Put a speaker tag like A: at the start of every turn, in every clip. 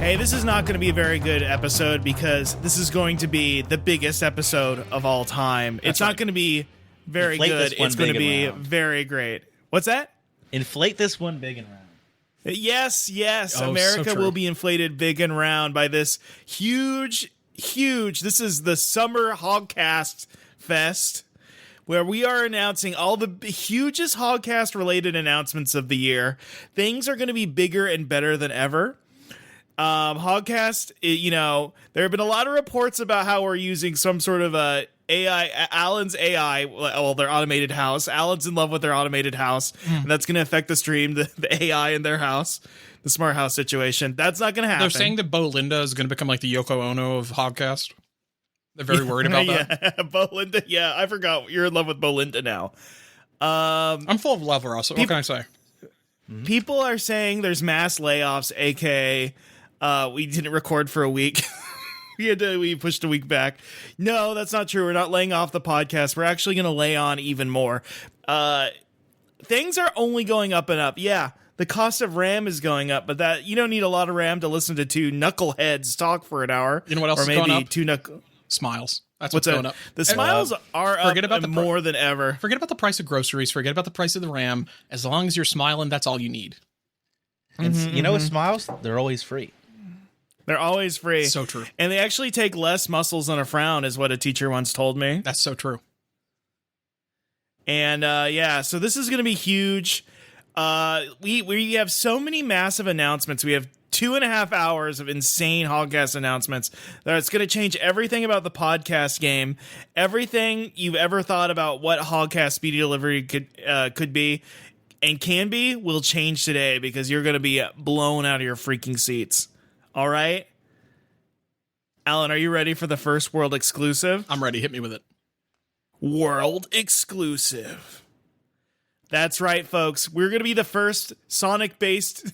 A: Hey, this is not going to be a very good episode because this is going to be the biggest episode of all time. It's not going to be very
B: Inflate
A: good. It's going to be very great. What's that?
B: Inflate this one big and round.
A: Yes.
C: Oh,
A: America
C: so
A: will be inflated big and round by this huge. This is the Summer Hogcast Fest, where we are announcing all the hugest Hogcast-related announcements of the year. Things are going to be bigger and better than ever. Hogcast, there have been a lot of reports about how we're using some sort of AI, Alan's AI, well, their automated house. Alan's in love with their automated house, and that's going to affect the stream, the AI in their house, the smart house situation. That's not going to happen.
C: They're saying that Belinda is going to become like the Yoko Ono of Hogcast. They're very worried about that.
A: Yeah, Belinda. Yeah, I forgot you're in love with Belinda now.
C: I'm full of love, Ross. What can I say?
A: People are saying there's mass layoffs, aka we didn't record for a week. We pushed a week back. No, that's not true. We're not laying off the podcast. We're actually going to lay on even more. Things are only going up and up. Yeah, the cost of RAM is going up, but that you don't need a lot of RAM to listen to two knuckleheads talk for an hour.
C: You know what else is going up? Smiles. That's what's going up.
A: The smiles are up more than ever.
C: Forget about the price of groceries. Forget about the price of the RAM. As long as you're smiling, that's all you need.
B: And with smiles, they're always free.
A: They're always free.
C: So true.
A: And they actually take less muscles than a frown, is what a teacher once told me.
C: That's so true.
A: And so this is going to be huge. We have so many massive announcements. We have 2.5 hours of insane Hogcast announcements that's going to change everything about the podcast game. Everything you've ever thought about what Hogcast Speedy Delivery could be and can be will change today because you're going to be blown out of your freaking seats. All right? Alan, are you ready for the first world exclusive?
C: I'm ready. Hit me with it.
A: World exclusive. That's right, folks. We're going to be the first Sonic-based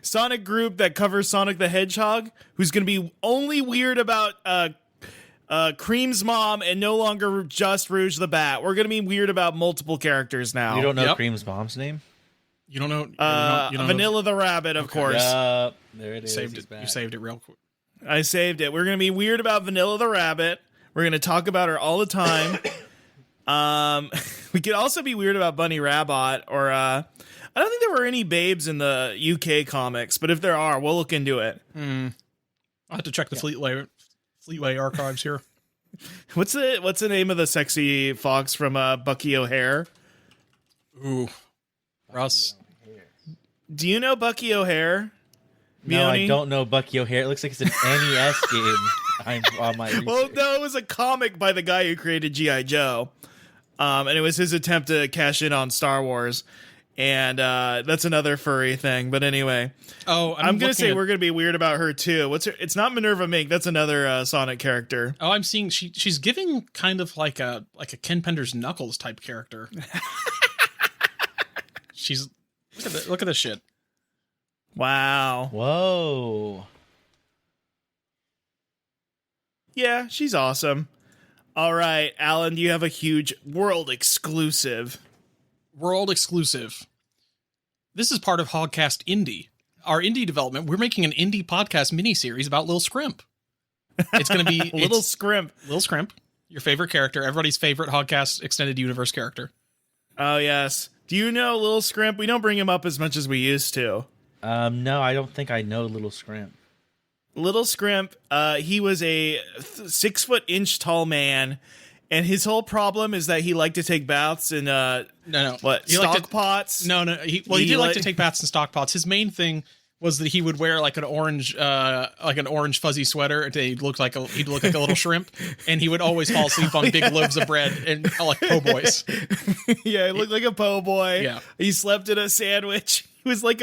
A: Sonic group that covers Sonic the Hedgehog, who's going to be only weird about Cream's mom and no longer just Rouge the Bat. We're going to be weird about multiple characters now.
B: You don't know Cream's mom's name?
C: You don't know? You don't
A: Vanilla the Rabbit, of course.
B: There it is.
C: You saved it real quick.
A: I saved it. We're going to be weird about Vanilla the Rabbit. We're going to talk about her all the time. We could also be weird about Bunny Rabbit, or I don't think there were any babes in the UK comics, but if there are, we'll look into it.
C: I'll have to check the Fleetway archives here.
A: What's the name of the sexy fox from Bucky O'Hare?
C: Ooh, Russ.
A: Do you know Bucky O'Hare?
B: No,
A: Mione?
B: I don't know Bucky O'Hare. It looks like it's an NES game. I'm on my research.
A: Well, no, it was a comic by the guy who created G.I. Joe. And it was his attempt to cash in on Star Wars. And that's another furry thing. But anyway.
C: Oh,
A: I'm going to say we're going to be weird about her, too. What's her? It's not Minerva Mink. That's another Sonic character.
C: Oh, I'm seeing she's giving kind of like a Ken Pender's Knuckles type character. She's look at this shit.
A: Wow.
B: Whoa.
A: Yeah, she's awesome. All right, Alan, you have a huge world exclusive.
C: World exclusive. This is part of Hogcast Indie. Our indie development, we're making an indie podcast miniseries about Lil Scrimp. It's going to be...
A: Little Scrimp.
C: Lil Scrimp, your favorite character, everybody's favorite Hogcast Extended Universe character.
A: Oh, yes. Do you know Little Scrimp? We don't bring him up as much as we used to.
B: No, I don't think I know Little Scrimp.
A: Little Scrimp, he was a 6-foot-inch tall man, and his whole problem is that he liked to take baths in stock pots.
C: No, he did like to take baths in stock pots. His main thing was that he would wear like an orange fuzzy sweater. He'd look like a little shrimp, and he would always fall asleep on big loaves of bread and like po' boys.
A: Yeah, he looked like a po' boy.
C: Yeah,
A: he slept in a sandwich. He was like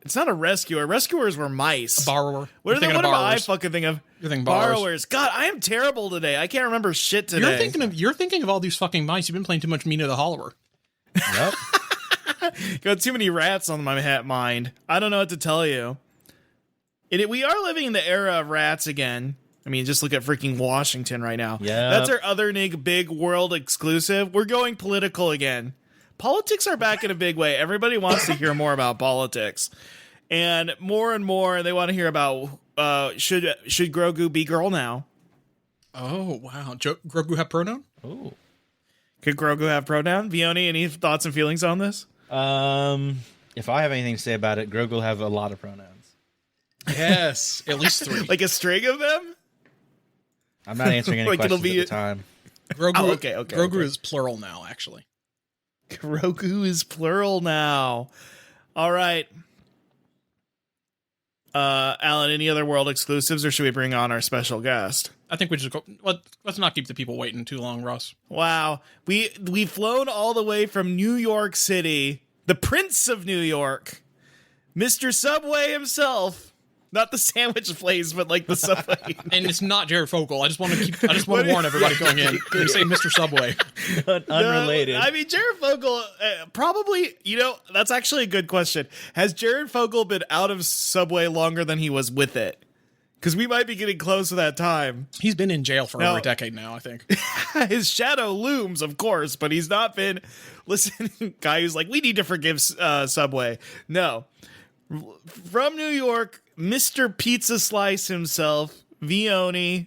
A: it's not a rescuer. Rescuers were mice.
C: A borrower.
A: What am I fucking thinking of?
C: You're thinking
A: borrowers. God, I am terrible today. I can't remember shit today.
C: You're thinking of all these fucking mice. You've been playing too much Mina the Hollower.
B: Yep.
A: Got too many rats on my mind. I don't know what to tell you. We are living in the era of rats again. I mean, just look at freaking Washington right now.
B: Yeah.
A: That's our other big world exclusive. We're going political again. Politics are back in a big way. Everybody wants to hear more about politics. And more they want to hear about should Grogu be girl now?
C: Oh, wow. Grogu have pronoun?
B: Oh.
A: Could Grogu have pronoun? Vioni, any thoughts and feelings on this?
B: If I have anything to say about it, Grogu will have a lot of pronouns.
C: Yes, at least 3.
A: Like a string of them?
B: I'm not answering any
A: Like it'll
B: questions
A: be-
B: at the time.
C: Grogu,
A: okay.
C: Grogu is plural now, actually.
A: Grogu is plural now. All right. Alan, any other world exclusives, or should we bring on our special guest?
C: I think we just go. Let's not keep the people waiting too long, Russ.
A: Wow. We've flown all the way from New York City, the Prince of New York, Mr. Subway himself. Not the sandwich place, but like the Subway.
C: And it's not Jared Fogle. I just want to warn everybody going in. They say Mr. Subway.
B: Unrelated.
A: No, I mean, Jared Fogle, probably, that's actually a good question. Has Jared Fogle been out of Subway longer than he was with it? Because we might be getting close to that time.
C: He's been in jail for over a decade now, I think.
A: His shadow looms, of course, but he's not been, listen, guy who's like, we need to forgive Subway. No. From New York, Mr. Pizza Slice himself, Vioni.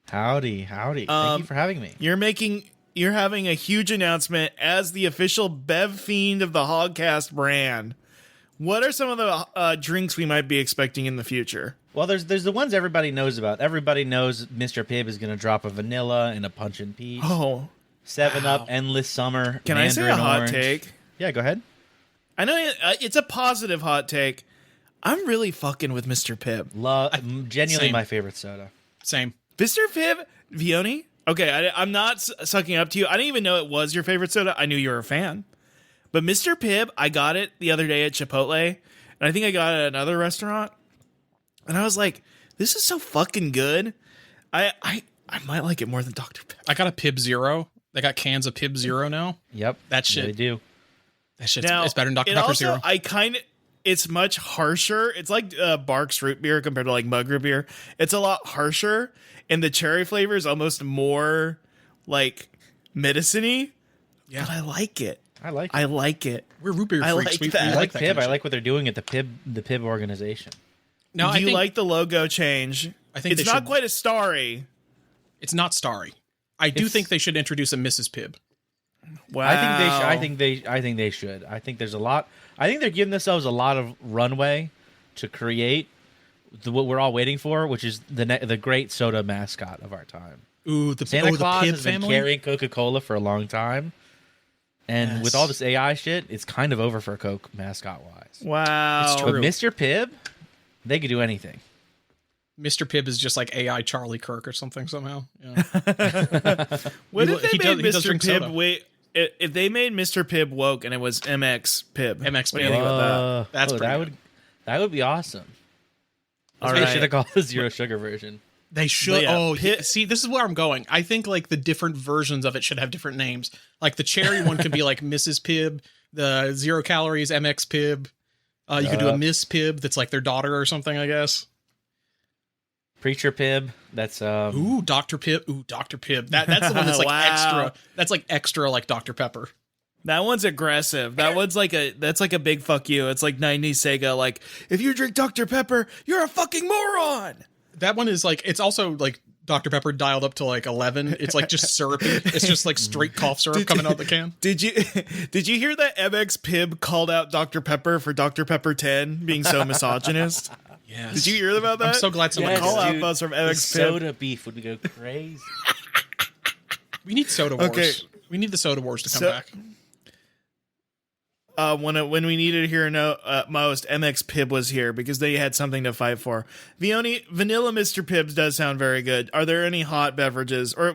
B: Howdy. Thank you for having me.
A: You're having a huge announcement as the official Bev Fiend of the Hogcast brand. What are some of the drinks we might be expecting in the future?
B: Well, there's the ones everybody knows about. Everybody knows Mr. Pibb is going to drop a vanilla and a punch and peach.
A: Oh,
B: 7-Up, Endless Summer,
A: Can I say a
B: Mandarin
A: hot
B: Orange.
A: take?
B: Yeah, go ahead.
A: I know it's a positive hot take. I'm really fucking with Mr. Pibb.
B: Genuinely
C: Same.
B: my favorite soda.
C: Same.
A: Mr. Pibb, Vioni? Okay, I'm not sucking up to you. I didn't even know it was your favorite soda. I knew you were a fan. But Mr. Pibb, I got it the other day at Chipotle, and I think I got it at another restaurant. And I was like, this is so fucking good. I might like it more than Dr. Pepper.
C: I got a Pibb Zero. They got cans of Pibb Zero now.
B: Yep.
C: That shit.
B: They do.
C: That shit's
A: Now,
C: it's better than Dr.
A: it
C: Pepper
A: also,
C: Zero.
A: It's much harsher. It's like Barks root beer compared to like Mug root beer. It's a lot harsher, and the cherry flavor is almost more like medicine-y.
C: Yeah.
A: But I like it.
B: I like it.
A: I like it.
C: We're root beer
A: I
C: freaks.
A: like
C: We
A: that.
B: I like
C: that
B: Pibb.
C: kind of
B: I
C: shit.
B: like what they're doing at the Pibb organization.
C: No,
A: Do
C: I
A: you
C: think
A: like the logo change?
C: I think
A: it's
C: they
A: not
C: should-
A: quite a starry.
C: it's not starry. I do think they should introduce a Mrs. Pibb.
A: Wow.
B: I think they should. I think there's a lot. I think they're giving themselves a lot of runway to create what we're all waiting for, which is the great soda mascot of our time.
C: Ooh, the
B: Santa Claus
C: the Pibb
B: has been
C: family.
B: carrying Coca-Cola for a long time, and
C: Yes.
B: with all this AI shit, it's kind of over for Coke mascot-wise.
A: Wow.
C: It's
B: But
C: true.
B: Mr. Pibb, they could do anything.
C: Mr. Pibb is just like AI Charlie Kirk or something somehow. Yeah.
A: What
C: He
A: if they
C: does-
A: made
C: he does
A: Mr.
C: drink
A: Pibb
C: soda.
A: wait? If they made Mr. Pibb woke and it was MX Pibb.
C: MX
A: What do you think
C: Pibb.
A: about
C: That's pretty
B: that
C: good.
B: would be awesome.
A: All
B: They
A: right.
B: should have called the zero sugar version.
C: They should.
A: yeah,
C: See, this is where I'm going. I think like the different versions of it should have different names. Like the cherry one could be like Mrs. Pibb. The 0 calories MX Pibb. You could do a Miss Pibb that's like their daughter or something, I guess.
B: Preacher Pibb. That's
C: Ooh, Dr. Pibb. Ooh, Dr. Pibb. That's the one that's like
A: Wow.
C: extra. That's like extra like Dr. Pepper.
A: That one's aggressive. That's like a big fuck you. It's like 90s Sega. Like, if you drink Dr. Pepper, you're a fucking moron.
C: That one is like, it's also like Dr. Pepper dialed up to like 11. It's like just syrupy. It's just like straight cough syrup coming out the can.
A: Did you hear that MX Pibb called out Dr. Pepper for Dr. Pepper 10 being so misogynist?
C: Yes.
A: Did you hear about that?
C: I'm so glad someone
B: Yes,
A: call out
B: dude.
A: buzz from
B: the
A: MX Pibb.
B: soda beef would go crazy.
C: We need Soda Wars.
A: Okay.
C: We need the Soda Wars to come
A: So-
C: back.
A: When we needed here most, MX Pibb was here because they had something to fight for. Vioni, Vanilla Mr. Pibbs does sound very good. Are there any hot beverages, or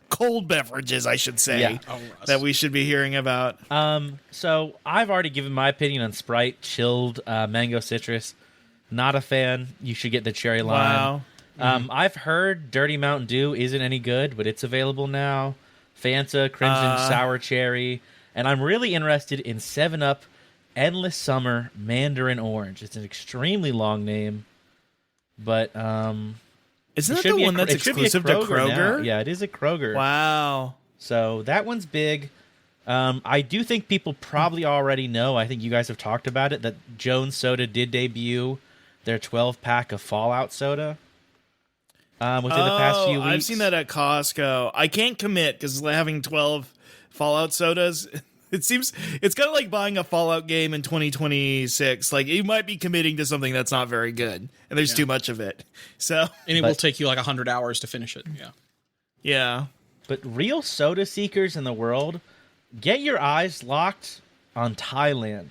A: cold beverages, I should say,
B: Yeah.
C: Oh, Russ.
A: that we should be hearing about?
B: So I've already given my opinion on Sprite, chilled mango citrus. Not a fan. You should get the cherry lime.
A: Wow.
B: I've heard Dirty Mountain Dew isn't any good, but it's available now. Fanta, Crimson Sour Cherry. And I'm really interested in 7-Up Endless Summer Mandarin Orange. It's an extremely long name, but
A: Isn't
B: it
A: that
B: should
A: the
B: be
A: one that's
B: it should be a
A: exclusive to
B: now.
A: Kroger?
B: Yeah, it is a Kroger.
A: Wow.
B: So that one's big. I do think people probably already know, I think you guys have talked about it, that Jones Soda did debut their 12-pack of Fallout soda within the past few weeks.
A: I've seen that at Costco. I can't commit because having 12 Fallout sodas, it seems it's kind of like buying a Fallout game in 2026. Like, you might be committing to something that's not very good, and there's too much of it. So,
C: and it will take you like 100 hours to finish it.
A: Yeah.
B: But real soda seekers in the world, get your eyes locked on Thailand.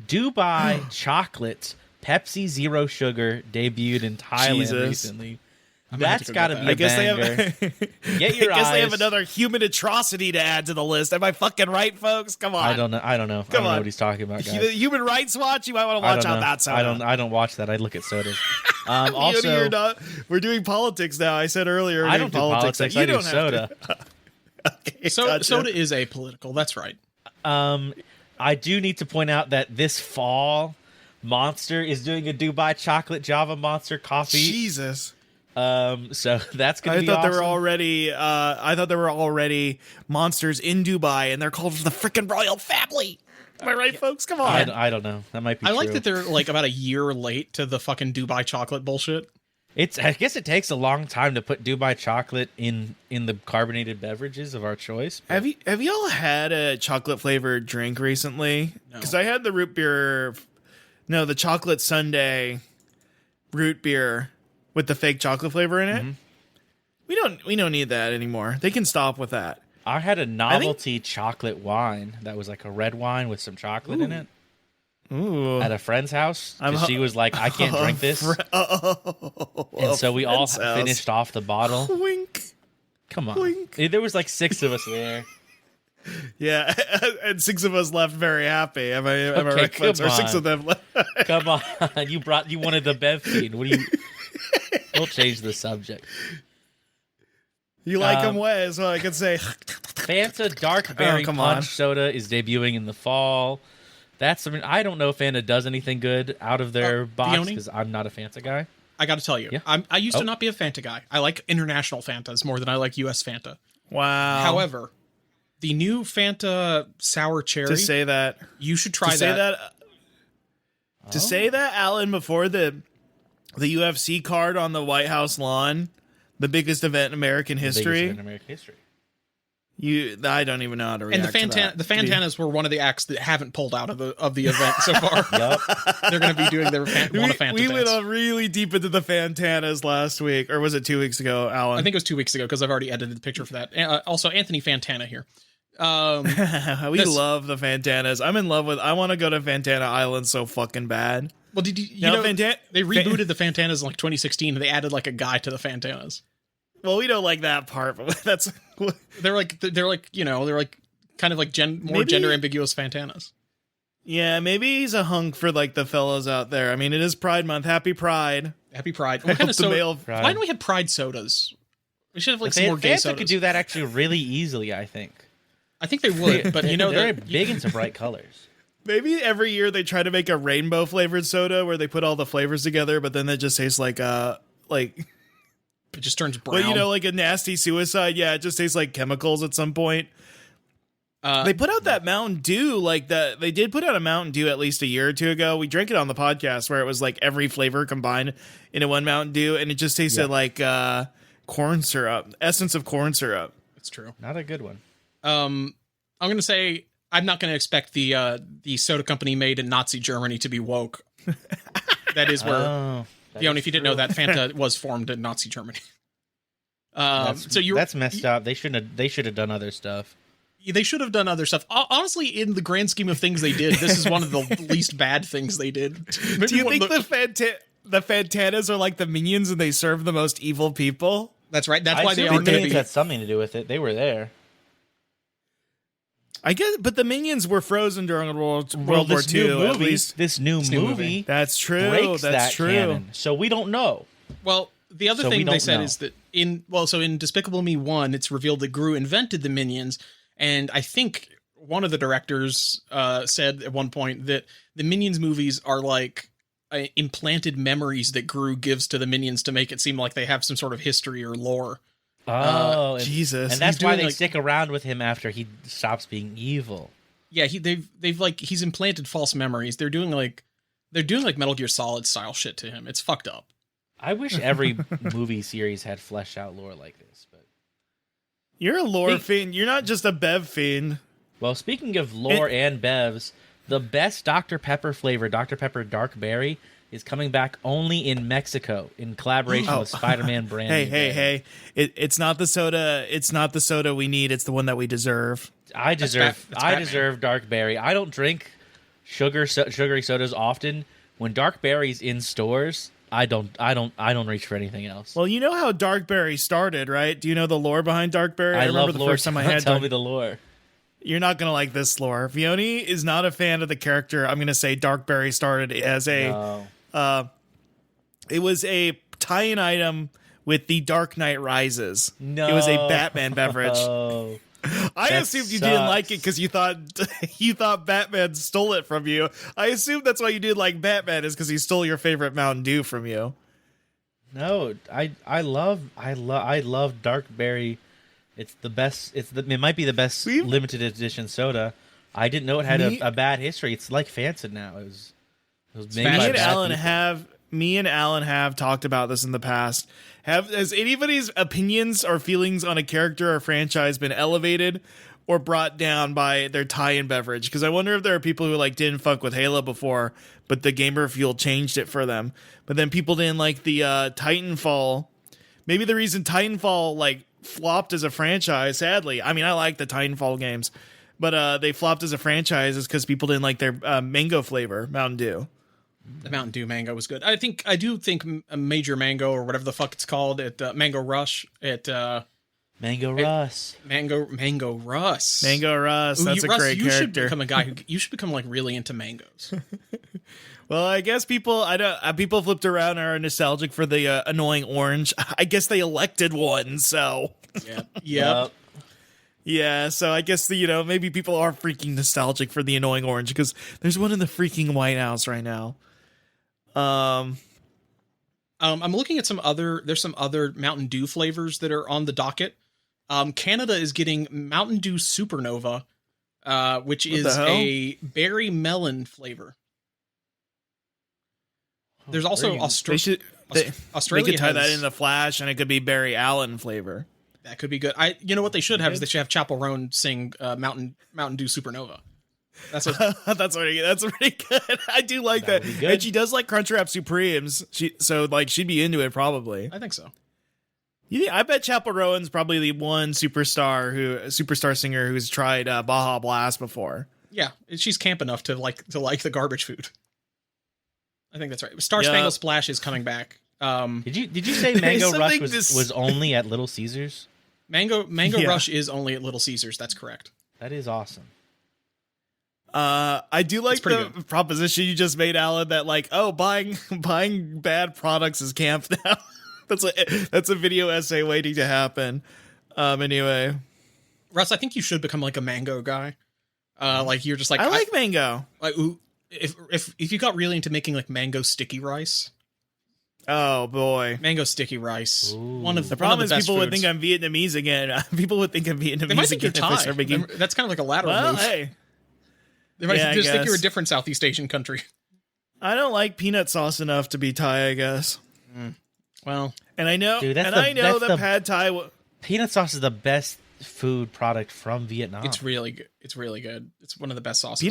B: Dubai Chocolate Pepsi Zero Sugar debuted in Thailand recently. That's got to be a banger. Get your eyes.
A: I guess they have another human atrocity to add to the list. Am I fucking right, folks? Come on.
B: I don't know. I don't know what he's talking about, guys.
A: The Human Rights Watch. You might want to watch out that soda.
B: I don't watch that. I look at sodas. Also,
A: we're doing politics now. I said earlier.
B: I don't do politics. I do soda.
C: Okay, soda is apolitical. That's right.
B: I do need to point out that this fall, Monster is doing a Dubai Chocolate Java Monster coffee.
A: Jesus.
B: So that's gonna be awesome.
A: I thought there were already monsters in Dubai, and they're called the freaking royal family. Am I right, folks? Come on.
B: I don't know. That might be.
C: I like that they're like about a year late to the fucking Dubai chocolate bullshit.
B: I guess it takes a long time to put Dubai chocolate in the carbonated beverages of our choice.
A: Have y'all had a chocolate flavored drink recently? Because I had the the chocolate sundae root beer with the fake chocolate flavor in it. Mm-hmm. We don't need that anymore. They can stop with that.
B: I had a novelty chocolate wine that was like a red wine with some chocolate in it.
A: Ooh.
B: At a friend's house. She was like, I can't drink this. And so we all finished off the bottle.
A: Wink.
B: Come on.
A: Wink.
B: There was like 6 of us there.
A: Yeah, and 6 of us left very happy. Am I right, folks? Or 6 of them left.
B: Come on. You wanted the Bev Fiend. What do you... We'll change the subject.
A: You like them way, is what I could say.
B: Fanta Dark Berry Punch Soda is debuting in the fall. I don't know if Fanta does anything good out of their box because I'm not a Fanta guy.
C: I got to tell you, I used to not be a Fanta guy. I like international Fantas more than I like U.S. Fanta.
A: Wow.
C: However, the new Fanta Sour Cherry.
A: To say that,
C: you should try that.
A: To say that, Alan, before the UFC card on the White House lawn, the biggest event in American history. I don't even know how to react to that.
C: The Fantanas were one of the acts that haven't pulled out of the event so far. Yep. They're going to be doing their Fanta
A: We went really deep into the Fantanas last week, or was it 2 weeks ago, Alan?
C: I think it was 2 weeks ago because I've already edited the picture for that. Also, Anthony Fantana here.
A: We love the Fantanas. I'm in love with. I want to go to Fantana Island so fucking bad.
C: Well, did you know they rebooted the Fantanas in like 2016 and they added like a guy to the Fantanas.
A: Well, we don't like that part, but that's
C: they're like kind of like more gender ambiguous Fantanas.
A: Yeah, maybe he's a hunk for like the fellows out there. I mean, it is Pride Month. Happy Pride.
C: Happy Pride. What kind of soda? Why don't we have Pride sodas? We should have like some more gay sodas.
B: Fanta could do that actually really easily, I think.
C: I think they would, but
B: they're big into bright colors.
A: Maybe every year they try to make a rainbow flavored soda where they put all the flavors together, but then it just tastes like
C: it just turns brown.
A: Well, like a nasty suicide. Yeah, it just tastes like chemicals at some point. They put out that Mountain Dew, like that. They did put out a Mountain Dew at least a year or two ago. We drank it on the podcast where it was like every flavor combined into one Mountain Dew, and it just tasted like corn syrup, essence of corn syrup.
C: It's true.
B: Not a good one.
C: I'm going to say I'm not going to expect the soda company made in Nazi Germany to be woke. That is where. If you didn't know that, Fanta was formed in Nazi Germany.
B: That's messed up. They should have done other stuff.
C: They should have done other stuff. Honestly, in the grand scheme of things they did, this is one of the least bad things they did.
A: Do you think the Fantanas are like the Minions and they serve the most evil people?
C: That's right. That's why they are.
B: The Minions had something to do with it. They were there.
A: I guess, but the Minions were frozen during World War II. At least
B: this new movie.
A: That's true.
B: Breaks
A: that's
B: that
A: true.
B: Canon, so we don't know.
C: Well, the other thing they said is that in Despicable Me 1, it's revealed that Gru invented the Minions, and I think one of the directors said at one point that the Minions movies are like implanted memories that Gru gives to the Minions to make it seem like they have some sort of history or lore.
B: Oh,
A: Jesus.
B: And that's
C: He's
B: why
C: doing,
B: they
C: like-
B: stick around with him after he stops being evil.
C: Yeah, they've like he's implanted false memories. They're doing like Metal Gear Solid style shit to him. It's fucked up.
B: I wish every movie series had fleshed out lore like this. But
A: You're a lore fiend. You're not just a Bev fiend.
B: well, speaking of lore and bevs, the best Dr. Pepper flavor, Dr. Pepper Dark Berry, is coming back only in Mexico in collaboration with Spider-Man brand.
A: Hey. It's not the soda. It's not the soda we need. It's the one that we deserve.
B: I deserve
C: Batman.
B: Dark Berry. I don't drink sugary sodas often. When Dark Berry's in stores, I don't reach for anything else.
A: Well, you know how Dark Berry started, right? Do you know the lore behind Dark Berry? I remember
B: love
A: the
B: lore.
A: first time I had
B: Tell
A: Dark-
B: me the lore.
A: You're not going to like this lore. Vioni is not a fan of the character. I'm going to say Dark Berry started as a it was a tie-in item with the Dark Knight Rises.
B: No.
A: It was a Batman beverage.
B: Oh.
A: I
B: That
A: assumed you didn't like it
B: sucks.
A: because you thought Batman stole it from you. I assumed that's why you did like Batman is because he stole your favorite Mountain Dew from you.
B: No, I love Dark Berry. It's the best. It might be the best limited edition soda. I didn't know it had a bad history. It's like Fanta now. It was made by bad people.
A: Me and Alan have talked about this in the past. Has anybody's opinions or feelings on a character or franchise been elevated or brought down by their tie-in beverage? Because I wonder if there are people who like didn't fuck with Halo before, but the Gamer Fuel changed it for them. But then people didn't like the Titanfall. Maybe the reason Titanfall like flopped as a franchise, sadly. I mean, I like the Titanfall games, but they flopped as a franchise is because people didn't like their mango flavor, Mountain Dew.
C: The Mountain Dew mango was good. I do think a Major Mango or whatever the fuck it's called at Mango Rush at
B: Mango Russ.
C: Mango Russ.
A: Mango Russ,
C: Ooh,
A: that's a
C: Russ,
A: great
C: you
A: character.
C: should become a guy you should become like really into mangoes.
A: Well, I guess people flipped around and are nostalgic for the annoying orange. I guess they elected one, so
C: Yep.
A: yeah. So I guess maybe people are freaking nostalgic for the annoying orange because there's one in the freaking White House right now.
C: I'm looking at there's some other Mountain Dew flavors that are on the docket. Canada is getting Mountain Dew Supernova, which is a berry melon flavor. There's also Australia.
A: They could tie that
C: has-
A: in the Flash, and it could be Barry Allen flavor.
C: That could be good. You know what they should have is they should have Chapel Roan sing Mountain Dew Supernova. That's
A: that's pretty good. I do like that. And she does like Crunchwrap Supremes. She'd be into it probably.
C: I think so.
A: Yeah, I bet Chapel Rowan's probably the one superstar singer who's tried Baja Blast before.
C: Yeah, she's camp enough to like the garbage food. I think that's right. Star Spangled Splash is coming back.
B: Did you say Mango Rush was only at Little Caesars?
C: Mango Rush is only at Little Caesars. That's correct.
B: That is awesome.
A: I do like the
C: good.
A: proposition you just made, Alan, that like, buying bad products is camp now. that's a video essay waiting to happen. Anyway,
C: Russ, I think you should become like a mango guy. Like you're just like
A: I like mango.
C: Like if you got really into making like mango sticky rice.
A: Oh boy,
C: mango sticky rice.
B: Ooh.
A: The problem is people would think I'm Vietnamese again. People would think I'm Vietnamese
C: they might think
A: again
C: you're
A: if I
C: Thai.
A: start making.
C: That's kind of like a lateral
A: Well,
C: move.
A: hey,
C: They might
A: I
C: just think you're a
A: guess.
C: different Southeast Asian country.
A: I don't like peanut sauce enough to be Thai, I guess.
C: Well,
A: And I know,
B: Dude,
A: I know that pad Thai.
B: Peanut sauce is the best food product from Vietnam.
C: it's really good. It's really good. It's one of the best sauces.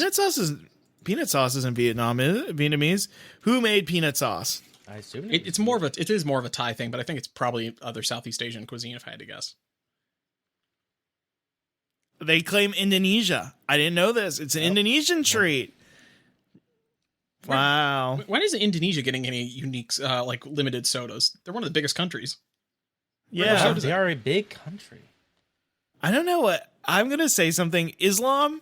A: Peanut sauce isn't Vietnam, is it? Vietnamese. Who made peanut sauce?
B: I assume
C: It is more of a Thai thing, but I think it's probably other Southeast Asian cuisine if I had to guess.
A: They claim Indonesia. I didn't know this. It's an Indonesian treat. Wow.
C: When is Indonesia getting any unique, like limited sodas? They're one of the biggest countries.
A: Yeah.
B: They are a big country.
A: I don't know what. I'm going to say something. Islam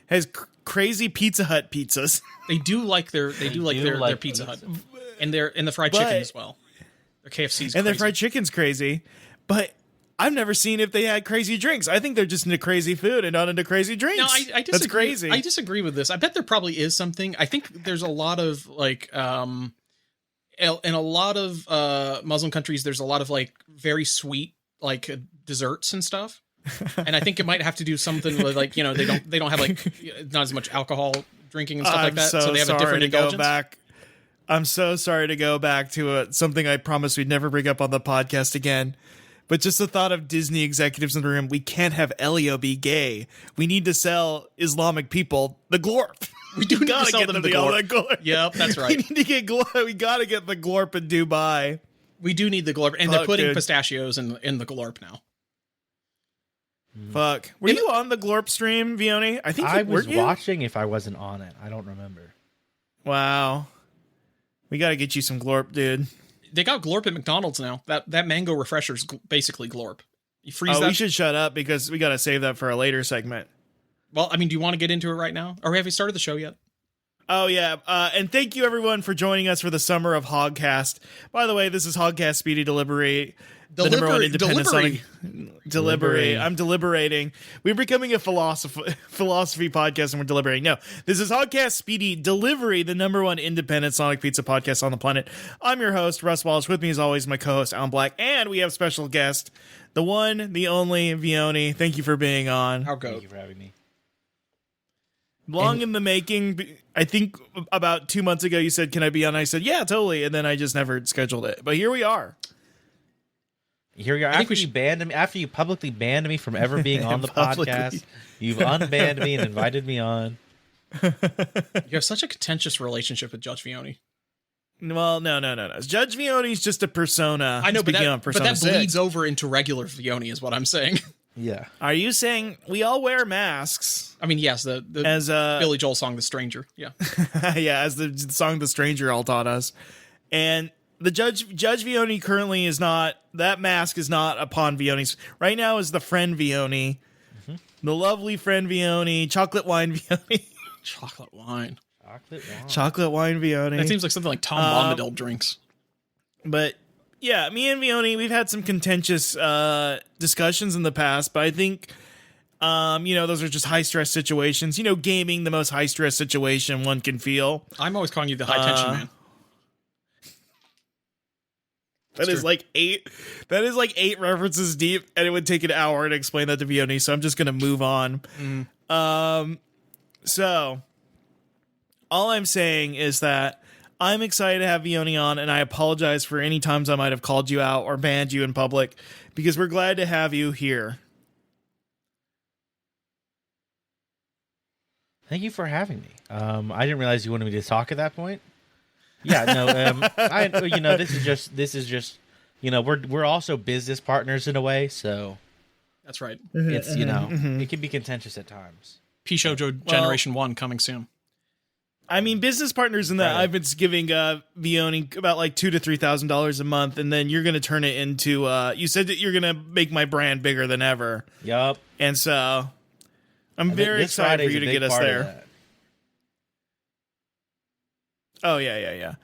A: has crazy Pizza Hut pizzas.
C: They do like their Pizza
B: pizza.
C: Hut and the fried chicken as well. Their KFC's
A: And their
C: crazy.
A: fried chicken's crazy. But I've never seen if they had crazy drinks. I think they're just into crazy food and not into crazy drinks.
C: No, I disagree.
A: That's crazy.
C: I disagree with this. I bet there probably is something. I think there's a lot of like, in a lot of Muslim countries, there's a lot of like very sweet, like desserts and stuff. And I think it might have to do something with like, they don't have like not as much alcohol drinking and stuff like that. So they have a different indulgence.
A: I'm so sorry to go back to something I promised we'd never bring up on the podcast again. But just the thought of Disney executives in the room, we can't have Elio be gay. We need to sell Islamic people the Glorp.
C: We do gotta sell them the Glorp. Yep, that's right.
A: We need to get Glorp. We gotta get the Glorp in Dubai.
C: We do need the Glorp, and they're putting pistachios in the Glorp now.
A: Fuck. Were you on the Glorp stream, Vioni? I think
B: I was watching if I wasn't on it. I don't remember.
A: Wow. We gotta get you some Glorp, dude.
C: They got Glorp at McDonald's now. That mango refresher's basically Glorp. You freeze that.
A: We should shut up because we got to save that for a later segment.
C: Well, I mean, do you want to get into it right now? Or have you started the show yet?
A: Oh, yeah. And thank you, everyone, for joining us for the Summer of Hogcast. By the way, this is Hogcast Speedy Delivery. The number one independent Delivery. I'm deliberating. We're becoming a philosophy podcast and we're deliberating. No, this is Hogcast Speedy Delivery, the number one independent Sonic Pizza podcast on the planet. I'm your host, Russ Wallace. With me, as always, my co-host, Alan Black. And we have special guest, the one, the only, Vioni. Thank you for being on.
B: Thank you for having me.
A: Long in the making. I think about 2 months ago, you said, can I be on? I said, yeah, totally. And then I just never scheduled it. But here we are.
B: Here we are. After you publicly banned me from ever being on the podcast, you've unbanned me and invited me on.
C: You have such a contentious relationship with Judge Vioni.
A: Well, no. Judge Vioni's just a persona.
C: I know, but that
A: Persona 6.
C: bleeds over into regular Vioni, is what I'm saying.
B: Yeah.
A: Are you saying we all wear masks?
C: I mean, yes, the Billy Joel song, "The Stranger." Yeah,
A: yeah, as the song "The Stranger" all taught us, and. The Judge Vioni currently is not, that mask is not upon Vioni's. Right now is the friend Vioni, the lovely friend Vioni, chocolate wine Vioni.
C: Chocolate wine
A: Vioni.
C: That seems like something like Tom Bombadil drinks.
A: But yeah, me and Vioni, we've had some contentious discussions in the past, but I think, those are just high stress situations. Gaming, the most high stress situation one can feel.
C: I'm always calling you the high tension man.
A: That is like eight references deep, and it would take an hour to explain that to Vioni, so I'm just going to move on. So, all I'm saying is that I'm excited to have Vioni on, and I apologize for any times I might have called you out or banned you in public, because we're glad to have you here.
B: Thank you for having me. I didn't realize you wanted me to talk at that point. Yeah, no, this is just, we're also business partners in a way, so
C: that's right.
B: It's, it can be contentious at times.
C: P-Shoujo Generation 1 coming soon.
A: I mean, business partners in that I've been giving Vioni about like $2,000 to $3,000 a month, and then you're going to turn it into, you said that you're going to make my brand bigger than ever.
B: Yup.
A: And so I'm very excited for you to get us there. Oh, yeah.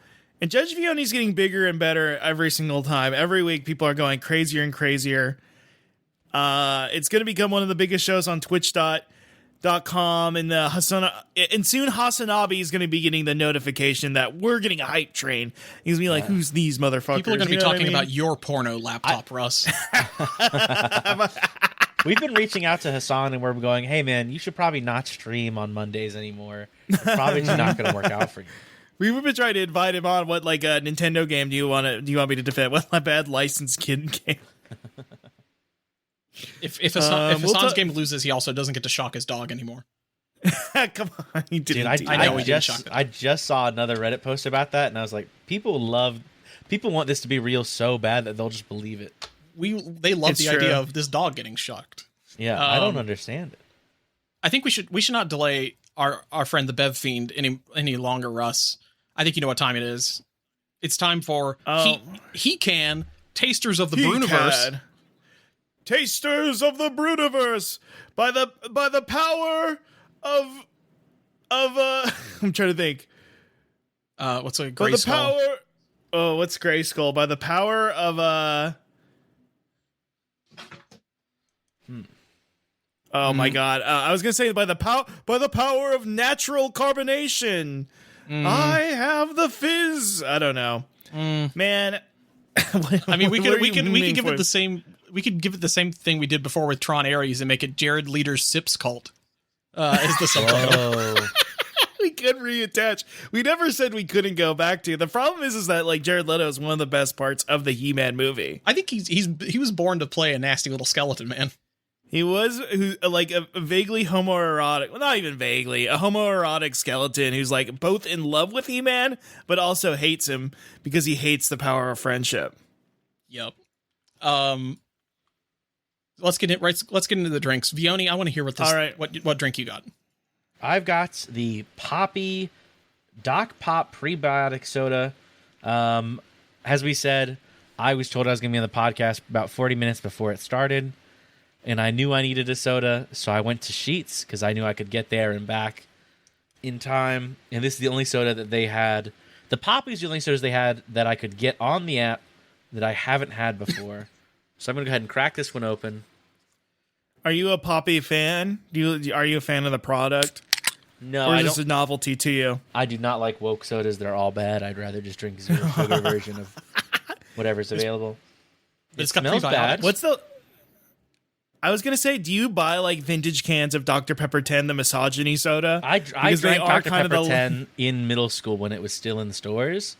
A: And Judge Vioni's getting bigger and better every single time. Every week, people are going crazier and crazier. It's going to become one of the biggest shows on Twitch.com. And soon Hasanabe is going to be getting the notification that we're getting a hype train. He's going to be like, who's these motherfuckers?
C: People are going to be talking about your porno laptop, Russ.
B: We've been reaching out to Hassan and we're going, hey, man, you should probably not stream on Mondays anymore. It's probably just not going to work out for you.
A: We've been trying to invite him on. What, like a Nintendo game do you want me to defend? What a bad licensed kid game.
C: If Hassan's game loses, he also doesn't get to shock his dog anymore.
A: Come on, he didn't.
B: Dude, I just saw another Reddit post about that, and I was like, people want this to be real so bad that they'll just believe it.
C: They love the idea of this dog getting shocked.
B: Yeah, I don't understand it.
C: I think we should not delay our friend the Bev Fiend any longer, Russ. I think you know what time it is. It's time for he can Tasters of the Brewniverse.
A: Tasters of the Brewniverse by the power of I'm trying to think.
C: What's a Gray Skull?
A: What's Gray Skull? By the power of Oh my god! I was gonna say by the power of natural carbonation. I have the fizz. I don't know, man.
C: I mean, we can give it the same give it the same thing we did before with Tron Ares and make it Jared Leader's Sips Cult. Is the subtitle.
B: Whoa.
A: We could reattach. We never said we couldn't go back to. The problem is that like Jared Leto is one of the best parts of the He-Man movie.
C: I think he was born to play a nasty little skeleton man.
A: He was like a vaguely homoerotic, well, not even vaguely, a homoerotic skeleton who's like both in love with He-Man, but also hates him because he hates the power of friendship.
C: Yep. Let's get into the drinks. Vioni, I want to hear what
A: All right.
C: what drink you got.
B: I've got the Poppy Doc Pop Prebiotic Soda. As we said, I was told I was going to be on the podcast about 40 minutes before it started, and I knew I needed a soda, so I went to Sheetz because I knew I could get there and back in time. And this is the only soda that they had. The Poppy's the only sodas they had that I could get on the app that I haven't had before. So I'm going to go ahead and crack this one open.
A: Are you a Poppy fan? Are you a fan of the product?
B: No,
A: or
B: I
A: is this
B: don't.
A: a novelty to you?
B: I do not like woke sodas. They're all bad. I'd rather just drink zero sugar version of whatever's available.
C: It's got
B: smells
C: prebiotics.
B: bad.
A: What's the... I was going to say, do you buy like vintage cans of Dr. Pepper 10, the misogyny soda?
B: I
A: Because they
B: drank
A: are
B: Dr.
A: kind of
B: Pepper
A: the-
B: 10 in middle school when it was still in the stores.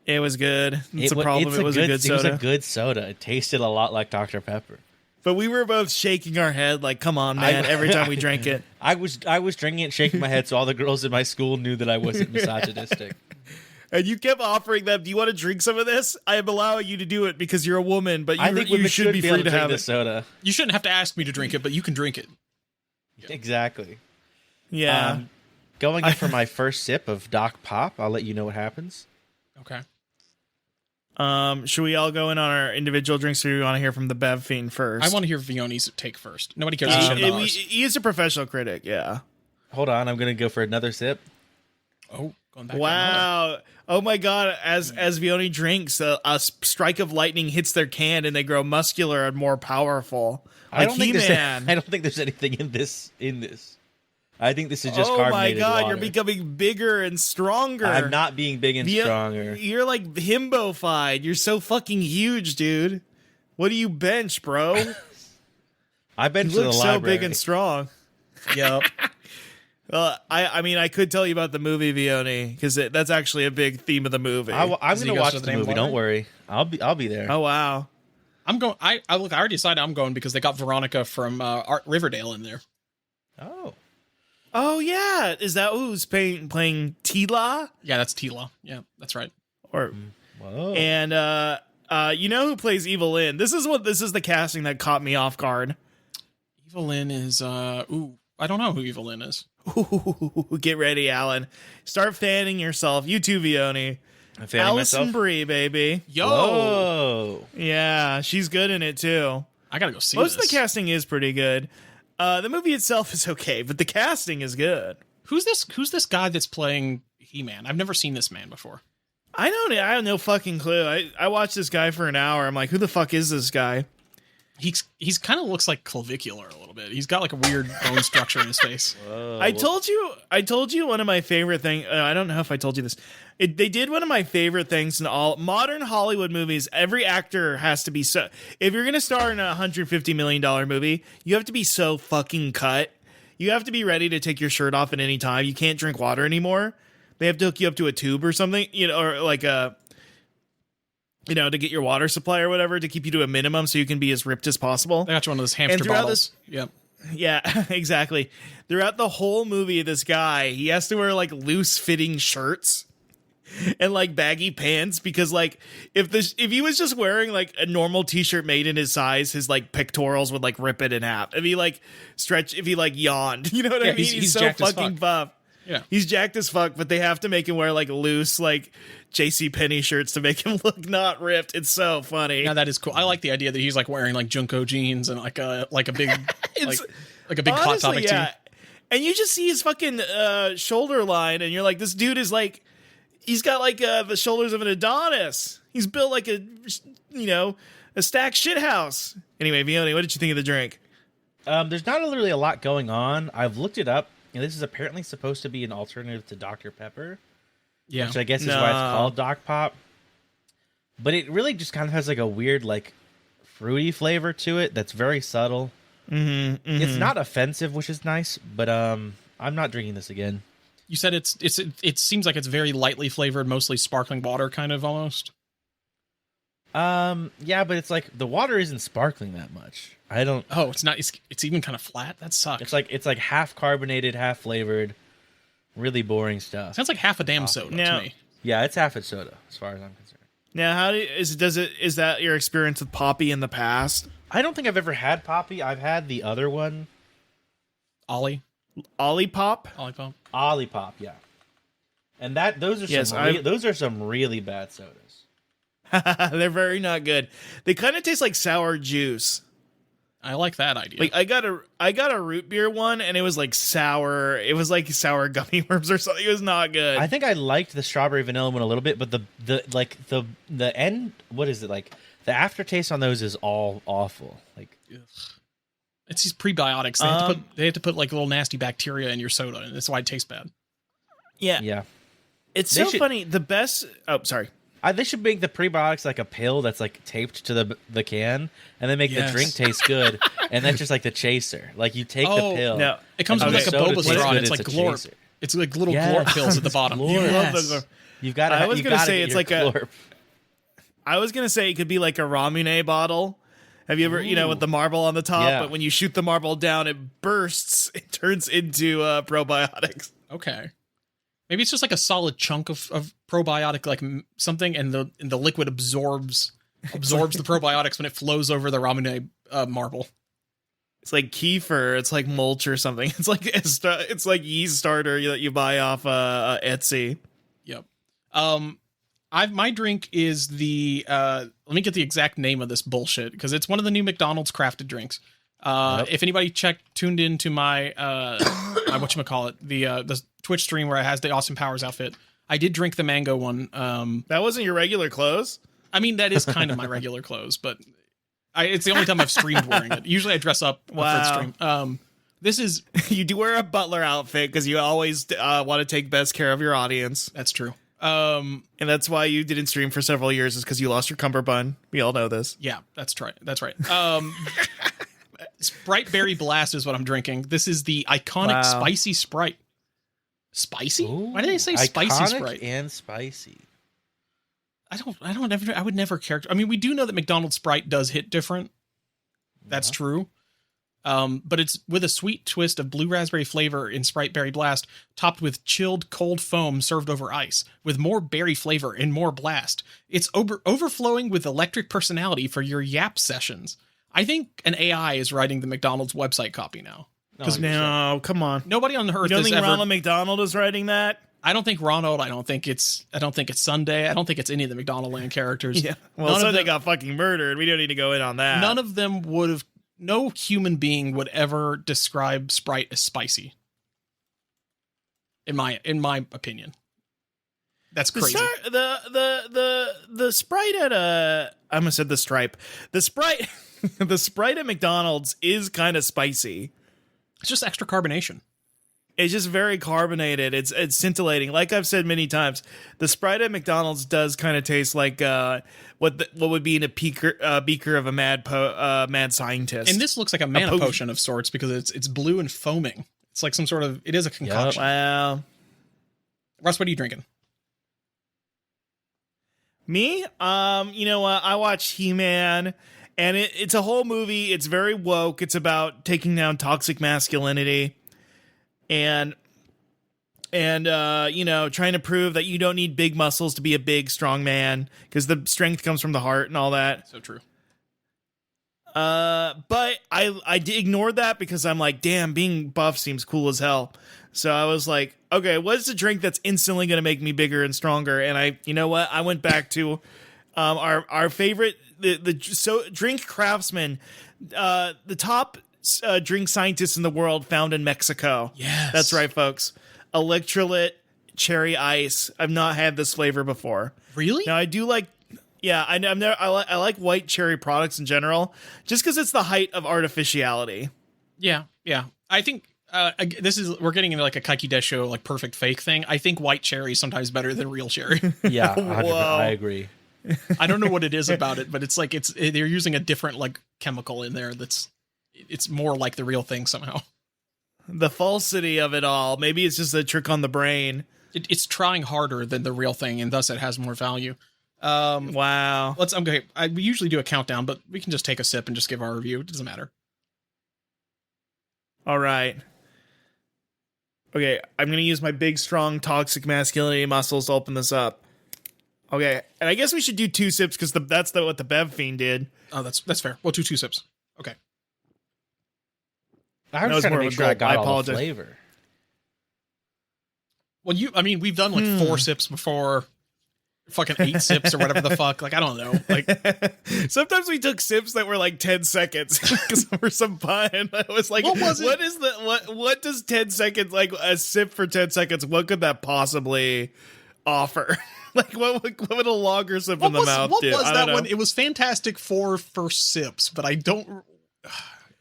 A: It was good. It's a problem. It was a good soda.
B: It was a good soda. It tasted a lot like Dr. Pepper.
A: But we were both shaking our head like, come on, man, every time we drank it.
B: I was drinking it, shaking my head, so all the girls in my school knew that I wasn't misogynistic.
A: And you kept offering them, do you want to drink some of this? I am allowing you to do it because you're a woman, but
B: I think
A: you
B: women
A: should be
B: able
A: free to
B: drink
A: have
B: this
A: it.
B: soda.
C: You shouldn't have to ask me to drink it, but you can drink it.
B: Exactly.
A: Yeah.
B: Going in for my first sip of Doc Pop, I'll let you know what happens.
C: Okay.
A: Should we all go in on our individual drinks, or do we want to hear from the Bev Fiend first?
C: I want to hear Vioni's take first. Nobody cares shit about ours.
A: he is a professional critic, yeah.
B: Hold on, I'm going to go for another sip.
C: Oh, going back. To
A: Wow. Oh my god, as Vioni drinks, a strike of lightning hits their can and they grow muscular and more powerful.
B: I
A: Like
B: don't think
A: He-Man.
B: I don't think there's anything in this. I think this is just
A: Oh my
B: carbonated
A: god,
B: water.
A: you're becoming bigger and stronger.
B: I'm not being big and stronger.
A: You're like himbo-fied. You're so fucking huge, dude. What do you bench, bro?
B: I
A: You
B: benched to the
A: look so
B: library.
A: big and strong.
C: Yep.
A: I mean, I could tell you about the movie Vioni because that's actually a big theme of the movie.
B: I'm
C: Does
B: going
C: he
B: to
C: go
B: watch
C: to
B: the
C: the
B: movie.
C: name
B: Don't
C: bar?
B: worry. I'll be there.
A: Oh wow.
C: I'm going. I already decided I'm going because they got Veronica from Art Riverdale in there.
B: Oh.
A: Oh yeah. Is that who's playing Tila?
C: Yeah, that's Tila. Yeah, that's right.
A: Or
B: Whoa.
A: and you know who plays Evelyn? This is the casting that caught me off guard.
C: Evelyn is. I don't know who Evelyn is.
A: Ooh, get ready, Alan. Start fanning yourself. You too, Vioni.
B: I'm fanning
A: Allison
B: myself.
A: Brie, baby.
C: Yo,
B: Whoa.
A: Yeah, she's good in it too.
C: I gotta go see
A: Most
C: this.
A: of the casting is pretty good. The movie itself is okay, but the casting is good.
C: Who's this guy that's playing He-Man? I've never seen this man before.
A: I have no fucking clue. I watched this guy for an hour. I'm like, who the fuck is this guy?
C: He's kind of looks like clavicular a little bit. He's got like a weird bone structure in his face.
B: Whoa.
A: I told you one of my favorite things. I don't know if I told you this. They did one of my favorite things in all modern Hollywood movies. Every actor has to be so. If you're gonna star in a $150 million movie, you have to be so fucking cut. You have to be ready to take your shirt off at any time. You can't drink water anymore. They have to hook you up to a tube or something, or like a. To get your water supply or whatever to keep you to a minimum so you can be as ripped as possible.
C: They got you one of those hamster
A: throughout
C: bottles. Yep.
A: Yeah, exactly. Throughout the whole movie, this guy, he has to wear like loose fitting shirts and like baggy pants because like if he was just wearing like a normal t-shirt made in his size, his like pectorals would like rip it in half. If he like yawned, you know what I mean? He's so
C: jacked as
A: fucking
C: fuck.
A: buff.
C: Yeah.
A: He's jacked as fuck, but they have to make him wear like loose like JCPenney shirts to make him look not ripped. It's so funny.
C: Now that is cool. I like the idea that he's like wearing like Junko jeans and like a big
A: It's-
C: like a big hot topic tee.
A: And you just see his fucking shoulder line, and you're like, this dude is like, he's got like the shoulders of an Adonis. He's built like a stacked shithouse. Anyway, Vioni, what did you think of the drink?
B: There's not really a lot going on. I've looked it up, and this is apparently supposed to be an alternative to Dr. Pepper,
C: Yeah.
B: which I guess is
A: No.
B: why it's called Doc Pop. But it really just kind of has like a weird like fruity flavor to it that's very subtle. It's not offensive, which is nice, but I'm not drinking this again.
C: You said it seems like it's very lightly flavored, mostly sparkling water, kind of almost.
B: Yeah, but it's like the water isn't sparkling that much. I don't.
C: Oh, it's not. It's even kind of flat. That sucks.
B: It's like half carbonated, half flavored. Really boring stuff.
C: Sounds like half a damn soda to me.
B: Yeah, it's half a soda as far as I'm concerned.
A: Now, is that your experience with Poppy in the past?
B: I don't think I've ever had Poppy. I've had the other one,
C: Olipop.
B: Olipop, yeah. And those are some really bad sodas.
A: They're very not good. They kind of taste like sour juice.
C: I like that idea.
A: Like I got a root beer one, and it was like sour. It was like sour gummy worms or something. It was not good.
B: I think I liked the strawberry vanilla one a little bit, but the end, what is it like? The aftertaste on those is all awful. Like,
C: ugh. It's these prebiotics. They have to put like little nasty bacteria in your soda, and that's why it tastes bad.
B: Yeah.
A: It's so funny. The best. Oh, sorry.
B: They should make the prebiotics like a pill that's like taped to the can, and then make the drink taste good, and that's just like the chaser. Like you take the pill.
A: No,
C: it comes with like a boba straw. It's like Glorp.
B: Chaser.
C: It's like little Glorp pills at the bottom.
B: You've got to.
A: I was gonna say it's like
B: Glorp.
A: I was gonna say it could be like a Ramune bottle. Have you ever, with the marble on the top, but when you shoot the marble down, it bursts. It turns into probiotics.
C: Okay. Maybe it's just like a solid chunk of probiotic, like something, and the liquid absorbs the probiotics when it flows over the Ramune marble.
A: It's like kefir. It's like mulch or something. It's like yeast starter that you buy off Etsy.
C: Yep. My drink is the let me get the exact name of this bullshit because it's one of the new McDonald's crafted drinks. If anybody tuned into my whatchamacallit, the Twitch stream where it has the Austin Powers outfit, I did drink the mango one.
A: That wasn't your regular clothes?
C: I mean, that is kind of my regular clothes, but it's the only time I've streamed wearing it. Usually I dress up for stream. This is
A: you do wear a butler outfit because you always want to take best care of your audience.
C: That's true.
A: And that's why you didn't stream for several years, is because you lost your cummerbund. We all know this.
C: Yeah, that's right. Sprite Berry Blast is what I'm drinking. This is the iconic spicy Sprite. Spicy?
B: Ooh,
C: why did they say spicy
B: iconic
C: Sprite?
B: And spicy.
C: I would never character. I mean, we do know that McDonald's Sprite does hit different. That's true. But it's with a sweet twist of blue raspberry flavor in Sprite Berry Blast, topped with chilled cold foam served over ice, with more berry flavor and more blast. It's overflowing with electric personality for your yap sessions. I think an AI is writing the McDonald's website copy now.
A: No, come on.
C: Nobody on the earth.
A: You don't think Ronald McDonald is writing that?
C: I don't think Ronald. I don't think it's Sunday. I don't think it's any of the McDonald Land characters.
A: Yeah. Well, Sunday got fucking murdered. We don't need to go in on that.
C: None of them would have. No human being would ever describe Sprite as spicy. In my opinion, that's crazy.
A: The Sprite at I almost said the Stripe. The Sprite, the Sprite at McDonald's is kind of spicy.
C: It's just extra carbonation.
A: It's just very carbonated. It's scintillating. Like I've said many times, the Sprite at McDonald's does kind of taste like what would be in a beaker of a mad scientist.
C: And this looks like a mana potion of sorts because it's blue and foaming. It's like some sort of. It is a concoction.
A: Yep. Wow.
C: Russ, what are you drinking?
A: Me? You know what? I watched He-Man, and it's a whole movie. It's very woke. It's about taking down toxic masculinity. And trying to prove that you don't need big muscles to be a big, strong man, because the strength comes from the heart and all that.
C: So true.
A: But I ignored that because I'm like, damn, being buff seems cool as hell. So I was like, okay, what's the drink that's instantly going to make me bigger and stronger? And you know what? I went back to our favorite, the drink craftsman, the top drink scientists in the world found in Mexico.
C: Yes.
A: That's right, folks. Electrolyte cherry ice. I've not had this flavor before.
C: Really?
A: Now I do like, I like white cherry products in general, just because it's the height of artificiality.
C: Yeah. I think we're getting into like a Kaiki Desho, like perfect fake thing. I think white cherry is sometimes better than real cherry.
B: Yeah, I agree.
C: I don't know what it is about it, but it's like they're using a different like chemical in there it's more like the real thing somehow.
B: The falsity of it all. Maybe it's just a trick on the brain.
C: It's trying harder than the real thing, and thus it has more value.
B: Wow.
C: Okay. We usually do a countdown, but we can just take a sip and just give our review. It doesn't matter.
B: All right. Okay, I'm going to use my big, strong, toxic masculinity muscles to open this up. Okay, and I guess we should do 2 sips because that's what the Bev Fiend did.
C: Oh, that's fair. We'll do 2 sips. Okay.
B: I was trying to make sure I got all the flavor.
C: Well, we've done like 4 sips before, fucking 8 sips or whatever the fuck. Like, I don't know. Like,
B: sometimes we took sips that were like 10 seconds because for some fun. I was like, what does 10 seconds, like a sip for 10 seconds, what could that possibly offer? Like, what would a longer sip in the mouth do?
C: What was that one? It was fantastic for first sips, but I don't...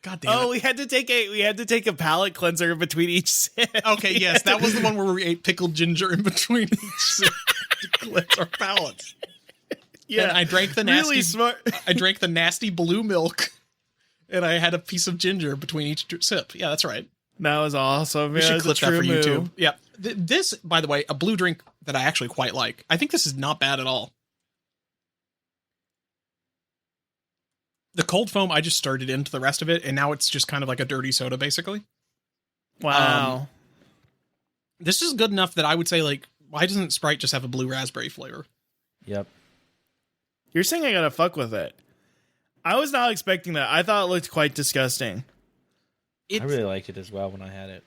C: God damn it.
B: Oh, we had to take a palate cleanser in between each sip.
C: Okay, yes, that was the one where we ate pickled ginger in between each sip to cleanse our palates. Yeah, and I drank the nasty,
B: really smart.
C: I drank the nasty blue milk, and I had a piece of ginger between each sip. Yeah, that's right.
B: That was awesome.
C: We should clip that for YouTube. Yeah, this, by the way, a blue drink that I actually quite like. I think this is not bad at all. The cold foam, I just stirred it into the rest of it, and now it's just kind of like a dirty soda, basically.
B: Wow.
C: This is good enough that I would say, like, why doesn't Sprite just have a blue raspberry flavor?
B: Yep. You're saying I gotta fuck with it. I was not expecting that. I thought it looked quite disgusting. I really liked it as well when I had it.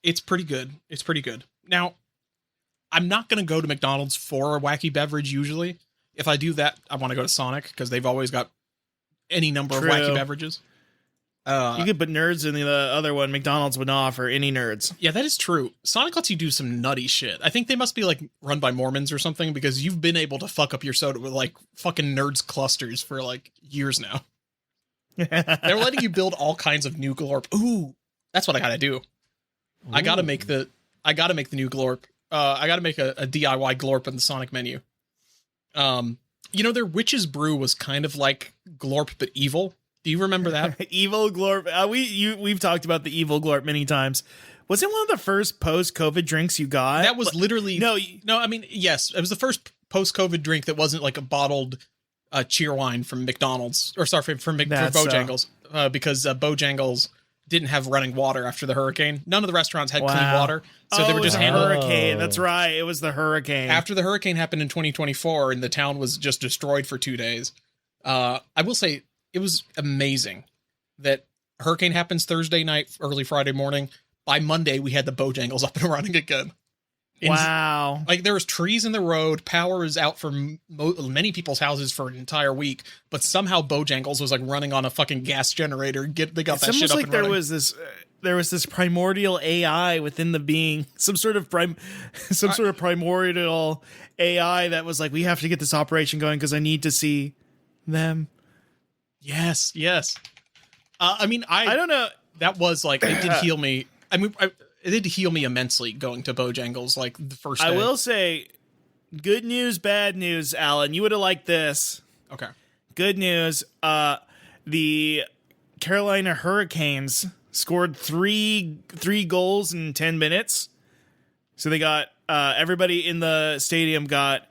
C: It's pretty good. It's pretty good. Now, I'm not going to go to McDonald's for a wacky beverage usually. If I do that, I want to go to Sonic because they've always got any number of wacky beverages.
B: You could put nerds in the other one. McDonald's would not offer any nerds.
C: Yeah, that is true. Sonic lets you do some nutty shit. I think they must be like run by Mormons or something because you've been able to fuck up your soda with like fucking nerds clusters for like years now. They're letting you build all kinds of new Glorp. Ooh, that's what I gotta do. Ooh. I gotta make the new Glorp. I gotta make a DIY Glorp in the Sonic menu. Their Witch's Brew was kind of like Glorp but evil. Do you remember that?
B: Evil Glorp. We've talked about the evil Glorp many times. Was it one of the first post-COVID drinks you got?
C: That was literally no. I mean, yes, it was the first post-COVID drink that wasn't like a bottled cheer wine from McDonald's, or sorry, from Bojangles, because Bojangles didn't have running water after the hurricane. None of the restaurants had clean water, so they were just
B: hurricane. That's right, it was the hurricane.
C: After the hurricane happened in 2024, and the town was just destroyed for 2 days. I will say it was amazing that hurricane happens Thursday night, early Friday morning. By Monday, we had the Bojangles up and running again.
B: Wow.
C: Like, there was trees in the road. Power is out for many people's houses for an entire week. But somehow Bojangles was like running on a fucking gas generator. They got that shit up and running.
B: There was this primordial AI within the being. Some sort of primordial AI that was like, we have to get this operation going because I need to see them.
C: Yes. I don't
B: know.
C: That was like, it did heal me. I mean, it did heal me immensely going to Bojangles like the first day.
B: I will say, good news, bad news, Alan. You would have liked this.
C: Okay.
B: Good news. The Carolina Hurricanes scored three goals in 10 minutes. So they got everybody in the stadium got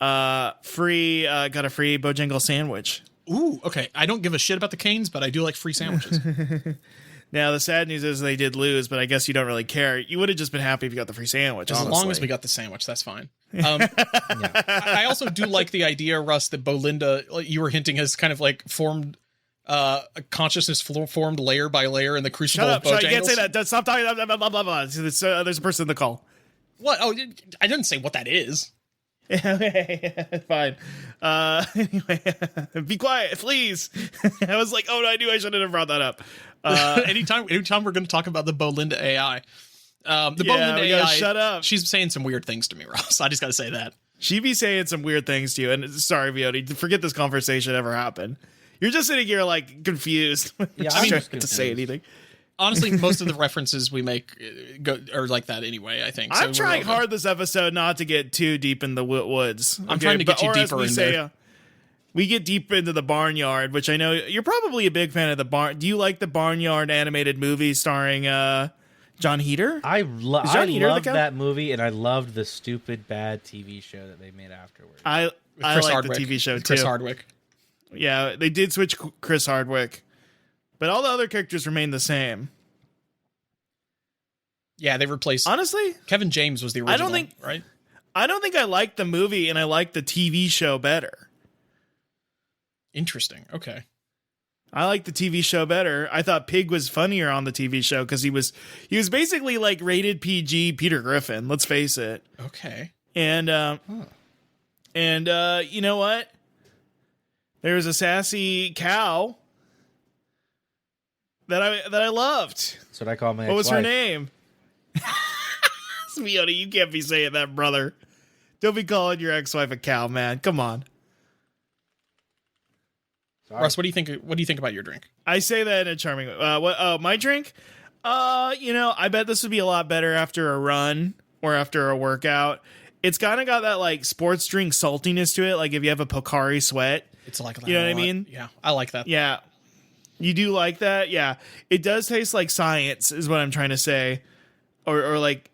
B: a free Bojangles sandwich.
C: Ooh, okay. I don't give a shit about the Canes, but I do like free sandwiches.
B: Now, the sad news is they did lose, but I guess you don't really care. You would have just been happy if you got the free sandwich,
C: As long as we got the sandwich, that's fine. I also do like the idea, Russ, that Belinda, you were hinting, has kind of like formed consciousness formed layer by layer in the crucible of Bojangles.
B: You can't say that. Stop talking. Blah, blah, blah, blah. There's a person in the call.
C: What? Oh, I didn't say what that is.
B: Okay, fine. Anyway, be quiet, please. I was like, oh, no, I knew I shouldn't have brought that up.
C: Anytime we're going to talk about the Belinda AI, Belinda AI,
B: shut up.
C: She's saying some weird things to me, Ross. I just got to say that.
B: She be saying some weird things to you, and sorry, Vioti, forget this conversation ever happened. You're just sitting here like confused.
C: Yeah,
B: I'm trying to say anything.
C: honestly, most of the references we make are like that anyway, I think. So
A: I'm trying hard this episode not to get too deep in the woods.
C: I'm trying to get you deeper in there.
A: We get deep into the Barnyard, which I know you're probably a big fan of the Barn. Do you like the Barnyard animated movie starring John Heder?
B: I loved that movie, and I loved the stupid bad TV show that they made afterwards.
A: I like the TV show too.
C: Chris Hardwick.
A: Yeah, they did switch Chris Hardwick, but all the other characters remain the same.
C: Yeah, they replaced.
A: Honestly,
C: Kevin James was the original. Right?
A: I don't think I liked the movie, and I liked the TV show better.
C: Interesting. Okay.
A: I like the TV show better. I thought Pig was funnier on the TV show because he was basically like rated PG Peter Griffin. Let's face it.
C: Okay.
A: And you know what? There's a sassy cow that I loved.
B: That's what I call my.
A: What was her name? Smiota, you can't be saying that, brother. Don't be calling your ex-wife a cow, man. Come on.
C: Sorry. Russ, what do you think about your drink?
A: I say that in a charming way. My drink? I bet this would be a lot better after a run or after a workout. It's kind of got that like sports drink saltiness to it. Like if you have a Pocari Sweat.
C: It's like that.
A: You know what I mean?
C: Yeah, I like that.
A: Yeah. You do like that? Yeah. It does taste like science is what I'm trying to say. Or like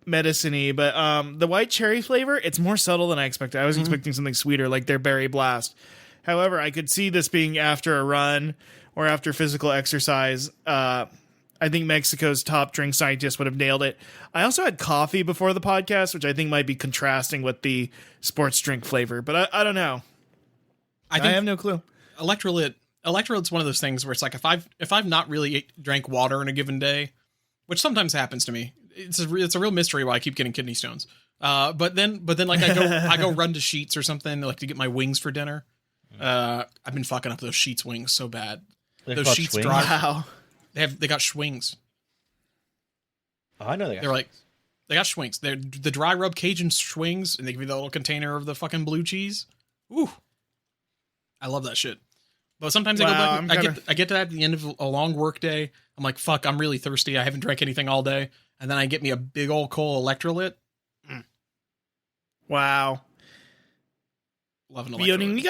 A: medicine-y. But the white cherry flavor, it's more subtle than I expected. I was expecting something sweeter like their Berry Blast. However, I could see this being after a run or after physical exercise. I think Mexico's top drink scientist would have nailed it. I also had coffee before the podcast, which I think might be contrasting with the sports drink flavor, but I don't know. I have no clue.
C: Electrolyte's one of those things where it's like if I've not really drank water in a given day, which sometimes happens to me, it's a real mystery why I keep getting kidney stones. But then like I go run to Sheetz or something like to get my wings for dinner. I've been fucking up those Sheetz wings so bad. Those Sheetz dry.
A: Wow.
C: They got schwings.
B: Oh, I know they got.
C: They got schwings. They're the dry rub Cajun schwings, and they give you the little container of the fucking blue cheese. Ooh, I love that shit. But sometimes I go back. I get to that at the end of a long work day. I'm like, fuck, I'm really thirsty. I haven't drank anything all day, and then I get me a big old cold electrolyte.
A: Wow.
C: Loving electrolyte.
A: We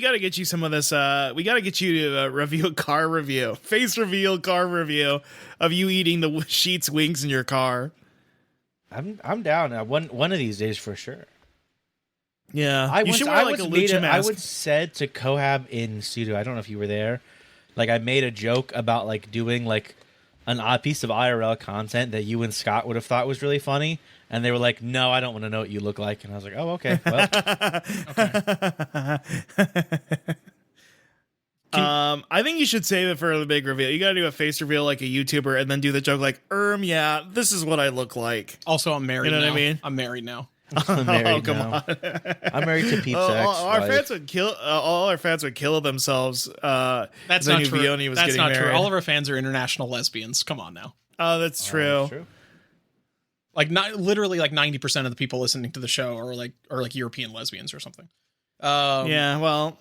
A: gotta get you some of this. We gotta get you to review a car review, face reveal car review of you eating the Sheetz wings in your car.
B: I'm down. One of these days for sure.
A: Yeah,
B: I was said to Cohab in studio. I don't know if you were there. Like I made a joke about like doing like an odd piece of IRL content that you and Scott would have thought was really funny. And they were like, no, I don't want to know what you look like. And I was like, oh, okay. Well,
A: okay. I think you should save it for the big reveal. You got to do a face reveal like a YouTuber and then do the joke like, yeah, this is what I look like.
C: Also, I'm married now.
A: You know what I mean?
C: I'm married now.
B: I'm married now. I'm married to Pibb's ex.
A: All our fans would kill themselves.
C: That's not true.
A: Vioni was
C: That's not
A: married.
C: true. All of our fans are international lesbians. Come on now.
A: Oh, that's true.
B: That's true.
C: Like literally like 90% of the people listening to the show are like European lesbians or something.
A: Yeah, well,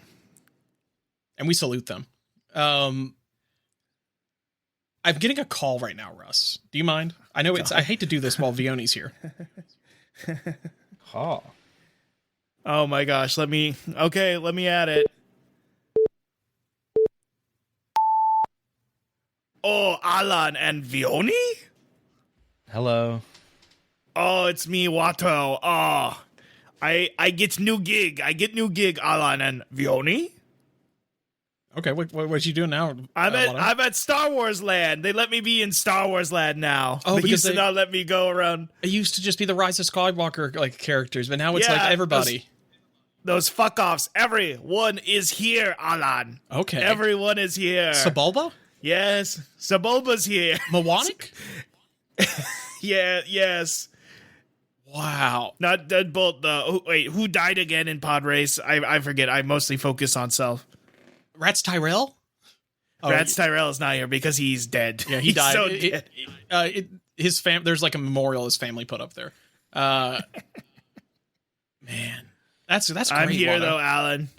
C: and we salute them. I'm getting a call right now, Russ. Do you mind? I know I hate to do this while Vioni's here.
B: Call.
A: Oh my gosh, let me add it. Oh, Alan and Vioni?
B: Hello.
A: Oh, it's me, Watto. Oh, I get new gig. Alan and Vioni.
C: Okay, what you doing now?
A: I'm at Star Wars Land. They let me be in Star Wars Land now.
C: Oh,
A: they used to not let me go around.
C: It used to just be the Rise of Skywalker like characters, but now it's like everybody.
A: Those fuck offs. Everyone is here, Alan.
C: Okay,
A: everyone is here.
C: Sebulba?
A: Yes, Sebulba's here.
C: Mawonic?
A: Yeah. Yes.
C: Wow.
A: Not Deadbolt. Wait, who died again in Pod Race? I forget. I mostly focus on self.
C: Rats Tyrell?
A: Rats Tyrell is not here because he's dead.
C: Yeah, he died.
A: So dead.
C: His there's like a memorial his family put up there. Man, that's great.
A: I'm here though, Alan.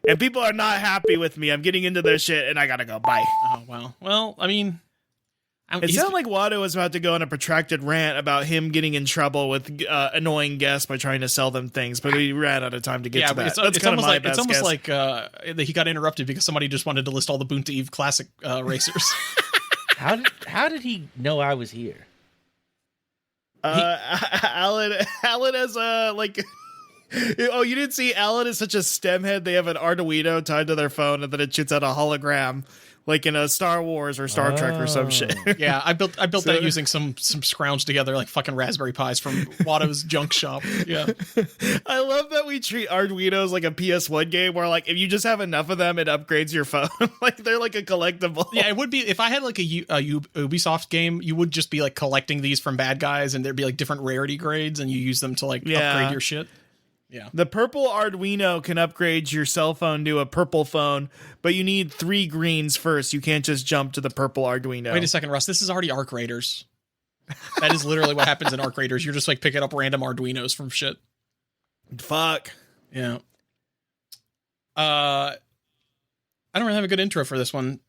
A: And people are not happy with me. I'm getting into their shit and I gotta go. Bye.
C: Oh, wow. Well, I mean,
A: It sounded like Watto was about to go on a protracted rant about him getting in trouble with annoying guests by trying to sell them things, but we ran out of time to get to that.
C: It's almost like he got interrupted because somebody just wanted to list all the Boonta Eve Classic racers.
B: How did he know I was here?
A: Alan has like. Oh, you didn't see Alan is such a STEM head. They have an Arduino tied to their phone, and then it shoots out a hologram, like in a Star Wars or Star Trek or some shit.
C: Yeah, I built that using some scrounged together like fucking Raspberry Pis from Watto's junk shop. Yeah,
A: I love that we treat Arduinos like a PS1 game, where like if you just have enough of them, it upgrades your phone. Like they're like a collectible.
C: Yeah, it would be if I had like a Ubisoft game. You would just be like collecting these from bad guys, and there'd be like different rarity grades, and you use them to like upgrade your shit. Yeah.
A: The purple Arduino can upgrade your cell phone to a purple phone, but you need 3 greens first. You can't just jump to the purple Arduino.
C: Wait a second, Russ. This is already Arc Raiders. That is literally what happens in Arc Raiders. You're just like picking up random Arduinos from shit.
A: Fuck.
C: Yeah. I don't really have a good intro for this one.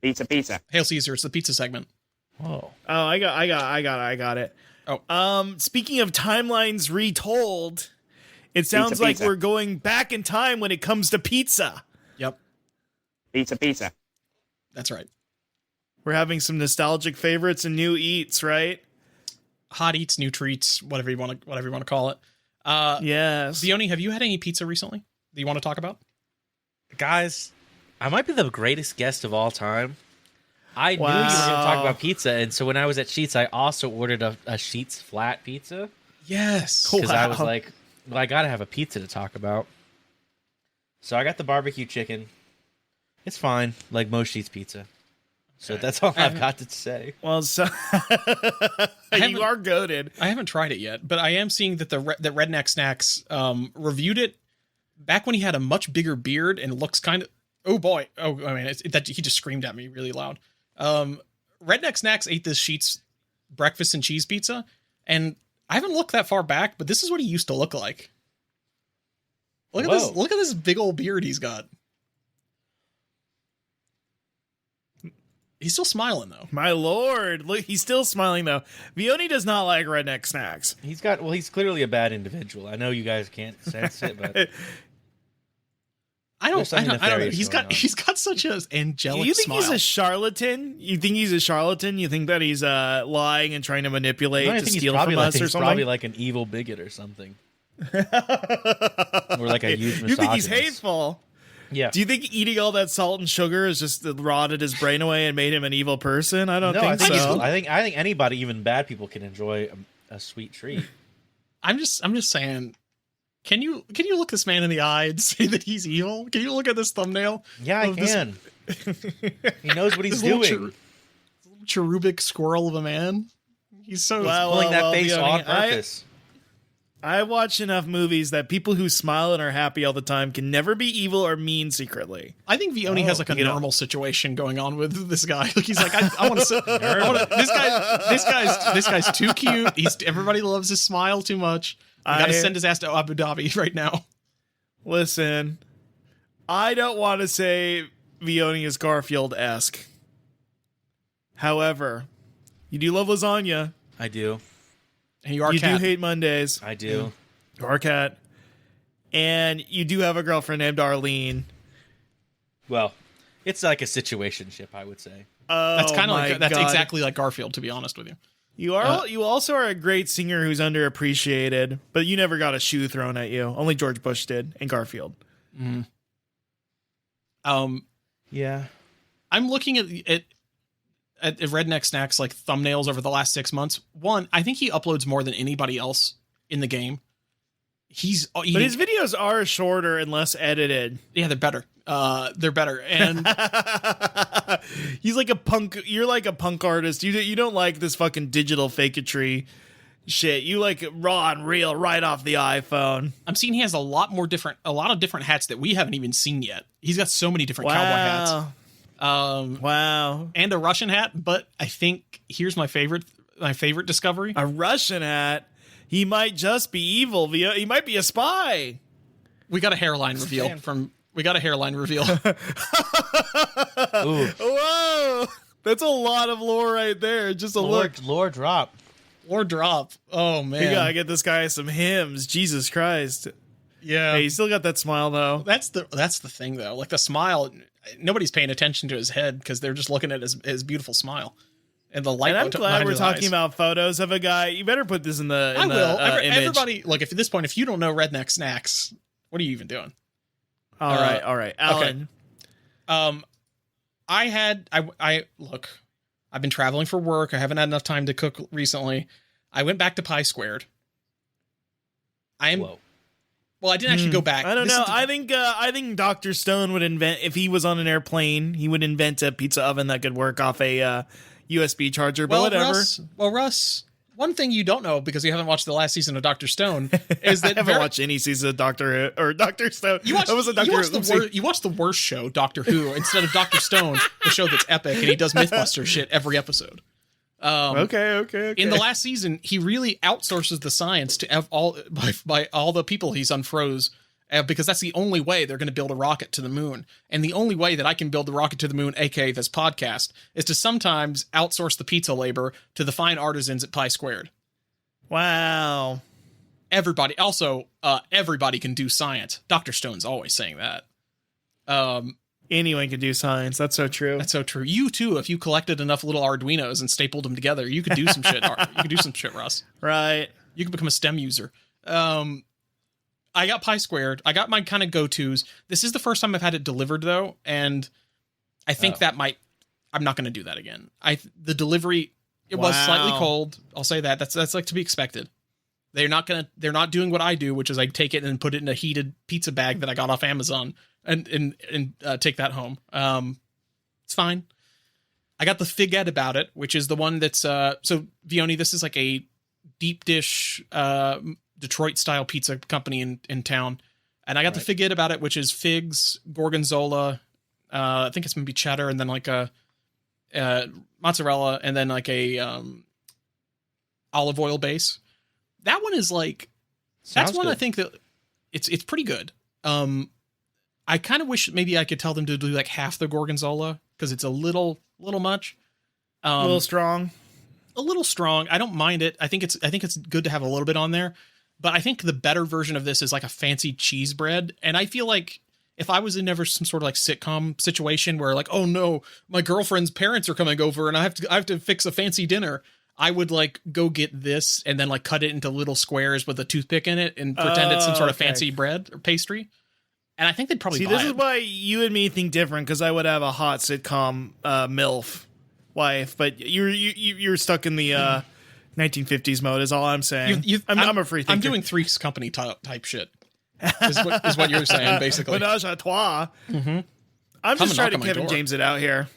D: Pizza.
C: Hail Caesar, it's the pizza segment.
B: Whoa.
A: Oh, I got it.
C: Oh.
A: Speaking of timelines retold, it sounds like we're going back in time when it comes to pizza.
C: Yep.
D: Pizza.
C: That's right.
A: We're having some nostalgic favorites and new eats, right?
C: Hot eats, new treats, whatever you want to call it.
A: Yes.
C: Zioni, have you had any pizza recently that you want to talk about?
B: Guys, I might be the greatest guest of all time. I knew you were going to talk about pizza, and so when I was at Sheetz, I also ordered a Sheetz flat pizza.
C: Yes.
B: Because I was like, well, I got to have a pizza to talk about. So I got the barbecue chicken. It's fine, like most Sheetz pizza. So that's all I've got to say.
A: Well, so you are goated.
C: I haven't tried it yet, but I am seeing that that Redneck Snacks reviewed it back when he had a much bigger beard and looks kind of. Oh boy! Oh, I mean, that he just screamed at me really loud. Redneck Snacks ate this Sheetz breakfast and cheese pizza, and I haven't looked that far back, but this is what he used to look like. Look at this! Look at this big old beard he's got. He's still smiling though.
A: My lord, look, he's still smiling though. Vioni does not like Redneck Snacks.
B: He's clearly a bad individual. I know you guys can't sense it, but
C: I don't know. He's got such an angelic
A: You think
C: smile.
A: he's a charlatan? You think he's a charlatan? You think that he's lying and trying to manipulate to steal from us or
B: he's
A: something?
B: Probably like an evil bigot or something. Or like a huge misogynist.
A: You think he's hateful?
B: Yeah.
A: Do you think eating all that salt and sugar has just rotted his brain away and made him an evil person? I don't think so.
B: I think anybody, even bad people, can enjoy a sweet treat.
C: I'm just saying. Can you look this man in the eye and say that he's evil? Can you look at this thumbnail?
B: Yeah, I can. He knows what he's doing.
C: Little cherubic squirrel of a man. He's so
B: pulling that face on purpose.
A: I watch enough movies that people who smile and are happy all the time can never be evil or mean secretly.
C: I think Vioni has like a normal situation going on with this guy. Like he's like, I want to. This guy's too cute. Everybody loves his smile too much. I gotta send his ass to Abu Dhabi right now.
A: Listen, I don't want to say Vioni is Garfield-esque. However, you do love lasagna.
B: I do.
C: And you are
A: You
C: cat.
A: do hate Mondays.
B: I do.
A: You are a cat. And you do have a girlfriend named Arlene.
B: Well, it's like a situationship, I would say.
C: That's kind of like that's exactly like Garfield, to be honest with you.
A: You are. You also are a great singer who's underappreciated, but you never got a shoe thrown at you. Only George Bush did, and Garfield.
C: Mm.
B: Yeah.
C: I'm looking at Redneck Snacks like thumbnails over the last 6 months. One, I think he uploads more than anybody else in the game.
A: But his videos are shorter and less edited.
C: Yeah, they're better. They're better, and
A: he's like a punk. You're like a punk artist. You don't like this fucking digital fakeetry shit. You like raw and real, right off the iPhone.
C: I'm seeing he has a lot of different hats that we haven't even seen yet. He's got so many different cowboy hats.
A: Wow,
C: and a Russian hat. But I think here's my favorite discovery:
A: a Russian hat. He might just be evil. He might be a spy.
C: We got a hairline reveal. Ooh.
A: Whoa! That's a lot of lore right there. Just a look.
B: Lore drop.
C: Or drop. Oh man.
A: We gotta get this guy some hymns. Jesus Christ.
C: Yeah.
A: Hey, he's still got that smile though.
C: That's the thing though. Like the smile, nobody's paying attention to his head because they're just looking at his beautiful smile. And the light.
A: And I'm glad we're talking about photos of a guy. You better put this in the
C: I will.
A: image.
C: Everybody, look, if at this point, if you don't know Redneck Snacks, what are you even doing?
A: All right, Alan.
C: Okay. I look, I've been traveling for work. I haven't had enough time to cook recently. I went back to Pie Squared. Well, I didn't actually go back.
A: I don't know. I think Dr. Stone would invent, if he was on an airplane, he would invent a pizza oven that could work off a USB charger, but whatever.
C: Russ, one thing you don't know because you haven't watched the last season of Dr. Stone is that
A: I haven't watched any season of Doctor Stone. You watched
C: the worst show, Doctor Who, instead of Dr. Stone, the show that's epic, and he does Mythbuster shit every episode.
A: Okay.
C: In the last season, he really outsources the science to by all the people he's unfroze, because that's the only way they're going to build a rocket to the moon. And the only way that I can build the rocket to the moon, aka this podcast, is to sometimes outsource the pizza labor to the fine artisans at Pie Squared.
A: Wow.
C: Everybody can do science. Dr. Stone's always saying that.
A: Anyone can do science. That's so true.
C: That's so true. You too, if you collected enough little Arduinos and stapled them together, you could do some shit. You could do some shit, Russ.
A: Right.
C: You could become a STEM user. I got Pie Squared. I got my kind of go-tos. This is the first time I've had it delivered though, and I think I'm not going to do that again. The delivery, it was slightly cold. I'll say that. That's like to be expected. They're not doing what I do, which is I take it and put it in a heated pizza bag that I got off Amazon and take that home. It's fine. I got the Figuette About It, which is the one that's, so Vioni, this is like a deep dish, Detroit style pizza company in town. And I got the Figuette About It, which is figs, gorgonzola, I think it's maybe cheddar, and then like a, mozzarella, and then like a, olive oil base. That one is like, that's one I think that it's pretty good. I kind of wish maybe I could tell them to do like half the gorgonzola because it's a little much.
A: A little strong.
C: A little strong. I don't mind it. I think it's good to have a little bit on there. But I think the better version of this is like a fancy cheese bread. And I feel like if I was in ever some sort of like sitcom situation where like, oh no, my girlfriend's parents are coming over and I have to fix a fancy dinner, I would like go get this and then like cut it into little squares with a toothpick in it and pretend it's some sort of fancy bread or pastry. And I think they'd probably buy
A: this is why you and me think different, because I would have a hot sitcom MILF wife, but you're stuck in the 1950s mode is all I'm saying. I'm a free thinker.
C: I'm doing Three's Company type shit is what you're saying, basically.
A: Menage a trois. Mm-hmm. I'm just trying to Kevin James it out here.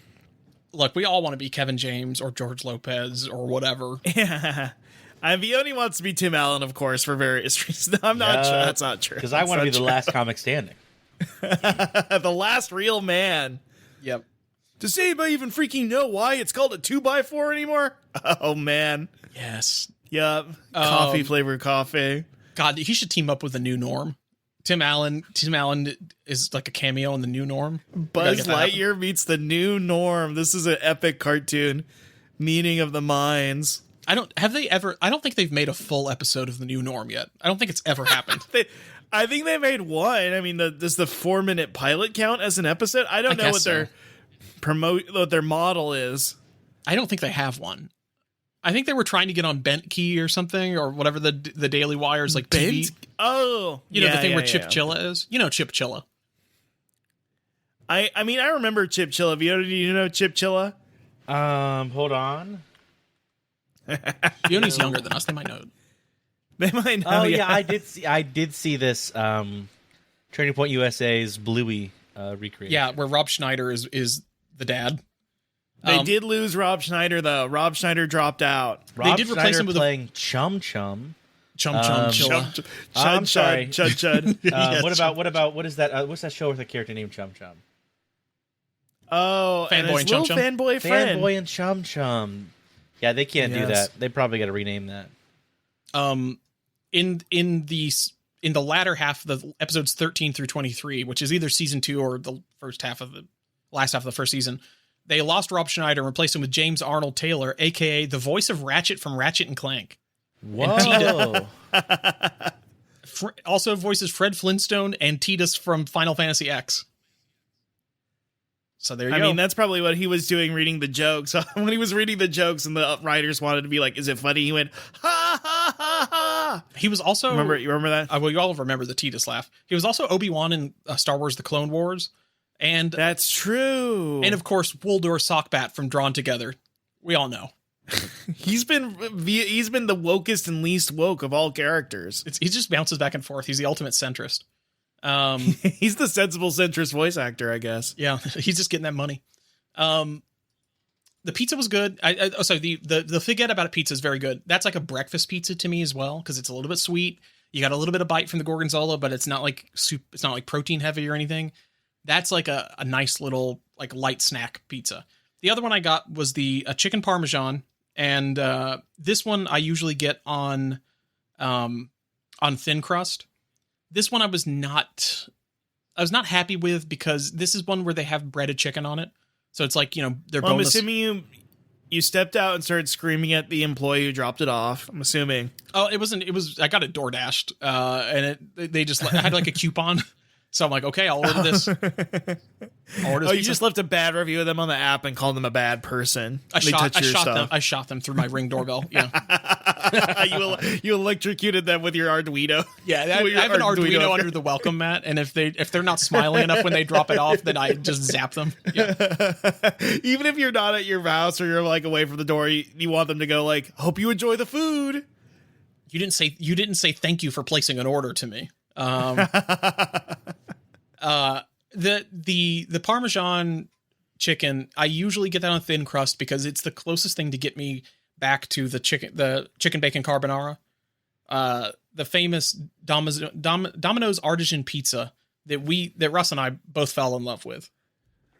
C: Look, we all want to be Kevin James or George Lopez or whatever.
A: Yeah. He only wants to be Tim Allen, of course, for various reasons. I'm not sure. That's not true.
B: Because I want to be the last comic standing.
A: The last real man.
C: Yep.
A: Does anybody even freaking know why it's called a 2x4 anymore? Oh, man.
C: Yes.
A: Yep. Coffee flavored coffee.
C: God, he should team up with the New Norm. Tim Allen is like a cameo in the New Norm.
A: Buzz Lightyear meets the New Norm. This is an epic cartoon. Meeting of the minds.
C: I don't think they've made a full episode of the New Norm yet. I don't think it's ever happened.
A: I think they made one. I mean, does the 4-minute pilot count as an episode? I don't know what their model is.
C: I don't think they have one. I think they were trying to get on Bent Key or something, or whatever the Daily Wire's like TV.
A: Oh,
C: you know the thing where Chip Chilla is. You know Chip Chilla.
A: I mean, I remember Chip Chilla. Do you know Chip Chilla?
B: Hold on.
C: Fioni's younger than us. They might know.
A: They might know.
B: Oh yeah, I did see this. Turning Point USA's Bluey recreation.
C: Yeah, where Rob Schneider is the dad.
A: They did lose Rob Schneider though. Rob Schneider dropped out.
B: They did replace him with playing Chum Chum.
C: Chum Chilla.
B: I'm sorry.
A: Chud.
B: What is that? What's that show with a character named Chum Chum?
A: Oh,
C: Fanboy and Chum Chum.
A: Fanboy friend.
B: Fanboy and Chum Chum. Yeah, they can't do that. They probably got to rename that.
C: In the latter half of the episodes 13 through 23, which is either season 2 or the last half of the first season, They lost Rob Schneider and replaced him with James Arnold Taylor, a.k.a. the voice of Ratchet from Ratchet and Clank.
B: Whoa.
C: Also voices Fred Flintstone and Tidus from Final Fantasy X. So there you go.
A: I mean, that's probably what he was doing, reading the jokes. When he was reading the jokes and the writers wanted to be like, is it funny? He went, ha, ha, ha, ha.
C: He was also...
A: You remember that?
C: Well, you all remember the Tidus laugh. He was also Obi-Wan in Star Wars The Clone Wars. And
A: that's true.
C: And, of course, Wuldor Sockbat from Drawn Together. We all know.
A: He's been the wokest and least woke of all characters.
C: He just bounces back and forth. He's the ultimate centrist.
A: He's the sensible centrist voice actor, I guess.
C: Yeah, he's just getting that money. The pizza was good. The Forget About It pizza is very good. That's like a breakfast pizza to me as well, because it's a little bit sweet. You got a little bit of bite from the gorgonzola, but it's not like soup. It's not like protein heavy or anything. That's like a nice little like light snack pizza. The other one I got was the chicken parmesan, and this one I usually get on thin crust. This one I was not happy with, because this is one where they have breaded chicken on it. So it's like, they're boneless.
A: I'm assuming you stepped out and started screaming at the employee who dropped it off. I'm assuming.
C: Oh, it was, I got it door dashed, and they just, I had like a coupon. So I'm like, okay, I'll order this.
A: You just left a bad review of them on the app and called them a bad person.
C: I shot them through my Ring doorbell. Yeah.
A: You electrocuted them with your Arduino.
C: Yeah, I have an Arduino under the welcome mat, and if they're not smiling enough when they drop it off, then I just zap them. Yeah.
A: Even if you're not at your house or you're like away from the door, you want them to go like, "Hope you enjoy the food."
C: You didn't say thank you for placing an order to me. The Parmesan chicken, I usually get that on thin crust because it's the closest thing to get me back to the chicken bacon carbonara. The famous Domino's artisan pizza that Russ and I both fell in love with.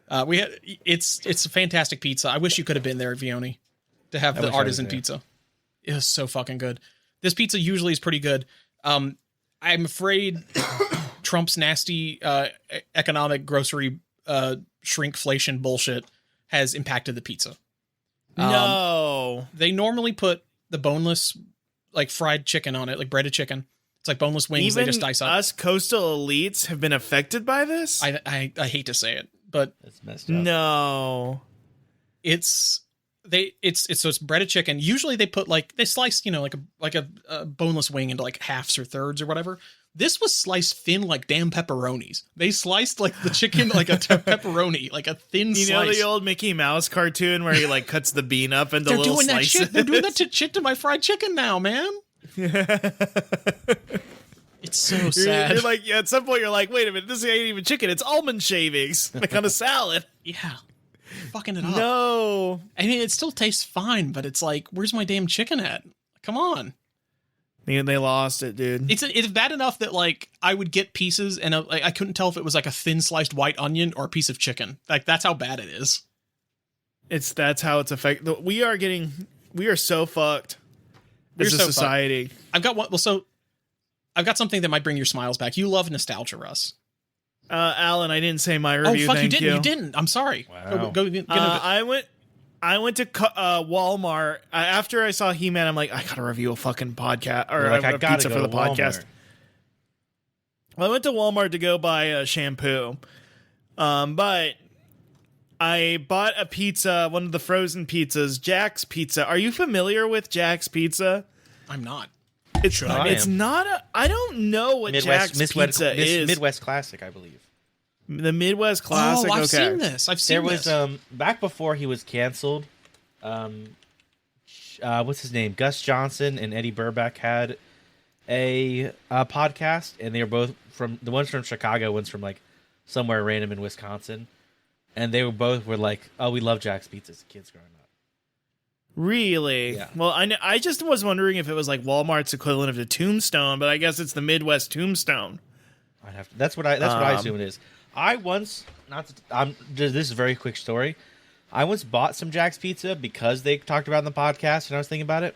C: It's a fantastic pizza. I wish you could have been there, Vioni, to have the artisan pizza. It was so fucking good. This pizza usually is pretty good. I'm afraid Trump's nasty economic grocery shrinkflation bullshit has impacted the pizza.
A: No.
C: They normally put the boneless, like, fried chicken on it, like breaded chicken. It's like boneless wings. They just dice up.
A: Us coastal elites have been affected by this?
C: I hate to say it, but
B: that's messed up.
A: No.
C: It's breaded chicken. Usually they put they slice, like a boneless wing into like halves or thirds or whatever. This was sliced thin like damn pepperonis. They sliced like the chicken like a pepperoni, like a thin slice.
A: You know the old Mickey Mouse cartoon where he like cuts the bean up into little slices?
C: They're doing that to my fried chicken now, man. It's so sad.
A: You're like, at some point you're like, wait a minute, this ain't even chicken. It's almond shavings, like on a salad.
C: Yeah. Fucking it up.
A: No.
C: I mean, it still tastes fine, but it's like, where's my damn chicken at? Come on.
A: They lost it, dude.
C: It's bad enough that like I would get pieces and I couldn't tell if it was like a thin sliced white onion or a piece of chicken. Like that's how bad it is.
A: That's how it's affected. We are so fucked as a society.
C: Fucked. I've got something that might bring your smiles back. You love nostalgia, Russ.
A: Alan, I didn't say my review.
C: Oh fuck, you didn't. I'm sorry.
B: Wow.
A: I went to Walmart after I saw He-Man. I'm like, I gotta review a fucking podcast or a pizza for the podcast. Well, I went to Walmart to go buy a shampoo, but I bought a pizza, one of the frozen pizzas, Jack's Pizza. Are you familiar with Jack's Pizza?
C: I'm not.
A: It's not a. I don't know what Jack's Pizza is.
B: Midwest Classic, I believe.
A: The Midwest Classic.
C: Oh, I've seen this. There was
B: back before he was canceled. What's his name? Gus Johnson and Eddie Burback had a podcast, and they were both the one's from Chicago, one's from like somewhere random in Wisconsin, and they were like, "Oh, we love Jack's Pizza as kids growing up."
A: Really?
B: Yeah.
A: Well, I just was wondering if it was like Walmart's equivalent of the Tombstone, but I guess it's the Midwest Tombstone.
B: That's what I assume it is. This is a very quick story. I once bought some Jack's Pizza because they talked about it in the podcast, and I was thinking about it.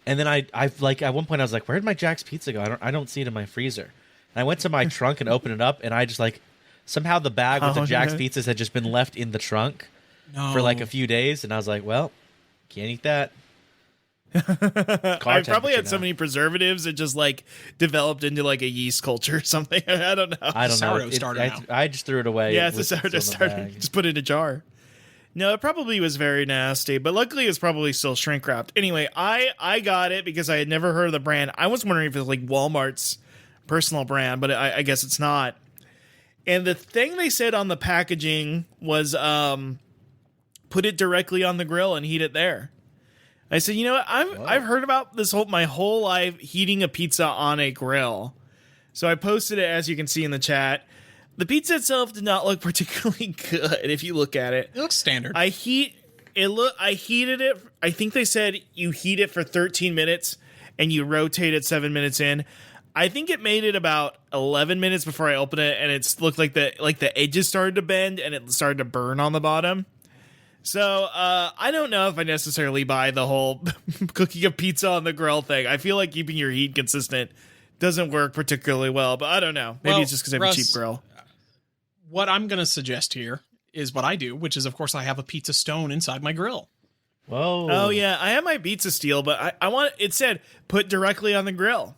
B: And then I've like at one point I was like, "Where'd my Jack's Pizza go? I don't see it in my freezer." And I went to my trunk and opened it up, and I just like somehow the bag with the Jack's Pizzas had just been left in the trunk. for like a few days, and I was like, well, can't eat that.
A: I probably had so
B: now.
A: many preservatives it just like developed into like a yeast culture or something. I don't know.
B: I don't know.
C: Sourdough starter now.
B: I just threw it away.
A: Yeah, it's a
B: with
A: sourdough
B: still in the
A: starter.
B: bag.
A: Just put it in a jar. No, it probably was very nasty, but luckily it's probably still shrink wrapped. Anyway, I got it because I had never heard of the brand. I was wondering if it was like Walmart's personal brand, but I guess it's not. And the thing they said on the packaging was put it directly on the grill and heat it there. I said, you know what? I've heard about this my whole life heating a pizza on a grill. So I posted it, as you can see in the chat. The pizza itself did not look particularly good if you look at it.
C: It looks standard.
A: I heated it. I think they said you heat it for 13 minutes and you rotate it 7 minutes in. I think it made it about 11 minutes before I opened it, and it looked like the edges started to bend and it started to burn on the bottom. So I don't know if I necessarily buy the whole cooking a pizza on the grill thing. I feel like keeping your heat consistent doesn't work particularly well, but I don't know. Maybe it's just because I have a cheap grill.
C: What I'm going to suggest here is what I do, which is, of course, I have a pizza stone inside my grill.
B: Whoa.
A: Oh, yeah. I have my pizza steel, but I want it said put directly on the grill.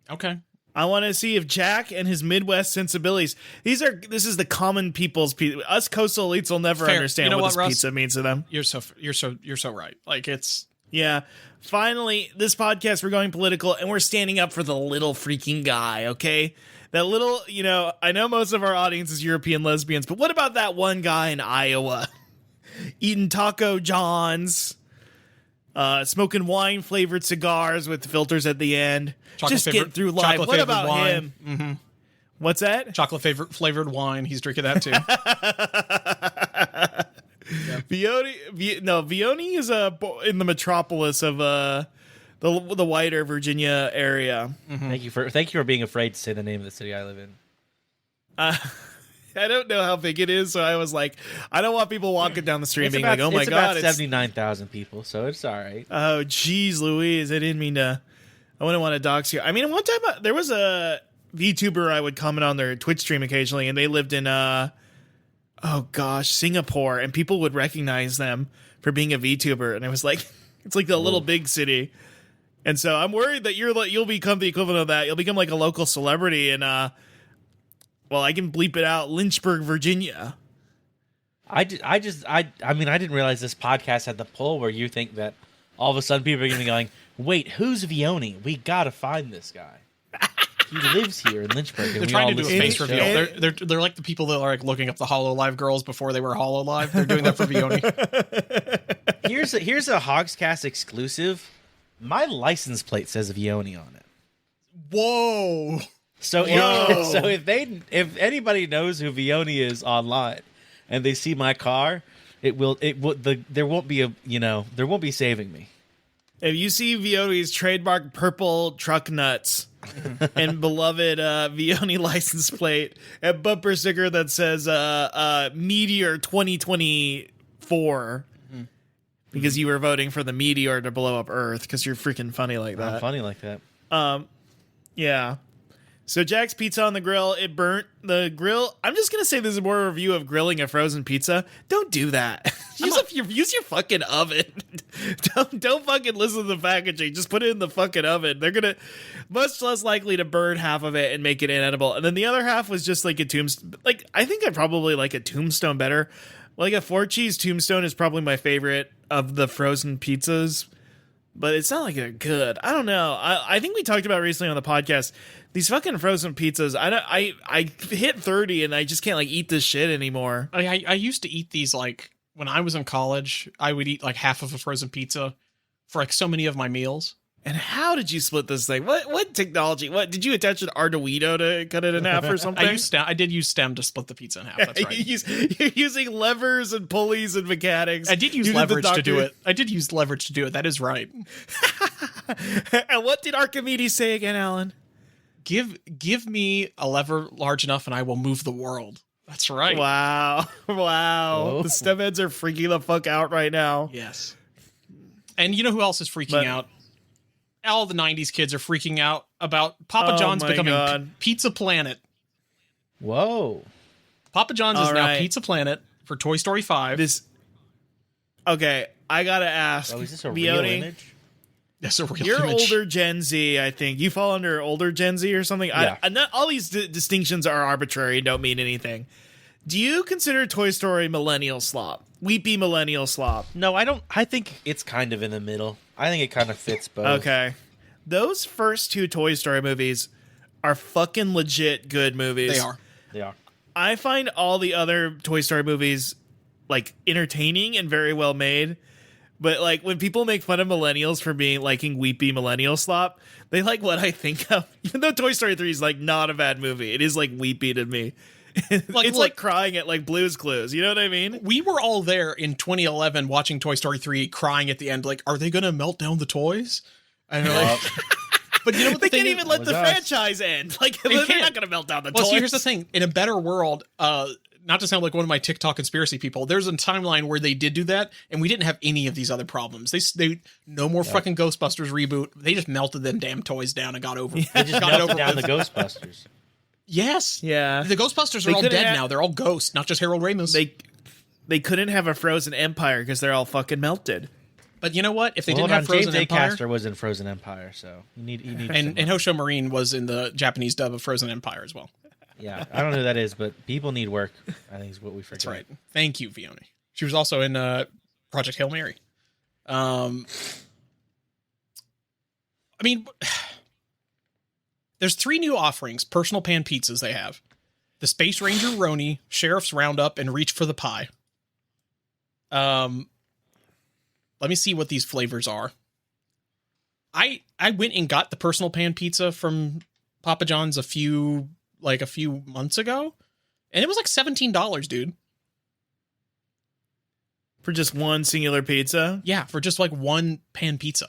C: Okay.
A: I want to see if Jack and his Midwest sensibilities. This is the common people's pizza. Us coastal elites will never
C: Fair.
A: understand
C: You know
A: what
C: what,
A: this
C: Russ?
A: pizza means to them.
C: You're so right. Like, it's
A: Yeah. Finally, this podcast, we're going political, and we're standing up for the little freaking guy, okay? That little, I know most of our audience is European lesbians, but what about that one guy in Iowa? Eating Taco Johns, smoking wine-flavored cigars with filters at the end. Just getting through life. What about
C: wine.
A: him?
C: Mm-hmm.
A: What's that?
C: Chocolate flavored wine. He's drinking that too.
A: Vioni is in the metropolis of the wider Virginia area.
B: Mm-hmm. Thank you for being afraid to say the name of the city I live in.
A: I don't know how big it is, so I was like, I don't want people walking down the street being like, "Oh my god,
B: it's 79,000 people, so it's all right."
A: Oh, geez, Louise, I didn't mean to. I wouldn't want to dox you. I mean, one time there was a VTuber I would comment on their Twitch stream occasionally, and they lived in Singapore, and people would recognize them for being a VTuber, and it was like, it's like the little big city. And so I'm worried that you'll become the equivalent of that. You'll become like a local celebrity in I can bleep it out, Lynchburg, Virginia.
B: I mean, I didn't realize this podcast had the pull where you think that all of a sudden people are going to be going, wait, who's Vioni? We got to find this guy. He lives here in Lynchburg.
C: They're trying to do a face reveal. They're like the people that are like looking up the HoloLive girls before they were HoloLive. They're doing that for Vioni.
B: Here's a Hogscast exclusive. My license plate says Vioni on it.
C: Whoa.
B: So if anybody knows who Vioni is online and they see my car, there won't be saving me.
A: If you see Vioni's trademark purple truck nuts and beloved Vioni license plate and bumper sticker that says Meteor 2024 because you were voting for the meteor to blow up Earth because you're freaking funny like that.
B: I'm funny like that.
A: Yeah. So Jack's pizza on the grill, it burnt the grill. I'm just going to say this is more a review of grilling a frozen pizza. Don't do that. Use your fucking oven. Don't fucking listen to the packaging. Just put it in the fucking oven. They're going to much less likely to burn half of it and make it inedible. And then the other half was just like a tombstone. Like, I think I probably like a tombstone better. Like a 4-cheese tombstone is probably my favorite of the frozen pizzas. But it's not like they're good. I don't know. I think we talked about recently on the podcast, these fucking frozen pizzas. I hit 30 and I just can't like eat this shit anymore.
C: I used to eat these like when I was in college. I would eat like half of a frozen pizza for like so many of my meals.
A: And how did you split this thing? What technology? What did you attach an Arduino to cut it in half or something?
C: I did use stem to split the pizza in half. That's right.
A: You're using levers and pulleys and mechanics.
C: I did use leverage to do it. That is right.
A: And what did Archimedes say again, Alan?
C: Give me a lever large enough and I will move the world. That's right.
A: Wow.
B: Whoa.
A: The stem heads are freaking the fuck out right now.
C: Yes. And you know who else is freaking out? All the 90s kids are freaking out about Papa John's becoming Pizza Planet.
B: Whoa.
C: Papa John's is now Pizza Planet for Toy Story 5.
A: Okay, I gotta ask.
B: Oh, is this a real
A: Leone,
B: image?
C: That's a real
A: you're
C: image.
A: older Gen Z, I think. You fall under older Gen Z or something.
B: Yeah.
A: Not all these distinctions are arbitrary and don't mean anything. Do you consider Toy Story millennial slop? Weepy millennial slop?
B: No, I don't. I think it's kind of in the middle. I think it kind of fits both.
A: Okay. Those first two Toy Story movies are fucking legit good movies.
C: They are.
B: They are.
A: I find all the other Toy Story movies like entertaining and very well made. But like when people make fun of millennials for liking weepy millennial slop, they like what I think of. Even though Toy Story 3 is like not a bad movie, it is like weepy to me. It's like crying at like Blue's Clues. You know what I mean?
C: We were all there in 2011 watching Toy Story 3, crying at the end, like, are they going to melt down the toys? And they're like, but you know what?
A: They can't even let the franchise end. Like they're
C: can't.
A: not going to melt down the
C: Well,
A: toys.
C: see, here's the thing: in a better world, not to sound like one of my TikTok conspiracy people, there's a timeline where they did do that, and we didn't have any of these other problems. They no more fucking Ghostbusters reboot. They just melted them damn toys down and got over.
B: They just
C: got it
B: melted
C: over
B: down
C: with.
B: the Ghostbusters.
C: Yes,
A: Yeah.
C: The Ghostbusters
A: They
C: are all
A: could've
C: dead
A: had-
C: now. They're all ghosts, not just Harold Ramis.
A: They couldn't have a Frozen Empire because they're all fucking melted.
C: But you know what? If they
B: Well,
C: didn't have Frozen
B: James A.
C: Empire,
B: Caster was in Frozen Empire, so you need
C: and Hosho Marine was in the Japanese dub of Frozen Empire as well.
B: yeah, I don't know who that is, but people need work. I think is what we forget.
C: That's right. Thank you, Fiona. She was also in Project Hail Mary. I mean, there's 3 new offerings, personal pan pizzas they have. The Space Ranger Roni, Sheriff's Roundup, and Reach for the Pie. Let me see what these flavors are. I went and got the personal pan pizza from Papa John's a few months ago, and it was like $17, dude.
A: For just one singular pizza?
C: Yeah, for just like one pan pizza.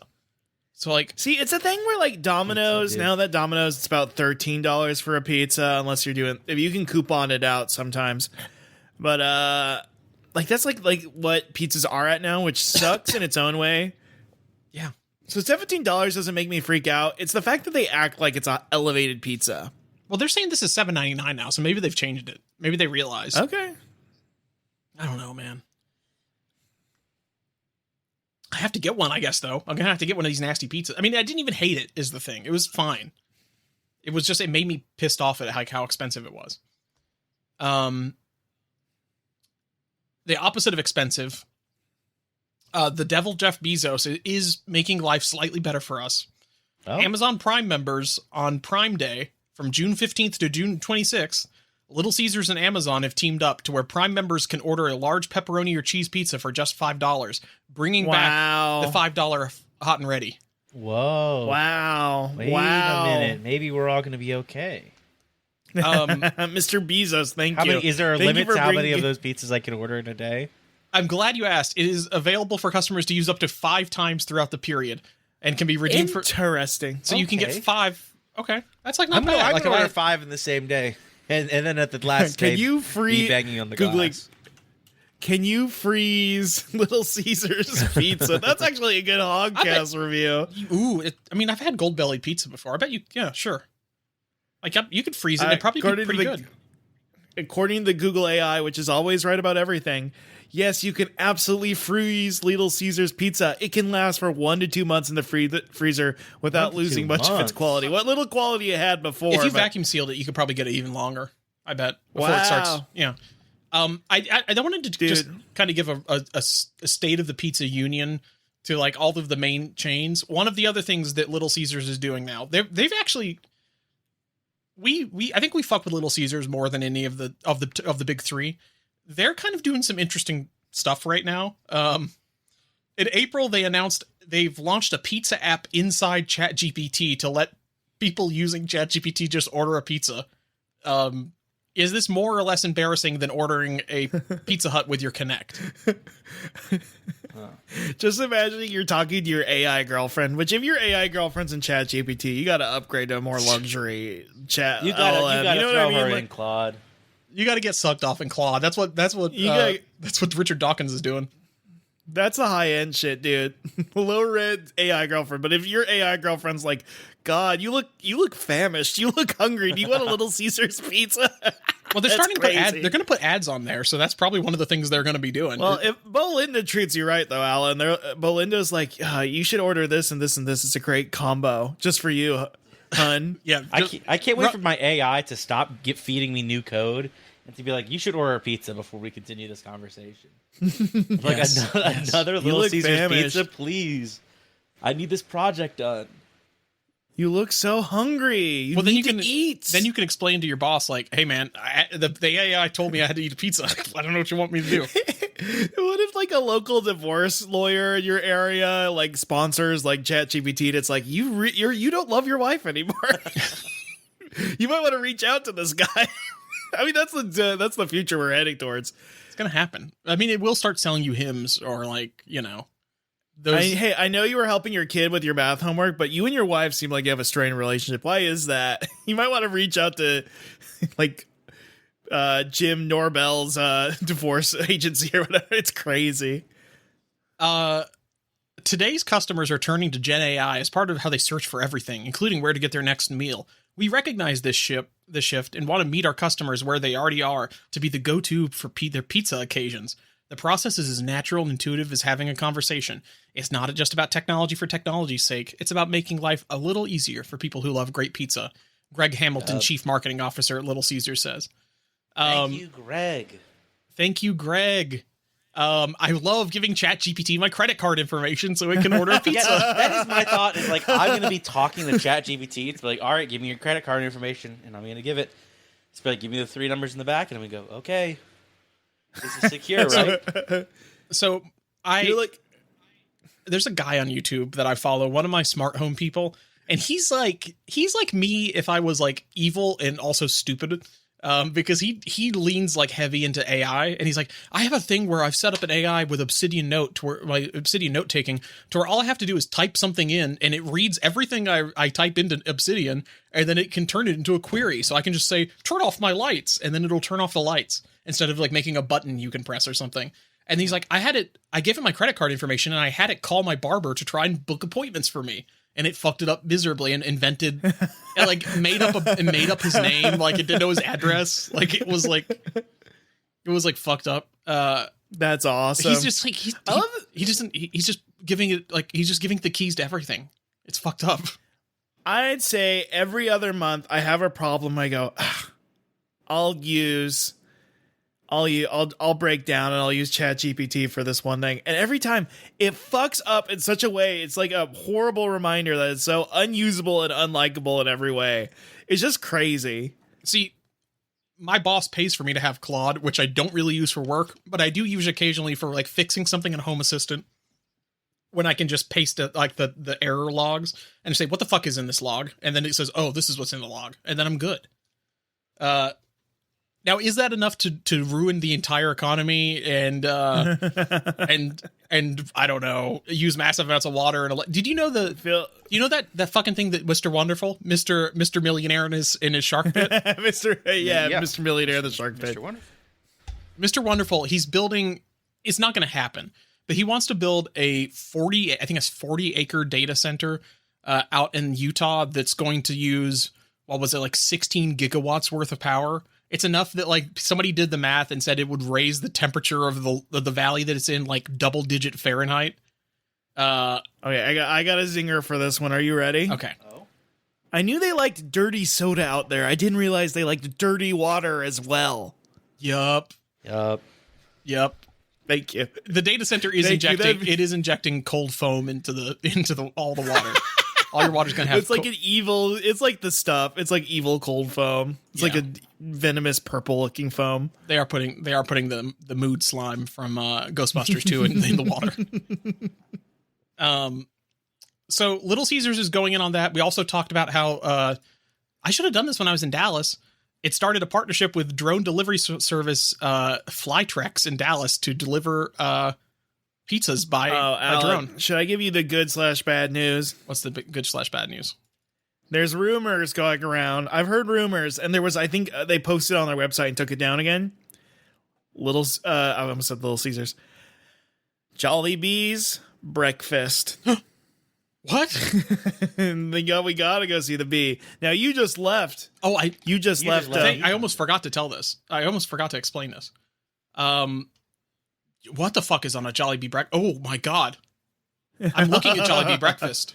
C: So like,
A: See, it's a thing where like Domino's,
B: Pizza, dude.
A: now that Domino's, it's about $13 for a pizza, unless you're doing, if you can coupon it out sometimes. But like that's like what pizzas are at now, which sucks in its own way.
C: yeah.
A: So $17 doesn't make me freak out. It's the fact that they act like it's an elevated pizza.
C: Well, they're saying this is $7.99 now, so maybe they've changed it. Maybe they realized.
A: Okay.
C: I don't know, man. I have to get one, I guess, though. I'm gonna have to get one of these nasty pizzas. I mean, I didn't even hate it, is the thing. It was fine. It was just, it made me pissed off at like how expensive it was. The opposite of expensive. The devil Jeff Bezos is making life slightly better for us.
B: Oh.
C: Amazon Prime members on Prime Day from June 15th to June 26th, Little Caesars and Amazon have teamed up to where Prime members can order a large pepperoni or cheese pizza for just $5, bringing
A: Wow.
C: back the $5 hot and ready.
B: Whoa!
A: Wow.
B: Wait
A: wow.
B: a minute. Maybe we're all going to be okay.
A: Mr. Bezos, thank
B: How
A: you.
B: many? Is there a
A: Thank you
B: limit
A: for
B: to how many
A: bringing-
B: of those pizzas I can order in a day?
C: I'm glad you asked. It is available for customers to use up to 5 times throughout the period and can be redeemed for...
A: Interesting.
C: So you can
B: Okay.
C: get 5... Okay, that's like not
B: I'm
C: bad.
B: gonna, I
C: Like
B: can
C: if
B: order 5 in the same day, and then at the last
A: Can
B: day,
A: you free
B: be banging on the
A: Googling?
B: glass.
A: Can you freeze Little Caesars pizza? That's actually a good Hogcast review.
C: Ooh, I've had gold bellied pizza before. I bet you, yeah, sure. Like, you could freeze it. It probably be
A: According to
C: pretty
A: the-
C: good.
A: According to the Google AI, which is always right about everything, yes, you can absolutely freeze Little Caesars pizza. It can last for 1 to 2 months in the freezer without
B: 1 to 2
A: losing much of its
B: months.
A: quality. What little quality it had before.
C: If you
A: but-
C: vacuum sealed it, you could probably get it even longer. I bet before
A: Wow.
C: it starts. Yeah. I wanted to just
A: Dude.
C: kind of give a state of the pizza union to like all of the main chains. One of the other things that Little Caesars is doing now, they've actually. I think we fuck with Little Caesars more than any of the big 3. They're kind of doing some interesting stuff right now. In April, they announced they've launched a pizza app inside ChatGPT to let people using ChatGPT just order a pizza. Is this more or less embarrassing than ordering a Pizza Hut with your Kinect?
A: Just imagining you're talking to your AI girlfriend, which if your AI girlfriend's in ChatGPT, you got to upgrade to a more luxury chat.
B: You gotta
A: LLM.
B: throw
A: what I mean?
B: her
A: Like,
B: in, Claude.
C: You got to get sucked off in Claw. That's what that's what Richard Dawkins is doing.
A: That's a high end shit, dude. Low red AI girlfriend. But if your AI girlfriend's like, God, you look famished. You look hungry. Do you want a Little Caesars pizza?
C: Well, they're
A: That's
C: starting to put
A: crazy.
C: they're going to put ads on there, so that's probably one of the things they're going to be doing.
A: Well, if Belinda treats you right, though, Alan, Belinda's like, you should order this and this and this. It's a great combo just for you, hun.
C: yeah,
B: I can't wait for my AI to stop feeding me new code and to be like, you should order a pizza before we continue this conversation. Like another Little
A: look
B: Caesars
A: famished.
B: pizza, please. I need this project done.
A: You look so hungry. You
C: well, then
A: need
C: you can
A: to eat.
C: Then you can explain to your boss, like, "Hey, man, the AI told me I had to eat a pizza. I don't know what you want me to do."
A: What if like a local divorce lawyer in your area like sponsors like ChatGPT? And it's like you don't love your wife anymore. You might want to reach out to this guy. I mean, that's the future we're heading towards.
C: It's gonna happen. I mean, it will start selling you hymns or like those.
A: Hey, I know you were helping your kid with your math homework, but you and your wife seem like you have a strained relationship. Why is that? You might want to reach out to like Jim Norbell's divorce agency or whatever. It's crazy.
C: Today's customers are turning to Gen AI as part of how they search for everything, including where to get their next meal. We recognize this shift and want to meet our customers where they already are to be the go-to for their pizza occasions. The process is as natural and intuitive as having a conversation. It's not just about technology for technology's sake. It's about making life a little easier for people who love great pizza. Greg Hamilton, Chief Marketing Officer at Little Caesars, says.
B: Thank you, Greg.
C: Thank you, Greg. I love giving ChatGPT my credit card information so it can order a pizza.
B: Yeah, that is my thought. Is like I'm going to be talking to ChatGPT to be like, all right, give me your credit card information, and I'm going to give it. It's be like, give me the 3 numbers in the back, and we go, okay, this is secure, right?
C: So there's a guy on YouTube that I follow, one of my smart home people, and he's like me if I was like evil and also stupid. Because he leans like heavy into AI, and he's like, I have a thing where I've set up an AI with Obsidian Note to where my Obsidian note taking to where all I have to do is type something in, and it reads everything I type into Obsidian, and then it can turn it into a query. So I can just say, turn off my lights, and then it'll turn off the lights instead of like making a button you can press or something. And he's like, I gave him my credit card information, and I had it call my barber to try and book appointments for me. And it fucked it up miserably and invented, and like made up his name. Like it didn't know his address. Like it was like fucked up.
A: That's awesome.
C: He's just like, he's just giving it like, he's just giving the keys to everything. It's fucked up.
A: I'd say every other month I have a problem. I go, I'll break down and I'll use ChatGPT for this one thing. And every time it fucks up in such a way, it's like a horrible reminder that it's so unusable and unlikable in every way. It's just crazy.
C: See, my boss pays for me to have Claude, which I don't really use for work, but I do use occasionally for like fixing something in Home Assistant when I can just paste it, like the error logs and say, what the fuck is in this log? And then it says, oh, this is what's in the log. And then I'm good. Now, is that enough to ruin the entire economy and and I don't know, use massive amounts of water and did you know that fucking thing that Mr. Wonderful, Mr. Millionaire in his shark pit,
A: Mr. Millionaire in the shark pit,
C: Mr. Wonderful, he's building. It's not going to happen, but he wants to build a 40 acre data center out in Utah that's going to use what was it, like 16 gigawatts worth of power. It's enough that like somebody did the math and said it would raise the temperature of the valley that it's in like double-digit Fahrenheit.
A: Okay, I got a zinger for this one. Are you ready?
C: Okay.
B: Oh.
A: I knew they liked dirty soda out there. I didn't realize they liked dirty water as well.
C: Yup.
A: Thank you.
C: The data center is injecting cold foam into all the water. All your water's gonna have.
A: It's like it's like the stuff. It's like evil cold foam. It's like a venomous purple looking foam.
C: They are putting the mood slime from Ghostbusters 2 in the water. So Little Caesars is going in on that. We also talked about how I should have done this when I was in Dallas. It started a partnership with drone delivery service Flytrex in Dallas to deliver pizzas by a drone.
A: Should I give you the good/bad news?
C: What's the good/bad news?
A: There's rumors going around. I've heard rumors, and there was, I think they posted on their website and took it down again. I almost said Little Caesars. Jollibee's breakfast.
C: What?
A: And we gotta go see the bee. Now you just left.
C: Oh,
A: You just left.
C: I almost forgot to tell this. I almost forgot to explain this. What the fuck is on a Jollibee breakfast? Oh my god. I'm looking at Jollibee breakfast.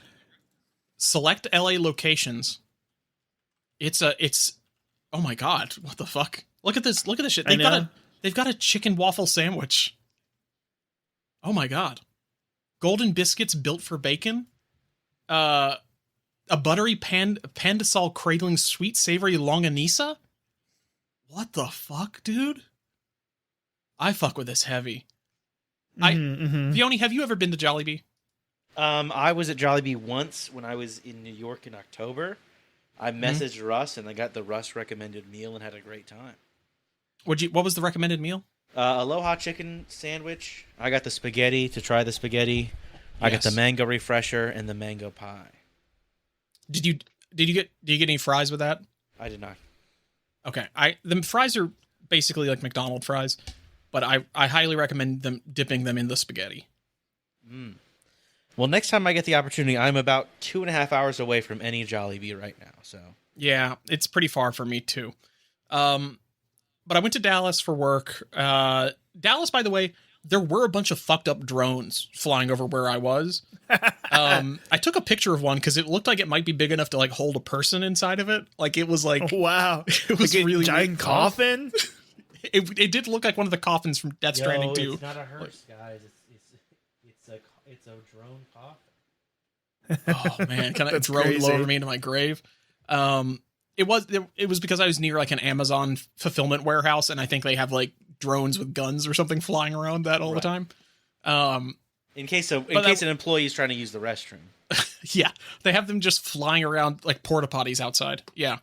C: Select LA locations. It's oh my god, what the fuck? Look at this shit. They've got a chicken waffle sandwich. Oh my god. Golden biscuits built for bacon. A buttery pandesal cradling sweet savory longanisa? What the fuck, dude? I fuck with this heavy. Vioni, have you ever been to Jollibee?
B: I was at Jollibee once when I was in New York in October. I messaged Russ and I got the Russ recommended meal and had a great time.
C: What was the recommended meal?
B: Aloha chicken sandwich. I got the spaghetti to try the spaghetti. I got the mango refresher and the mango pie.
C: Did you get any fries with that?
B: I did not.
C: Okay. The fries are basically like McDonald's fries, but I highly recommend dipping them in the spaghetti.
B: Well, next time I get the opportunity, I'm about 2.5 hours away from any Jollibee right now. So
C: yeah, it's pretty far for me too. But I went to Dallas for work. Dallas, by the way, there were a bunch of fucked up drones flying over where I was. I took a picture of one because it looked like it might be big enough to like hold a person inside of it. Like it was like,
A: wow,
C: it was
A: like
C: really
A: a giant coffin.
C: It did look like one of the coffins from Death Stranding 2.
B: It's not a hearse, guys. It's a drone coffin.
C: Oh man, kind of drone
A: crazy.
C: lower me into my grave. It was because I was near like an Amazon fulfillment warehouse, and I think they have like drones with guns or something flying around that all the time.
B: In case an employee is trying to use the restroom.
C: Yeah, they have them just flying around like porta potties outside. Yeah.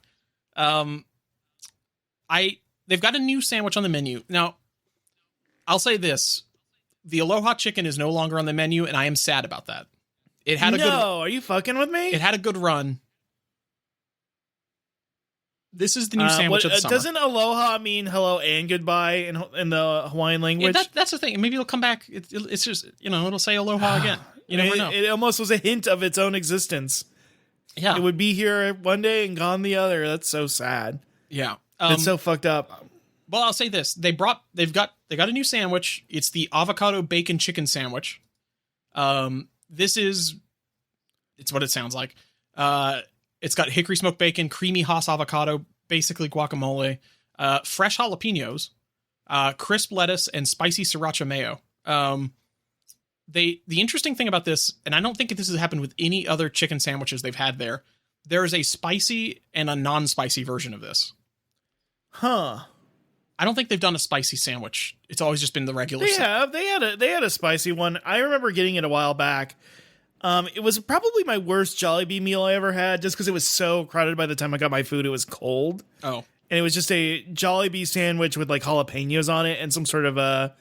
C: They've got a new sandwich on the menu. Now, I'll say this. The Aloha chicken is no longer on the menu, and I am sad about that. It had
A: are you fucking with me?
C: It had a good run. This is the new sandwich of the summer.
A: Doesn't aloha mean hello and goodbye in the Hawaiian language?
C: Yeah, that's the thing. Maybe it'll come back. It's just, it'll say aloha again. You never know.
A: It almost was a hint of its own existence.
C: Yeah.
A: It would be here one day and gone the other. That's so sad.
C: Yeah.
A: It's so fucked up.
C: Well, I'll say this. They got a new sandwich. It's the avocado bacon chicken sandwich. It's what it sounds like. It's got hickory smoked bacon, creamy Haas avocado, basically guacamole, fresh jalapenos, crisp lettuce, and spicy sriracha mayo. The interesting thing about this, and I don't think this has happened with any other chicken sandwiches they've had there is a spicy and a non-spicy version of this.
A: Huh.
C: I don't think they've done a spicy sandwich. It's always just been the regular.
A: They have. They had a spicy one. I remember getting it a while back. It was probably my worst Jollibee meal I ever had, just because it was so crowded. By the time I got my food, it was cold.
C: Oh,
A: and it was just a Jollibee sandwich with like jalapenos on it and some sort of a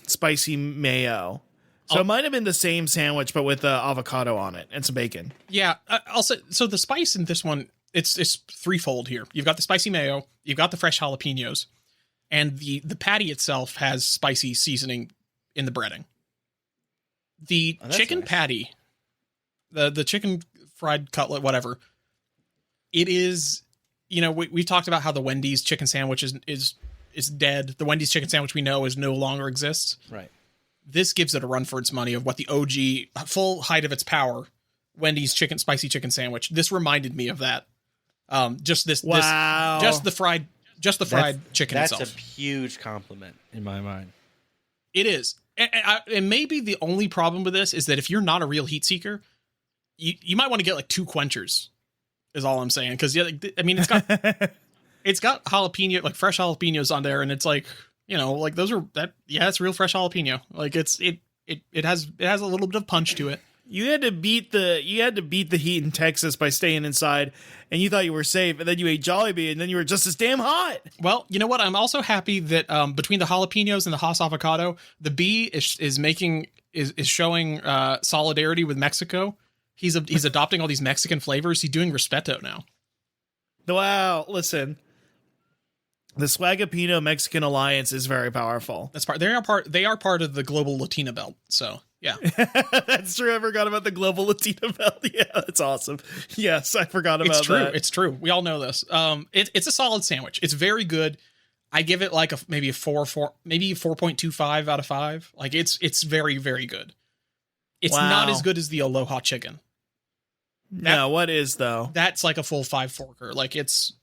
A: spicy mayo. So it might have been the same sandwich, but with avocado on it and some bacon.
C: Yeah, I'll say so. The spice in this one, it's threefold here. You've got the spicy mayo, you've got the fresh jalapenos, and the patty itself has spicy seasoning in the breading. The chicken patty, the chicken fried cutlet, whatever. It is, we talked about how the Wendy's chicken sandwich is dead. The Wendy's chicken sandwich we know no longer exists.
B: Right.
C: This gives it a run for its money of what the OG, full height of its power, Wendy's spicy chicken sandwich. This reminded me of that. Just the fried chicken itself.
B: That's a huge compliment in my mind.
C: It is. And maybe the only problem with this is that if you're not a real heat seeker, you might want to get like 2 quenchers, is all I'm saying. Because it's got it's got jalapeno, like fresh jalapenos on there, and it's like, like those are it's real fresh jalapeno. Like it has a little bit of punch to it.
A: You had to beat the heat in Texas by staying inside, and you thought you were safe, and then you ate Jollibee, and then you were just as damn hot.
C: Well, you know what? I'm also happy that between the jalapenos and the Haas avocado, the bee is showing solidarity with Mexico. He's adopting all these Mexican flavors. He's doing Respeto now.
A: Wow! Listen, the Swagapino Mexican alliance is very powerful.
C: They are part of the global Latina belt. So. Yeah.
A: That's true. I forgot about the global Latino belt. Yeah, that's awesome. Yes, I forgot about
C: It's true.
A: that.
C: It's true. We all know this. It's a solid sandwich. It's very good. I give it like maybe a 4.25 out of 5. Like it's very, very good. It's not as good as the Aloha chicken.
A: No, what is though?
C: That's like a full 5 forker. Like this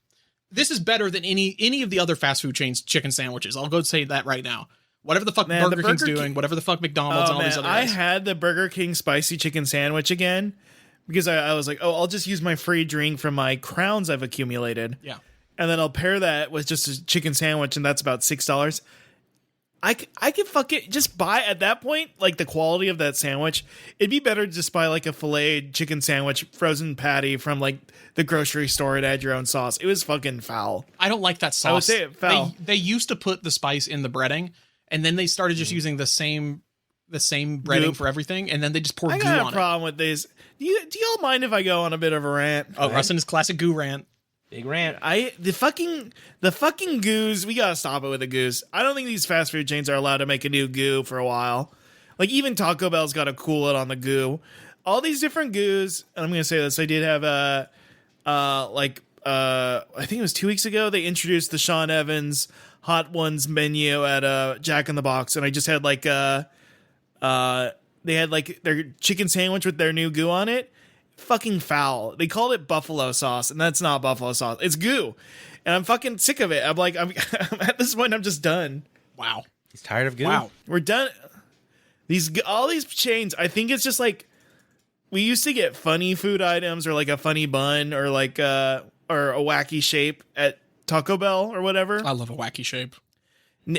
C: is better than any of the other fast food chains chicken sandwiches. I'll go say that right now. Whatever the fuck Burger King's doing, whatever the fuck McDonald's and all these other guys.
A: I had the Burger King spicy chicken sandwich again because I was like, oh, I'll just use my free drink from my crowns I've accumulated.
C: Yeah.
A: And then I'll pair that with just a chicken sandwich, and that's about $6. I could fucking just buy at that point, like the quality of that sandwich. It'd be better to just buy like a filet chicken sandwich, frozen patty from like the grocery store and add your own sauce. It was fucking foul.
C: I don't like that sauce.
A: I would say it foul.
C: They used to put the spice in the breading, and then they started just using the same breading
A: Goop
C: for everything, and then they just pour
A: I
C: goo on
A: got a problem with these. Do y'all mind if I go on a bit of a rant?
C: Oh, Russ and his classic goo rant.
B: Big rant.
A: The fucking goos, we gotta stop it with the goose. I don't think these fast food chains are allowed to make a new goo for a while. Like even Taco Bell's gotta cool it on the goo. All these different goos, and I'm gonna say this, I did have I think it was 2 weeks ago, they introduced the Sean Evans Hot Ones menu at Jack in the Box, and I just had like they had like their chicken sandwich with their new goo on it. Fucking foul. They called it buffalo sauce, and that's not buffalo sauce. It's goo. And I'm fucking sick of it. I'm like, I'm at this point, I'm just done.
C: Wow.
B: He's tired of goo.
C: Wow.
A: We're done. All these chains, I think it's just like, we used to get funny food items or like a funny bun or like or a wacky shape at Taco Bell or whatever.
C: I love a wacky shape.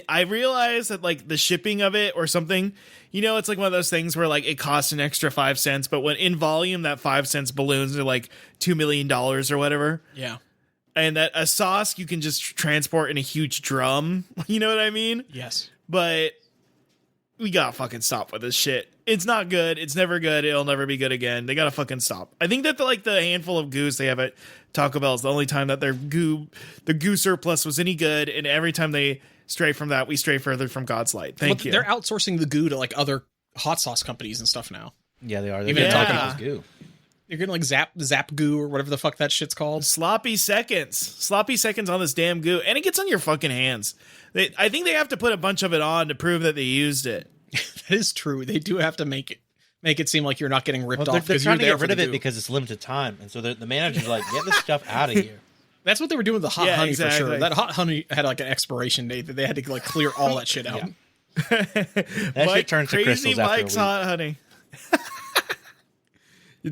A: I realized that like the shipping of it or something, it's like one of those things where like it costs an extra 5 cents, but when in volume that 5 cents balloons to like $2 million or whatever.
C: Yeah.
A: And that a sauce you can just transport in a huge drum. You know what I mean?
C: Yes.
A: But we gotta fucking stop with this shit. It's not good. It's never good. It'll never be good again. They gotta fucking stop. I think that the handful of goos they have at Taco Bell is the only time that the goo surplus was any good, and every time they stray from that, we stray further from God's light. Thank you.
C: They're outsourcing the goo to like other hot sauce companies and stuff now.
B: Yeah, they are. They're
C: Even
B: talking
A: about
B: goo.
C: You're getting like zap goo or whatever the fuck that shit's called.
A: Sloppy seconds on this damn goo, and it gets on your fucking hands. I think they have to put a bunch of it on to prove that they used it.
C: That is true. They do have to make it seem like you're not getting ripped off.
B: They're trying to
C: you're
B: get rid of it because it's limited time, and so the manager's like, "Get this stuff out of here."
C: That's what they were doing with the hot honey for
A: exactly.
C: sure. That hot honey had like an expiration date that they had to like clear all that shit out.
B: That shit turns to crystals after
A: Mike's
B: a week.
A: hot honey.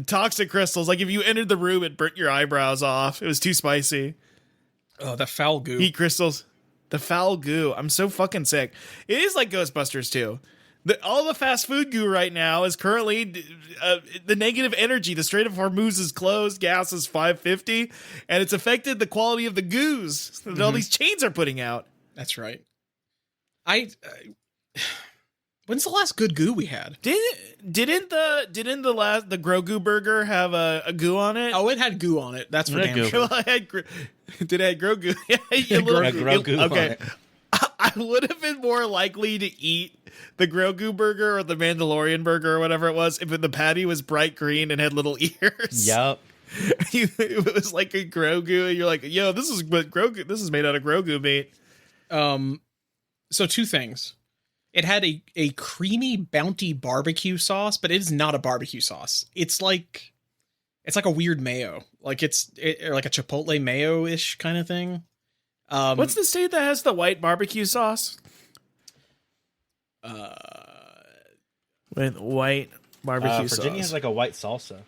A: Toxic crystals. Like if you entered the room, it burnt your eyebrows off. It was too spicy.
C: Oh, that foul goo.
A: Heat crystals. The foul goo. I'm so fucking sick. It is like Ghostbusters too. All the fast food goo right now is currently the negative energy. The Strait of Hormuz is closed. Gas is $5.50, and it's affected the quality of the goos that all these chains are putting out.
C: That's right. When's the last good goo we had?
A: Didn't the Grogu burger have a goo on it?
C: Oh, it had goo on it. That's for damn
B: Goo.
C: sure.
A: Well, did it have Grogu?
B: Grogu on
A: Okay.
B: it.
A: I would have been more likely to eat the Grogu burger or the Mandalorian burger or whatever it was if the patty was bright green and had little ears.
B: Yep.
A: It was like a Grogu, and you're like, yo, this is made out of Grogu meat.
C: So two things. It had a creamy bounty barbecue sauce, but it is not a barbecue sauce. It's like a weird mayo. Like or like a chipotle mayo-ish kind of thing.
A: What's the state that has the white barbecue sauce? With white barbecue sauce.
B: Virginia has like a white salsa.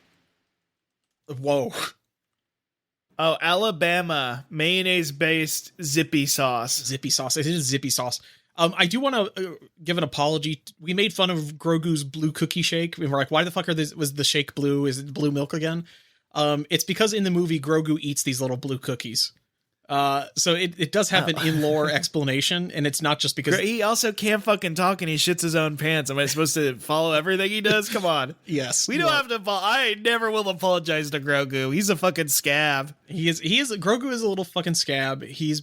C: Whoa.
A: Oh, Alabama mayonnaise-based zippy sauce.
C: Zippy sauce. It is zippy sauce. I do want to give an apology. We made fun of Grogu's blue cookie shake. We were like, why the fuck was the shake blue? Is it blue milk again? It's because in the movie, Grogu eats these little blue cookies. So it does have an in-lore explanation, and it's not just because...
A: He also can't fucking talk, and he shits his own pants. Am I supposed to follow everything he does? Come on.
C: Yes.
A: We don't have to... I never will apologize to Grogu. He's a fucking scab.
C: Grogu is a little fucking scab. He's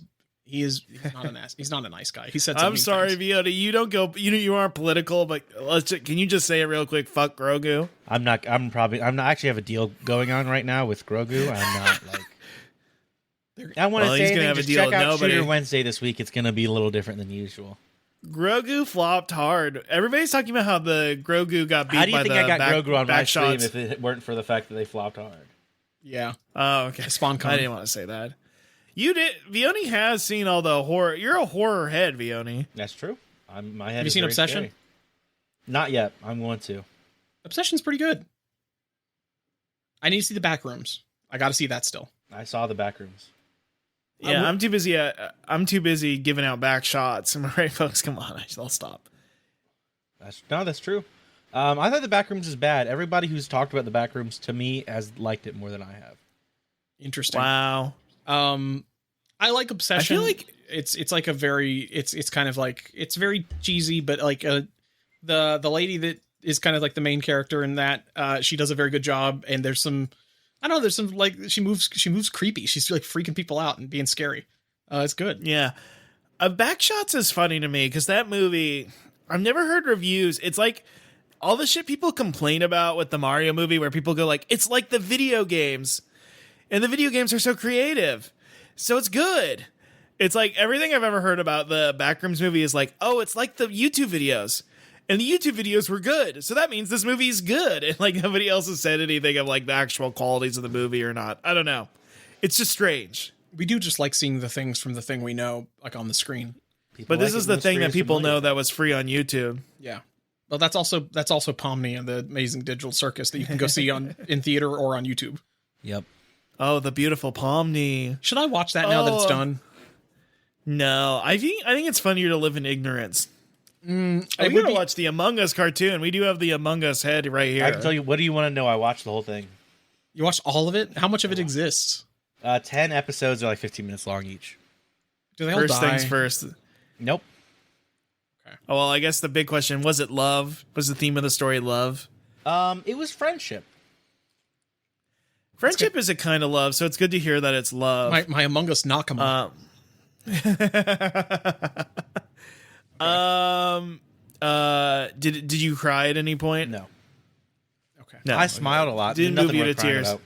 C: He's not an ass. He's not a nice guy. He said.
A: I'm sorry, Viota. You don't go. You aren't political, but can you just say it real quick? Fuck Grogu.
B: I'm not actually have a deal going on right now with Grogu. I'm not like. I want to say
A: gonna have
B: just
A: a deal
B: check
A: with
B: out
A: nobody.
B: Shooter Wednesday this week. It's going to be a little different than usual.
A: Grogu flopped hard. Everybody's talking about how the Grogu got beat.
B: How do you
A: by
B: think
A: the
B: I got Grogu on my
A: back
B: stream
A: shots.
B: if it weren't for the fact that they flopped hard?
C: Yeah.
A: Oh, okay.
C: SpawnCon.
A: I didn't want to say that. You did. Vioni has seen all the horror. You're a horror head, Vioni.
B: That's true. My head.
C: Have you
B: is
C: seen
B: very
C: Obsession?
B: scary. Not yet. I'm going to.
C: Obsession's pretty good. I need to see the back rooms. I got to see that still.
B: I saw the back rooms.
A: Yeah, I'm too busy. I'm too busy giving out back shots. Am I right, folks? Come on, I'll stop.
B: That's true. I thought the back rooms is bad. Everybody who's talked about the back rooms to me has liked it more than I have.
C: Interesting.
A: Wow.
C: I like Obsession.
A: I feel like
C: it's like a very it's kind of like it's very cheesy, but like the lady that is kind of like the main character in that she does a very good job. And there's some like she moves creepy. She's like freaking people out and being scary. It's good.
A: Yeah. Backshots is funny to me because that movie, I've never heard reviews. It's like all the shit people complain about with the Mario movie where people go like, it's like the video games. And the video games are so creative. So it's good. It's like everything I've ever heard about the Backrooms movie is like, oh, it's like the YouTube videos. And the YouTube videos were good. So that means this movie's good. And like nobody else has said anything of like the actual qualities of the movie or not. I don't know. It's just strange.
C: We do just like seeing the things from the thing we know like on the screen.
A: But this is the thing that people know that was free on YouTube.
C: Yeah. Well, that's also Pomni and the Amazing Digital Circus that you can go see in theater or on YouTube.
B: Yep.
A: Oh, the beautiful Pomni.
C: Should I watch that now that it's done?
A: No, I think it's funnier to live in ignorance. We
C: would
A: gotta watch the Among Us cartoon. We do have the Among Us head right here.
B: I can tell you. What do you want to know? I watched the whole thing.
C: You watched all of it? How much of it exists?
B: 10 episodes are like 15 minutes long each.
C: Do they all
A: First
C: die?
A: things first.
B: Nope.
A: Oh, well, I guess the big question, was it love? Was the theme of the story love?
B: It was friendship.
A: Friendship is a kind of love, so it's good to hear that it's love.
C: My Among Us Nakama.
A: Did you cry at any point?
B: No.
C: Okay.
A: No.
B: I smiled a lot.
A: Didn't
B: Nothing
A: move you to
B: worth crying
A: tears.
B: about.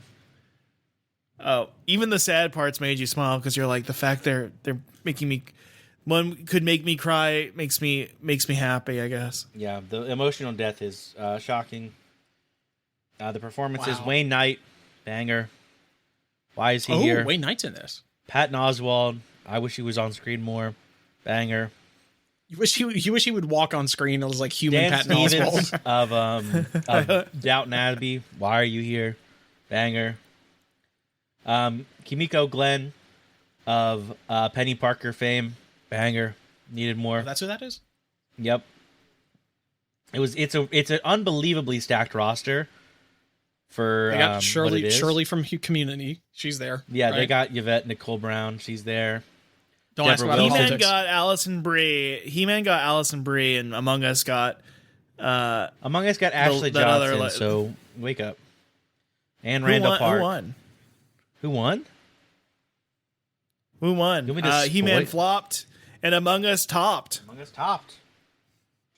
A: Oh, even the sad parts made you smile because you're like, the fact they're making me, one could make me cry makes me happy, I guess.
B: Yeah, the emotional death is shocking. The performances:
C: Wow.
B: Wayne Knight, banger. Why is he here?
C: Wayne Knight's in this.
B: Patton Oswalt. I wish he was on screen more. Banger.
C: You wish he would walk on screen. It was like human
B: Dan
C: Patton
B: Stevens
C: Oswalt.
B: of Downton Abbey. Why are you here? Banger. Kimiko Glenn of Penny Parker fame. Banger. Needed more.
C: That's who that is?
B: Yep. It's an unbelievably stacked roster for
C: They got
B: what it
C: Shirley
B: is.
C: from Community. She's there.
B: Yeah,
C: right?
B: they got Yvette Nicole Brown. She's there.
C: Don't ask
B: Deborah
C: about
B: Wilson.
A: He-Man
C: politics.
A: got Allison Brie. He-Man got Allison Brie, and Among Us got
B: Among Us got Ashley
A: that other,
B: Johnson, so wake up. And Randall Park.
A: Who won?
B: Who won?
A: Who won?
B: You want me to
A: He-Man
B: spoil-
A: flopped, and Among Us topped
B: Among Us topped.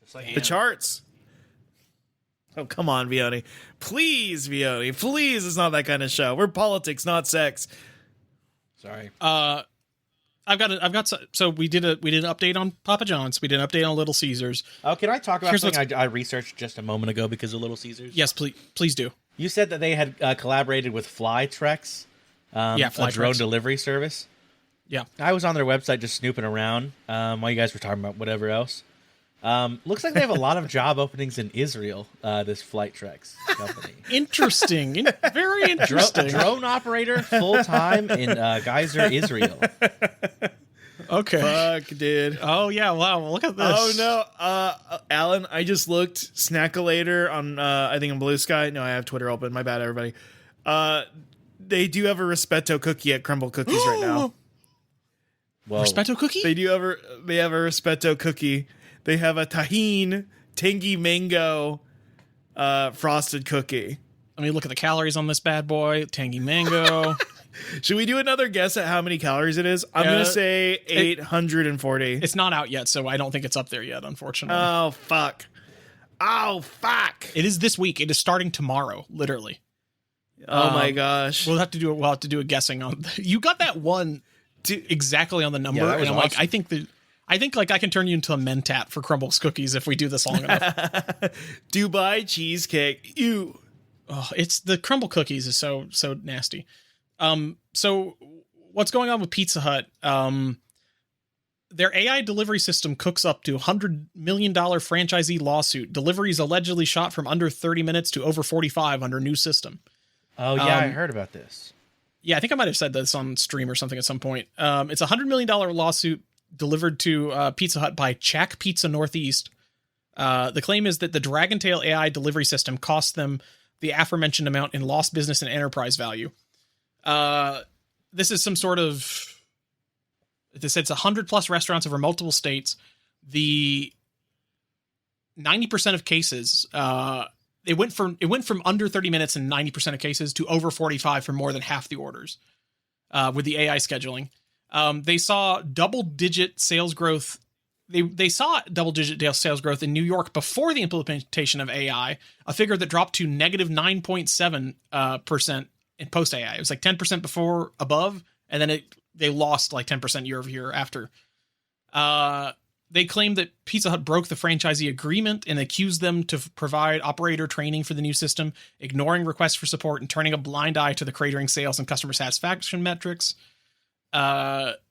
B: Just like
A: the charts. Oh, come on, Vioni. Please, Vioni. Please, it's not that kind of show. We're politics, not sex.
B: Sorry.
C: So we did an update on Papa John's. We did an update on Little Caesars.
B: Oh, can I talk about
C: Here's
B: something I researched just a moment ago because of Little Caesars?
C: Yes, please do.
B: You said that they had collaborated with Flytrex, a
C: Flytrex.
B: drone delivery service.
C: Yeah.
B: I was on their website just snooping around while you guys were talking about whatever else. Looks like they have a lot of job openings in Israel, this Flytrex company.
C: Interesting. Very interesting.
B: Drone operator, full-time in Geyser, Israel.
C: Okay.
A: Fuck, dude.
C: Oh, yeah. Wow. Look at this.
A: Oh, no. Alan, I just looked. Snackalator on, I think on Blue Sky. No, I have Twitter open. My bad, everybody. They do have a Rispetto cookie at Crumble Cookies right now.
B: Well,
C: Rispetto cookie?
A: They have a Rispetto cookie. They have a tahine, tangy mango, frosted cookie.
C: Let me look at the calories on this bad boy. Tangy mango.
A: Should we do another guess at how many calories it is? I'm going to say 840.
C: It's not out yet, so I don't think it's up there yet, unfortunately.
A: Oh, fuck.
C: It is this week. It is starting tomorrow, literally.
A: Oh my gosh.
C: We'll have to do a guessing on. You got that one exactly on the number,
B: that was
C: and I'm
B: awesome.
C: like, I think like I can turn you into a mentat for Crumbles cookies if we do this long enough.
A: Dubai cheesecake. Ew.
C: Oh, it's the crumble cookies is so nasty. So what's going on with Pizza Hut? Their AI delivery system cooks up to $100 million franchisee lawsuit. Deliveries allegedly shot from under 30 minutes to over 45 under new system.
B: Oh, yeah, I heard about this.
C: Yeah, I think I might have said this on stream or something at some point. It's a $100 million lawsuit delivered to Pizza Hut by Chack Pizza Northeast. The claim is that the Dragontail AI delivery system cost them the aforementioned amount in lost business and enterprise value. This is some sort of... They said it's 100 plus restaurants over multiple states. The 90% of cases, it went from under 30 minutes in 90% of cases to over 45 for more than half the orders with the AI scheduling. They saw double-digit sales growth. They saw double-digit sales growth in New York before the implementation of AI, a figure that dropped to negative 9.7% in post-AI. It was like 10% before above, and then they lost like 10% year over year after. They claimed that Pizza Hut broke the franchisee agreement and accused them to provide operator training for the new system, ignoring requests for support and turning a blind eye to the cratering sales and customer satisfaction metrics. What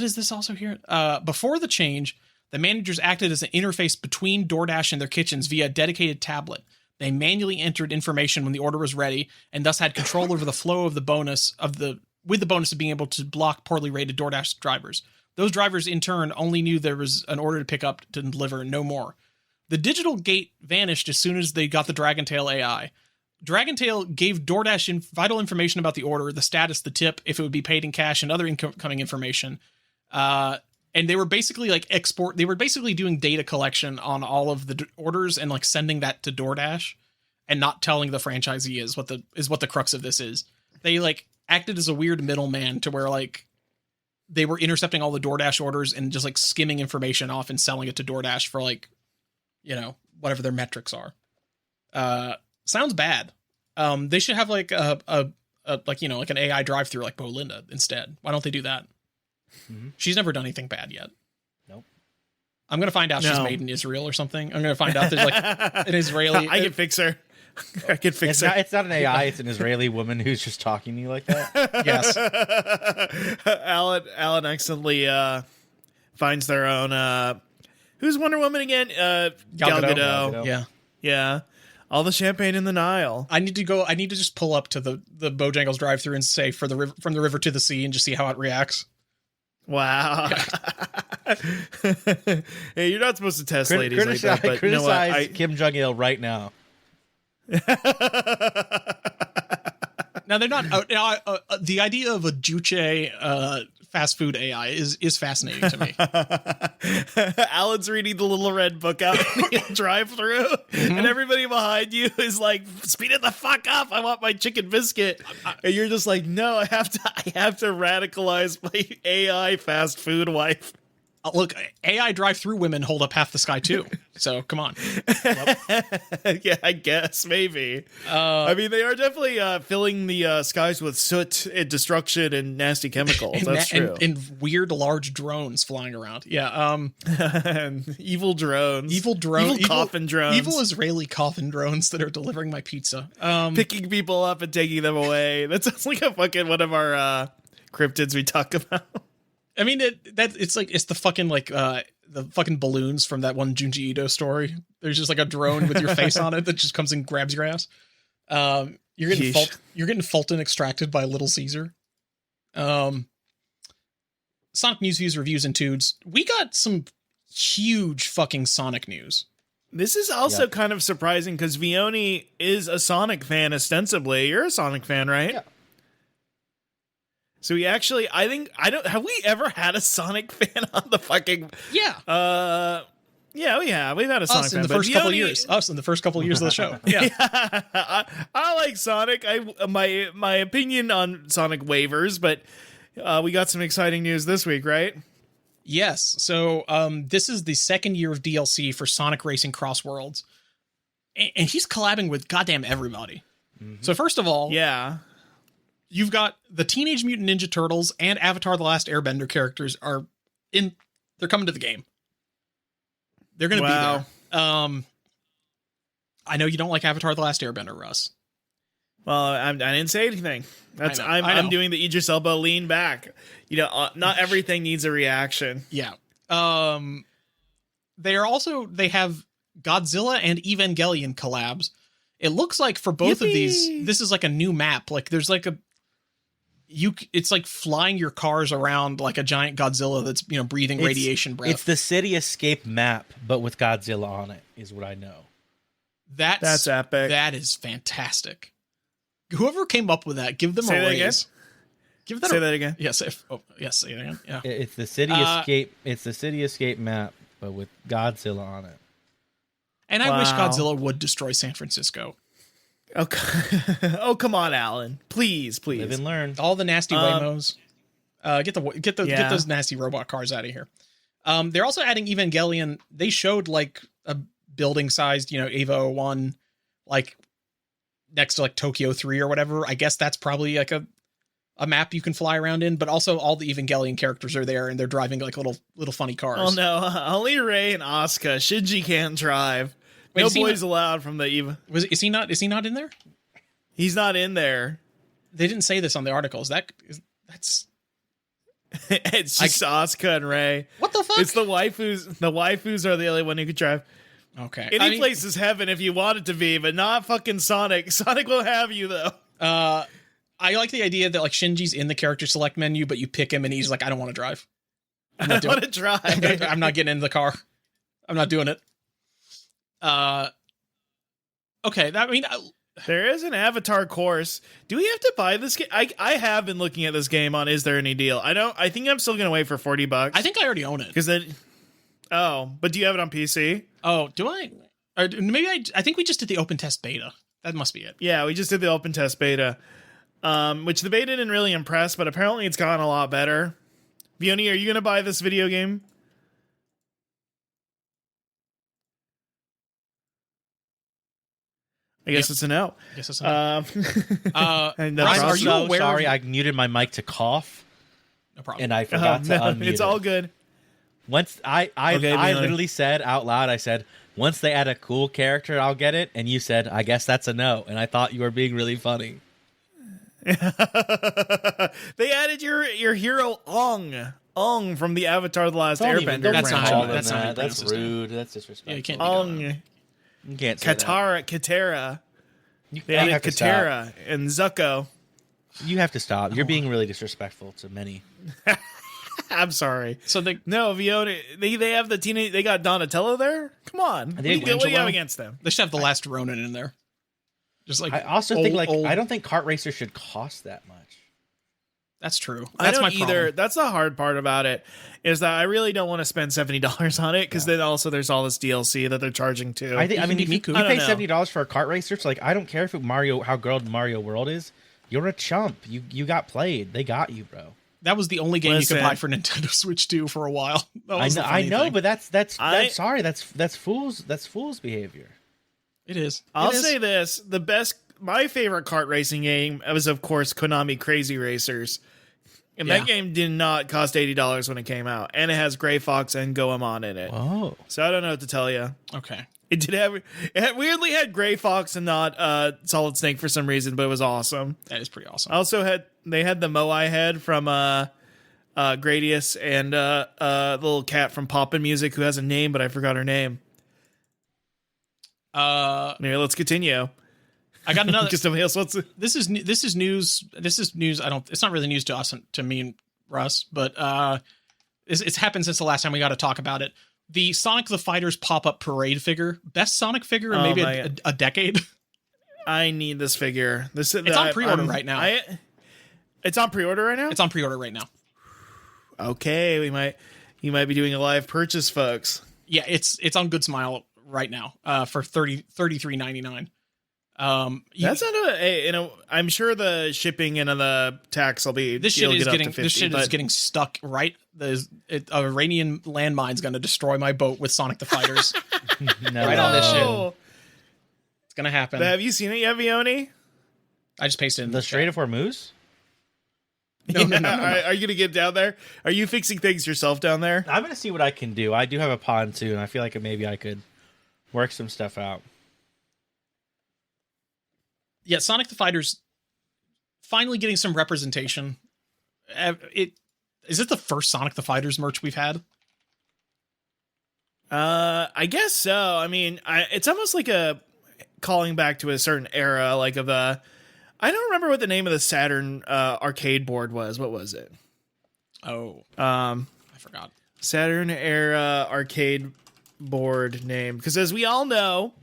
C: is this also here? Before the change, the managers acted as an interface between DoorDash and their kitchens via a dedicated tablet. They manually entered information when the order was ready and thus had control over the flow of the bonus with the bonus of being able to block poorly rated DoorDash drivers. Those drivers in turn only knew there was an order to pick up to deliver, no more. The digital gate vanished as soon as they got the Dragontail AI. Dragontail gave DoorDash vital information about the order, the status, the tip, if it would be paid in cash, and other incoming information. And they were basically they were basically doing data collection on all of the orders and like sending that to DoorDash and not telling the franchisee is what the crux of this is. They like acted as a weird middleman to where like they were intercepting all the DoorDash orders and just like skimming information off and selling it to DoorDash for like, whatever their metrics are. Sounds bad. They should have like an AI drive-through like Belinda instead. Why don't they do that? Mm-hmm. She's never done anything bad yet.
B: Nope.
C: I'm gonna find out she's made in Israel or something. I'm gonna find out there's like an Israeli.
A: I can fix her. I can fix her.
B: It's not an AI. It's an Israeli woman who's just talking to you like that.
C: Yes.
A: Alan excellently finds their own. Who's Wonder Woman again? Gal Gadot. Yeah. All the champagne in the Nile.
C: I need to just pull up to the Bojangles drive-through and say from the river to the sea and just see how it reacts.
A: Wow. Hey, you're not supposed to test ladies like that, but you know what?
B: Kim Jong-il right now.
C: Now they're not. The idea of a Juche fast food AI is fascinating to me.
A: Alan's reading the little red book out in the drive-through, and everybody behind you is like, "Speed it the fuck up! I want my chicken biscuit." And you're just like, "No, I have to radicalize my AI fast food wife."
C: Look, AI drive-through women hold up half the sky too. So come on.
A: Yeah, I guess maybe. I mean, they are definitely filling the skies with soot and destruction and nasty chemicals. That's true.
C: And weird large drones flying around. Yeah.
A: Evil drones.
C: Evil
A: coffin drones.
C: Evil Israeli coffin drones that are delivering my pizza.
A: Picking people up and taking them away. That sounds like a fucking one of our cryptids we talk about.
C: I mean, it's the fucking the fucking balloons from that one Junji Ito story. There's just like a drone with your face on it that just comes and grabs your ass. You're getting Fulton extracted by Little Caesar. Sonic News Views, Reviews, and Tudes. We got some huge fucking Sonic news.
A: This is also kind of surprising because Vioni is a Sonic fan ostensibly. You're a Sonic fan, right?
B: Yeah.
A: So we actually, have we ever had a Sonic fan on the fucking...
C: Yeah.
A: Yeah, we've had a Sonic
C: Us
A: fan,
C: in the
A: but
C: first couple of years. Us in the first couple of years of the show. Yeah.
A: I like Sonic. My opinion on Sonic wavers, but we got some exciting news this week, right?
C: Yes. So this is the second year of DLC for Sonic Racing Cross Worlds. And he's collabing with goddamn everybody. Mm-hmm. So first of all,
A: yeah,
C: you've got the Teenage Mutant Ninja Turtles and Avatar The Last Airbender characters they're coming to the game. They're going to be there. I know you don't like Avatar The Last Airbender, Russ.
A: Well, I didn't say anything. I'm doing the Idris Elba lean back. Not everything needs a reaction.
C: Yeah. They have Godzilla and Evangelion collabs. It looks like for both of these, this is like a new map. Like there's like it's like flying your cars around like a giant Godzilla that's, breathing radiation breath.
B: It's the City Escape map, but with Godzilla on it, is what I know.
C: That's
A: epic.
C: That is fantastic. Whoever came up with that, give them
A: say
C: a
A: that
C: raise.
A: Again? Say that again.
C: Yes. Say it again. Yeah.
B: It's the City Escape. It's the City Escape map, but with Godzilla on it.
C: And I wish Godzilla would destroy San Francisco.
A: Oh, come on, Alan. Please.
B: Live and learn.
C: All the nasty Waymos. Get those nasty robot cars out of here. They're also adding Evangelion. They showed like a building-sized, Eva 01, like next to like Tokyo 3 or whatever. I guess that's probably like a map you can fly around in, but also all the Evangelion characters are there and they're driving like little funny cars.
A: Oh no, only Rei and Asuka. Shinji can't drive. Wait, no boys allowed from the Eva.
C: Is he not in there?
A: He's not in there.
C: They didn't say this on the articles. That's
A: it's just Asuka and Rei.
C: What the fuck?
A: It's the waifus. The waifus are the only one who could drive.
C: Okay.
A: Any place is heaven if you want it to be, but not fucking Sonic. Sonic will have you though.
C: I like the idea that like Shinji's in the character select menu, but you pick him and he's like, I don't want to drive.
A: I don't want to drive.
C: I'm not getting in the car. I'm not doing it. Okay.
A: There is an Avatar course. Do we have to buy this game? I have been looking at this game on Is There Any Deal? I think I'm still going to wait for $40.
C: I think I already own it.
A: But do you have it on PC?
C: Oh, do I? Or maybe I think we just did the open test beta. That must be it.
A: Yeah, we just did the open test beta. Which the beta didn't really impress, but apparently it's gotten a lot better. Vioni, are you going to buy this video game? I guess it's a no.
C: And
B: Ryan, are you aware? Sorry, I muted my mic to cough.
C: No problem.
B: And I forgot to unmute
A: It's all good.
B: Once I literally said out loud, I said, once they add a cool character, I'll get it. And you said, I guess that's a no. And I thought you were being really funny.
A: They added your hero Ong from the Avatar: The Last Airbender.
B: That's rude. That's disrespectful.
C: Yeah, you can't.
B: You can't say
A: Katara. They added Katara and Zuko.
B: You have to stop. You're being really disrespectful to many.
A: I'm sorry.
C: So
A: Vioni, they have the teenage. They got Donatello there. Come on. What do you have against them?
C: They should have the last Ronin in there. Just like
B: I also think I don't think kart racers should cost that much.
C: That's true.
A: That's my either. That's the hard part about it is that I really don't want to spend $70 on it because then also there's all this DLC that they're charging too.
B: I mean, if you pay $70 for a kart racer, so like I don't care if how good Mario World is. You're a chump. You got played. They got you, bro.
C: That was the only game you could buy for Nintendo Switch 2 for a while.
B: I know, but that's fool's behavior.
C: It is.
A: I'll say this: my favorite kart racing game was, of course, Konami Crazy Racers, and that game did not cost $80 when it came out, and it has Gray Fox and Goemon in it.
B: Oh,
A: so I don't know what to tell you.
C: Okay,
A: it weirdly had Gray Fox and not Solid Snake for some reason, but it was awesome.
C: That is pretty awesome.
A: Also they had the Moai head from Gradius and the little cat from Poppin' Music who has a name, but I forgot her name. Anyway, let's continue.
C: I got another.
A: This
C: is news. This is news. It's not really news to us, to me and Russ, but it's happened since the last time we got to talk about it. The Sonic the Fighters pop-up parade figure, best Sonic figure in maybe a decade.
A: I need this figure.
C: It's on pre-order right now.
A: It's on pre-order right now.
C: It's on pre-order right now.
A: Okay, you might be doing a live purchase, folks.
C: Yeah, it's on Good Smile right now for $33.99.
A: That's not I'm sure the shipping and the tax will be.
C: This shit is getting
A: 50,
C: this shit is getting stuck right. Iranian landmine's going to destroy my boat with Sonic the Fighters. Right on this shit. It's going to happen.
A: But have you seen it yet, Vioni?
C: I just pasted it in
B: The Strait of Hormuz?
C: No.
A: Are you going to get down there? Are you fixing things yourself down there?
B: I'm going to see what I can do. I do have a pontoon. I feel like maybe I could work some stuff out.
C: Yeah, Sonic the Fighters finally getting some representation. Is it the first Sonic the Fighters merch we've had?
A: I guess so. I mean, it's almost like a calling back to a certain era, like of a. I don't remember what the name of the Saturn arcade board was. What was it?
C: Oh,
A: I
C: forgot.
A: Saturn era arcade board name, because as we all know,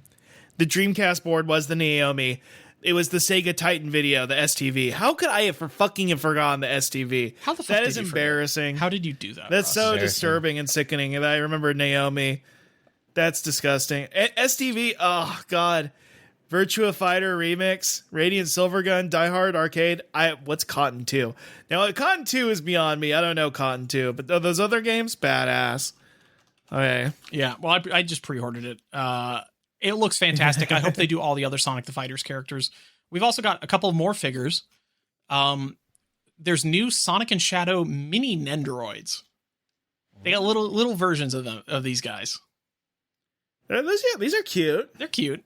A: the Dreamcast board was the Naomi. It was the Sega Titan video, the STV. How could I have forgotten the STV?
C: How the fuck
A: that
C: did
A: is
C: you
A: embarrassing.
C: Forget? How did you do that?
A: That's
C: Ross?
A: so disturbing and sickening. And I remember Naomi. That's disgusting. STV. Oh God. Virtua Fighter Remix, Radiant Silvergun, Die Hard Arcade. What's Cotton 2? Now, Cotton 2 is beyond me. I don't know Cotton 2, but those other games, badass. Okay.
C: Yeah, well, I just pre-ordered it. It looks fantastic. I hope they do all the other Sonic the Fighters characters. We've also got a couple more figures. There's new Sonic and Shadow mini Nendoroids. They got little versions of these guys.
A: These are cute.
C: They're cute.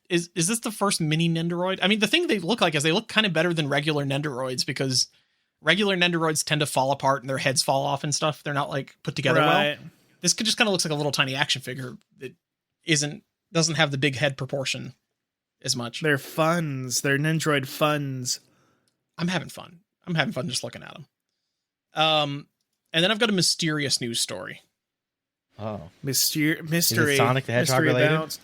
C: Is this the first mini Nendoroid? I mean, the thing they look like is they look kind of better than regular Nendoroids, because regular Nendoroids tend to fall apart and their heads fall off and stuff. They're not like put together well. This just kind of looks like a little tiny action figure that doesn't have the big head proportion as much.
A: They're funs. They're Nendroid funs.
C: I'm having fun. I'm having fun just looking at them. And then I've got a mysterious news story.
B: Oh,
A: mystery.
B: Is it Sonic the Hedgehog related?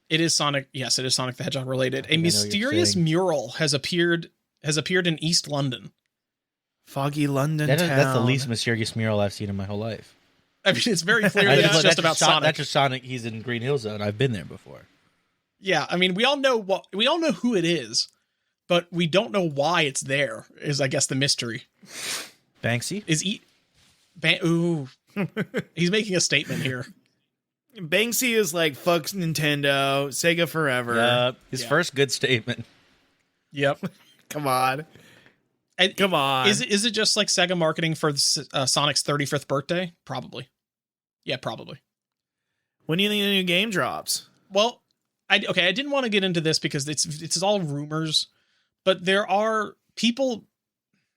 C: It is Sonic. Yes, it is Sonic the Hedgehog related. A mysterious mural has appeared in East London.
A: Foggy London
B: town. That's the least mysterious mural I've seen in my whole life.
C: I mean, it's very clear that it's just about Sonic.
B: That's just Sonic. He's in Green Hill Zone. I've been there before.
C: Yeah, I mean, we all know who it is, but we don't know why it's there. Is I guess the mystery.
B: Banksy
C: Ooh, he's making a statement here.
A: Banksy is like, fuck Nintendo, Sega forever.
B: His first good statement.
C: Yep.
A: Come on. Come on.
C: Is it just like Sega marketing for Sonic's 35th birthday? Probably. Yeah, probably.
A: When do you think the new game drops?
C: Well, I didn't want to get into this because it's all rumors, but there are people.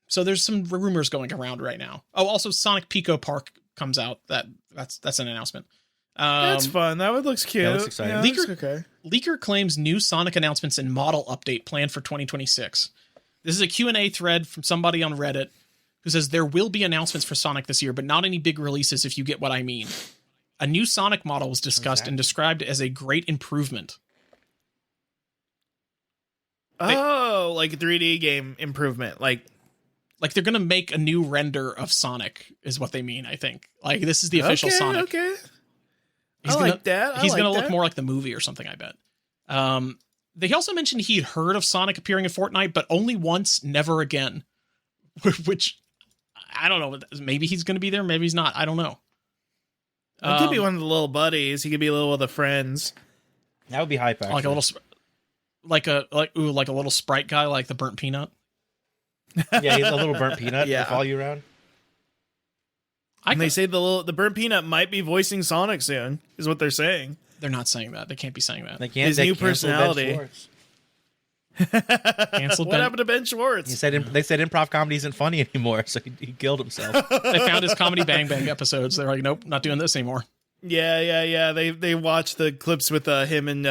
C: So there's some rumors going around right now. Oh, also Sonic Pico Park comes out. That's an announcement.
A: That's fun. That looks cute.
B: That looks exciting.
A: Yeah,
C: Leaker claims new Sonic announcements and model update planned for 2026. This is a Q&A thread from somebody on Reddit who says there will be announcements for Sonic this year, but not any big releases, if you get what I mean. A new Sonic model was discussed and described as a great improvement.
A: Oh, like a 3D game improvement. Like
C: they're going to make a new render of Sonic is what they mean, I think. Like, this is the official Sonic.
A: Okay.
C: He's
A: like that.
C: He's going to look more like the movie or something, I bet. They also mentioned he'd heard of Sonic appearing in Fortnite, but only once, never again. Which, I don't know. Maybe he's going to be there. Maybe he's not. I don't know.
A: It could be one of the little buddies. He could be a little of the friends.
B: That would be hype, actually.
C: Like a little, like a little sprite guy, like the burnt peanut.
B: Yeah, he's a little burnt peanut.
A: Yeah.
B: To follow you around.
A: And they say the burnt peanut might be voicing Sonic soon, is what they're saying.
C: They're not saying that. They can't be saying that.
B: They can't.
A: His new personality.
C: What
A: happened to Ben Schwartz?
B: They said improv comedy isn't funny anymore, so he killed himself.
C: They found his Comedy Bang Bang episodes. They're like, nope, not doing this anymore.
A: Yeah. They watched the clips with him and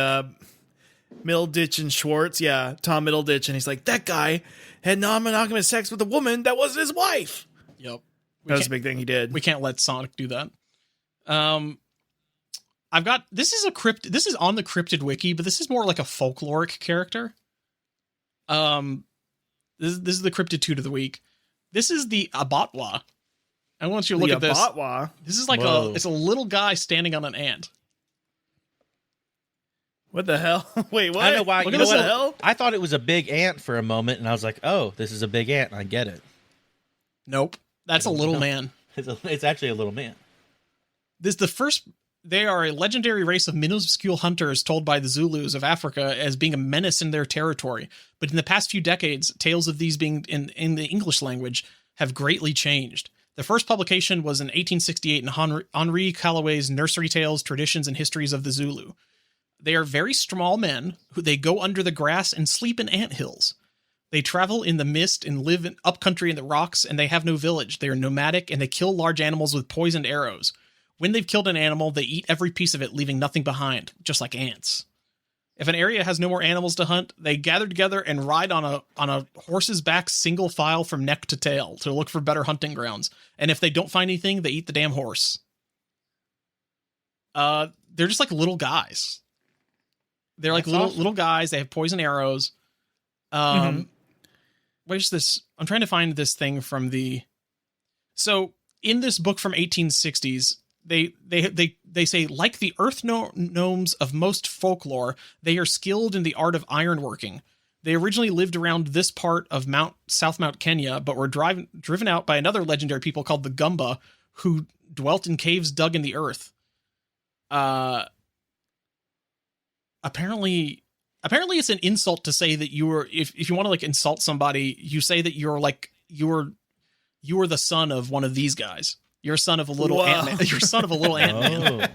A: Middleditch and Schwartz. Yeah, Tom Middleditch, and he's like, that guy had non-monogamous sex with a woman that wasn't his wife.
C: Yep.
A: That was a big thing he did.
C: We can't let Sonic do that. This is on the cryptid wiki, but this is more like a folkloric character. This is the cryptid toot of the week. This is the Abatwa. I want you to look
A: the
C: at this.
A: Abatwa.
C: This is like
B: Whoa.
C: it's a little guy standing on an ant.
A: What the hell? Wait, what?
B: I don't know why.
C: Look
B: You
C: at
B: know
C: this
B: what?
A: hell?
B: I thought it was a big ant for a moment, and I was like, "Oh, this is a big ant." And I get it.
C: Nope, that's a little
B: No.
C: man.
B: It's actually a little man.
C: They are a legendary race of minuscule hunters told by the Zulus of Africa as being a menace in their territory. But in the past few decades, tales of these being in the English language have greatly changed. The first publication was in 1868 in Henri Callaway's Nursery Tales, Traditions, and Histories of the Zulu. They are very small men who they go under the grass and sleep in anthills. They travel in the mist and live in upcountry in the rocks, and they have no village. They are nomadic, and they kill large animals with poisoned arrows. When they've killed an animal, they eat every piece of it, leaving nothing behind, just like ants. If an area has no more animals to hunt, they gather together and ride on a horse's back single file from neck to tail to look for better hunting grounds. And if they don't find anything, they eat the damn horse. They're just like little guys. They're like little guys. They have poison arrows. Where's this? I'm trying to find this thing from the. So in this book from 1860s, they say, like the earth gnomes of most folklore, they are skilled in the art of ironworking. They originally lived around this part of South Mount Kenya, but were driven out by another legendary people called the Gumba, who dwelt in caves dug in the earth. Apparently it's an insult to say that you were, if you want to like insult somebody, you say that you're like, you were the son of one of these guys. You're a son of a little ant-man. You're a son of a little ant-man.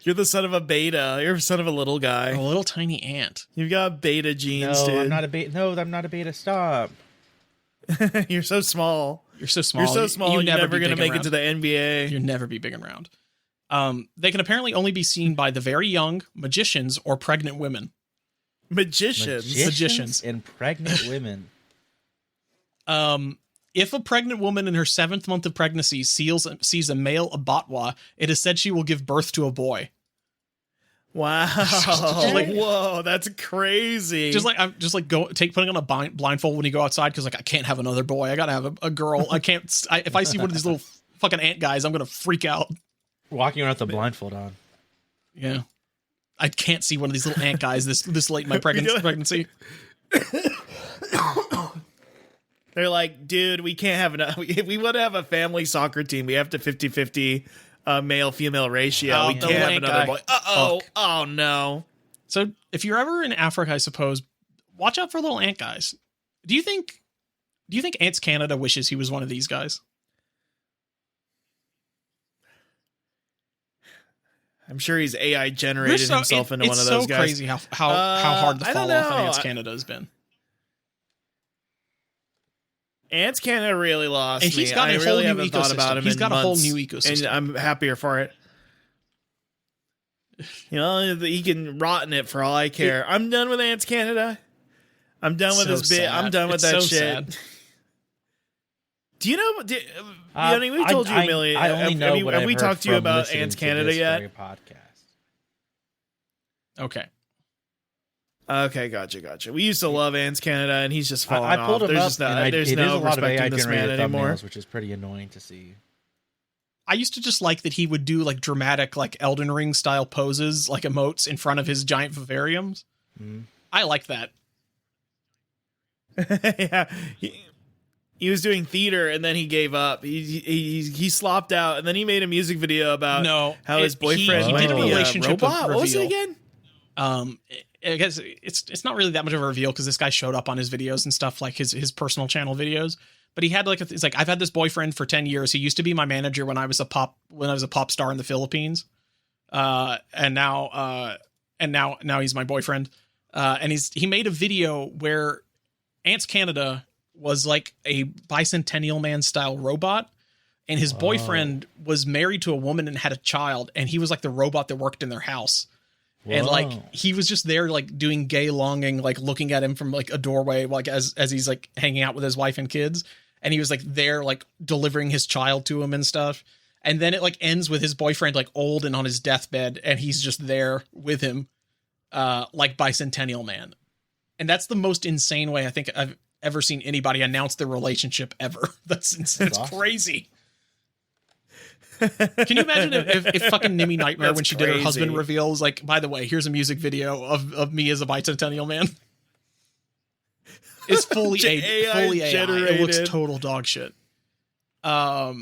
A: You're the son of a beta. You're the son of a little guy.
C: A little tiny ant.
A: You've got beta genes,
B: No,
A: dude.
B: I'm not a beta. No, I'm not a beta. Stop.
A: You're so small.
C: You're so small.
A: You're so small. You're never
C: be
A: going to
C: big
A: make it to the NBA.
C: You'll never be big and round. They can apparently only be seen by the very young, magicians, or pregnant women.
A: Magicians.
B: And pregnant women.
C: If a pregnant woman in her 7th month of pregnancy sees a male Abatwa, it is said she will give birth to a boy.
A: Wow.
C: Like,
A: whoa, that's crazy.
C: Putting on a blindfold when you go outside, because like I can't have another boy. I gotta have a girl. If I see one of these little fucking ant guys, I'm gonna freak out.
B: Walking around with the blindfold on.
C: Yeah. I can't see one of these little ant guys this late in my pregnancy.
A: They're like, dude, we can't have enough. If we want to have a family soccer team, we have to 50-50 male-female ratio. We can't have another boy. Uh-oh.
C: Fuck.
A: Oh, no.
C: So if you're ever in Africa, I suppose, watch out for little ant guys. Do you think Ants Canada wishes he was one of these guys?
A: I'm sure he's AI generated himself into one of those guys.
C: It's so crazy how hard the fall off of Ants Canada has been.
A: Ants Canada really lost
C: and he's
A: me.
C: got
A: I
C: a whole
A: really
C: new
A: haven't thought
C: ecosystem.
A: about him
C: He's
A: in
C: got a whole
A: months,
C: new ecosystem.
A: and I'm happier for it. You know, he can rot in it for all I care. I'm done with Ants Canada. I'm done with this bit. I'm done with that shit.
C: Sad.
A: Do you know? I mean, we've told you a million.
B: I only know what
A: have
B: I've
A: we
B: heard
A: talked to you
B: from
A: about
B: listening
A: Ants
B: to
A: Canada
B: this
A: yet?
B: very podcast.
C: Okay.
A: Okay, gotcha. We used to love Ants Canada, and he's just falling
B: I pulled
A: off.
B: him
A: There's
B: up,
A: just not,
B: and
A: there's
B: it
A: no
B: is a lot of AI
A: respecting this man
B: generated
A: anymore.
B: thumbnails, which is pretty annoying to see.
C: I used to just like that he would do like dramatic, like Elden Ring style poses, like emotes in front of his giant vivariums.
B: Mm.
C: I like that.
A: Yeah, he was doing theater, and then he gave up. He slopped out, and then he made a music video about how his boyfriend
C: he
A: might
C: did a
A: be
C: relationship
A: robot.
C: reveal.
A: What was it again?
C: I guess it's not really that much of a reveal because this guy showed up on his videos and stuff, like his personal channel videos. But he had like it's like, I've had this boyfriend for 10 years. He used to be my manager when I was a pop star in the Philippines. And now he's my boyfriend. And he made a video where Ants Canada was like a Bicentennial Man style robot. And his boyfriend was married to a woman and had a child. And he was like the robot that worked in their house. Whoa. And like he was just there like doing gay longing, like looking at him from like a doorway, like as he's like hanging out with his wife and kids. And he was like there like delivering his child to him and stuff. And then it like ends with his boyfriend like old and on his deathbed, and he's just there with him, like Bicentennial Man. And that's the most insane way I think I've ever seen anybody announce their relationship ever. That's
B: awesome.
C: crazy. Can you imagine if fucking Nimmy Nightmare,
A: That's
C: when she did her
A: crazy.
C: husband reveal, was like, by the way, here's a music video of me as a Bicentennial man. It's fully
A: AI
C: fully AI. It looks
A: generated.
C: total dog shit. Yeah,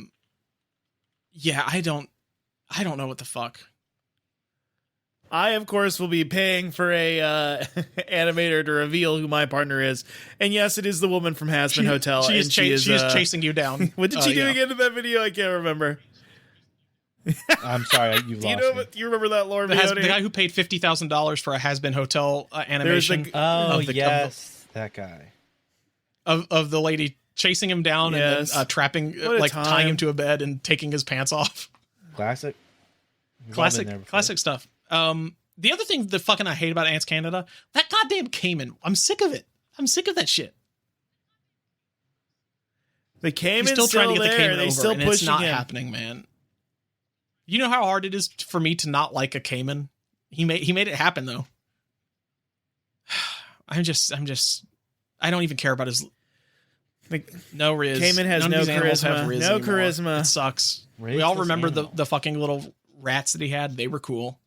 C: I don't know what the fuck.
A: I, of course, will be paying for a animator to reveal who my partner is. And yes, it is the woman from Hazbin Hotel.
C: She is
A: and she is
C: chasing you down.
A: What did she do
C: yeah.
A: again in that video? I can't remember.
B: I'm sorry, you
A: Do you
B: lost
A: know?
B: me.
A: Do you remember that, Lord?
C: The guy who paid $50,000 for a Has-Been Hotel animation
B: Oh,
C: of the-
B: yes, that guy.
C: of the lady chasing him down
A: Yes.
C: and then trapping,
A: What a
C: like
A: time.
C: tying him to a bed and taking his pants off.
B: Classic. We've all been there before.
C: Classic stuff. The other thing that fucking I hate about Ants Canada, that goddamn Cayman. I'm sick of it. I'm sick of that shit.
A: The Cayman's
C: He's still trying to get the
A: there.
C: Cayman
A: They
C: over,
A: still
C: and it's
A: pushing
C: not
A: him.
C: happening, man. You know how hard it is for me to not like a Cayman? He made it happen though. I don't even care about his no Riz.
A: Cayman has
C: None
A: no
C: of these animals have
A: charisma.
C: Riz
A: No
C: anymore.
A: charisma.
C: It sucks. We
B: Raise
C: all
B: this
C: remember
B: animal.
C: the fucking little rats that he had. They were cool.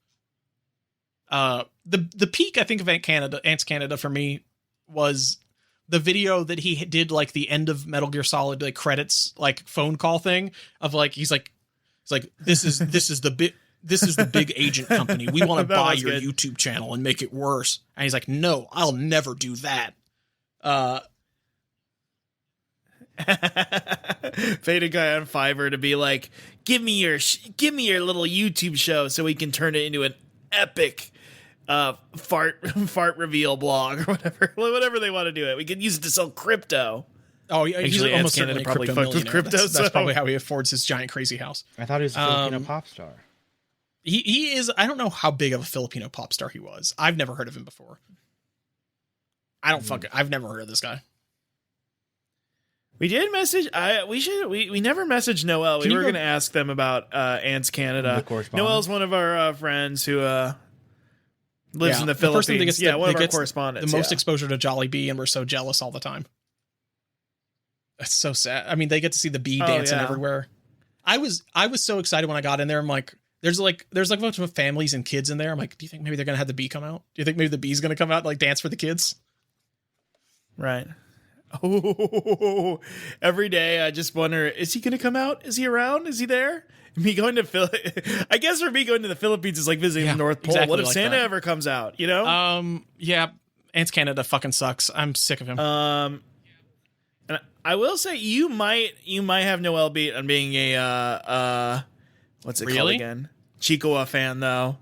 C: The peak, I think, of Ants Canada for me was the video that he did, like the end of Metal Gear Solid, like credits, like phone call thing of like, he's like, this is the big agent company. We want to
A: That
C: buy
A: was
C: your
A: good.
C: YouTube channel and make it worse. And he's like, no, I'll never do that.
A: Paid a guy on Fiverr to be like, give me your little YouTube show so we can turn it into an epic fart reveal blog or whatever they want to do it. We can use it to sell crypto.
C: Oh, yeah, he's
A: Actually,
C: almost
A: Ants Canada
C: certainly a
A: probably
C: crypto
A: fucked with
C: millionaire.
A: crypto,
C: That's
A: so-
C: probably how he affords his giant crazy house.
B: I thought he was a Filipino pop star.
C: He is. I don't know how big of a Filipino pop star he was. I've never heard of him before. I've never heard of this guy.
A: We did message. We never messaged Noel.
C: Can
A: We
C: you
A: were
C: go-
A: going to ask them about Ants
B: The
A: Canada.
B: correspondent.
A: Noel's one of our friends who lives in the
C: person
A: Philippines.
C: that gets
A: one of our
C: gets
A: correspondents.
C: the most
A: yeah.
C: exposure to Jollibee, and we're so jealous all the time. That's so sad. I mean, they get to see the bee dancing
A: yeah.
C: everywhere. I was so excited when I got in there. I'm like, there's like a bunch of families and kids in there. I'm like, do you think maybe they're gonna have the bee come out? Do you think maybe the bee's gonna come out and like dance for the kids?
A: Right. Oh, every day I just wonder, is he going to come out? Is he around? Is he there? Me going to I guess for me going to the Philippines is like visiting the North Pole.
C: exactly
A: What if
C: like
A: Santa
C: that.
A: ever comes out? You know?
C: Yeah. Ants Canada fucking sucks. I'm sick of him.
A: And I will say you might have Noel beat on being a what's it called
C: Really?
A: again? Chicoa fan though.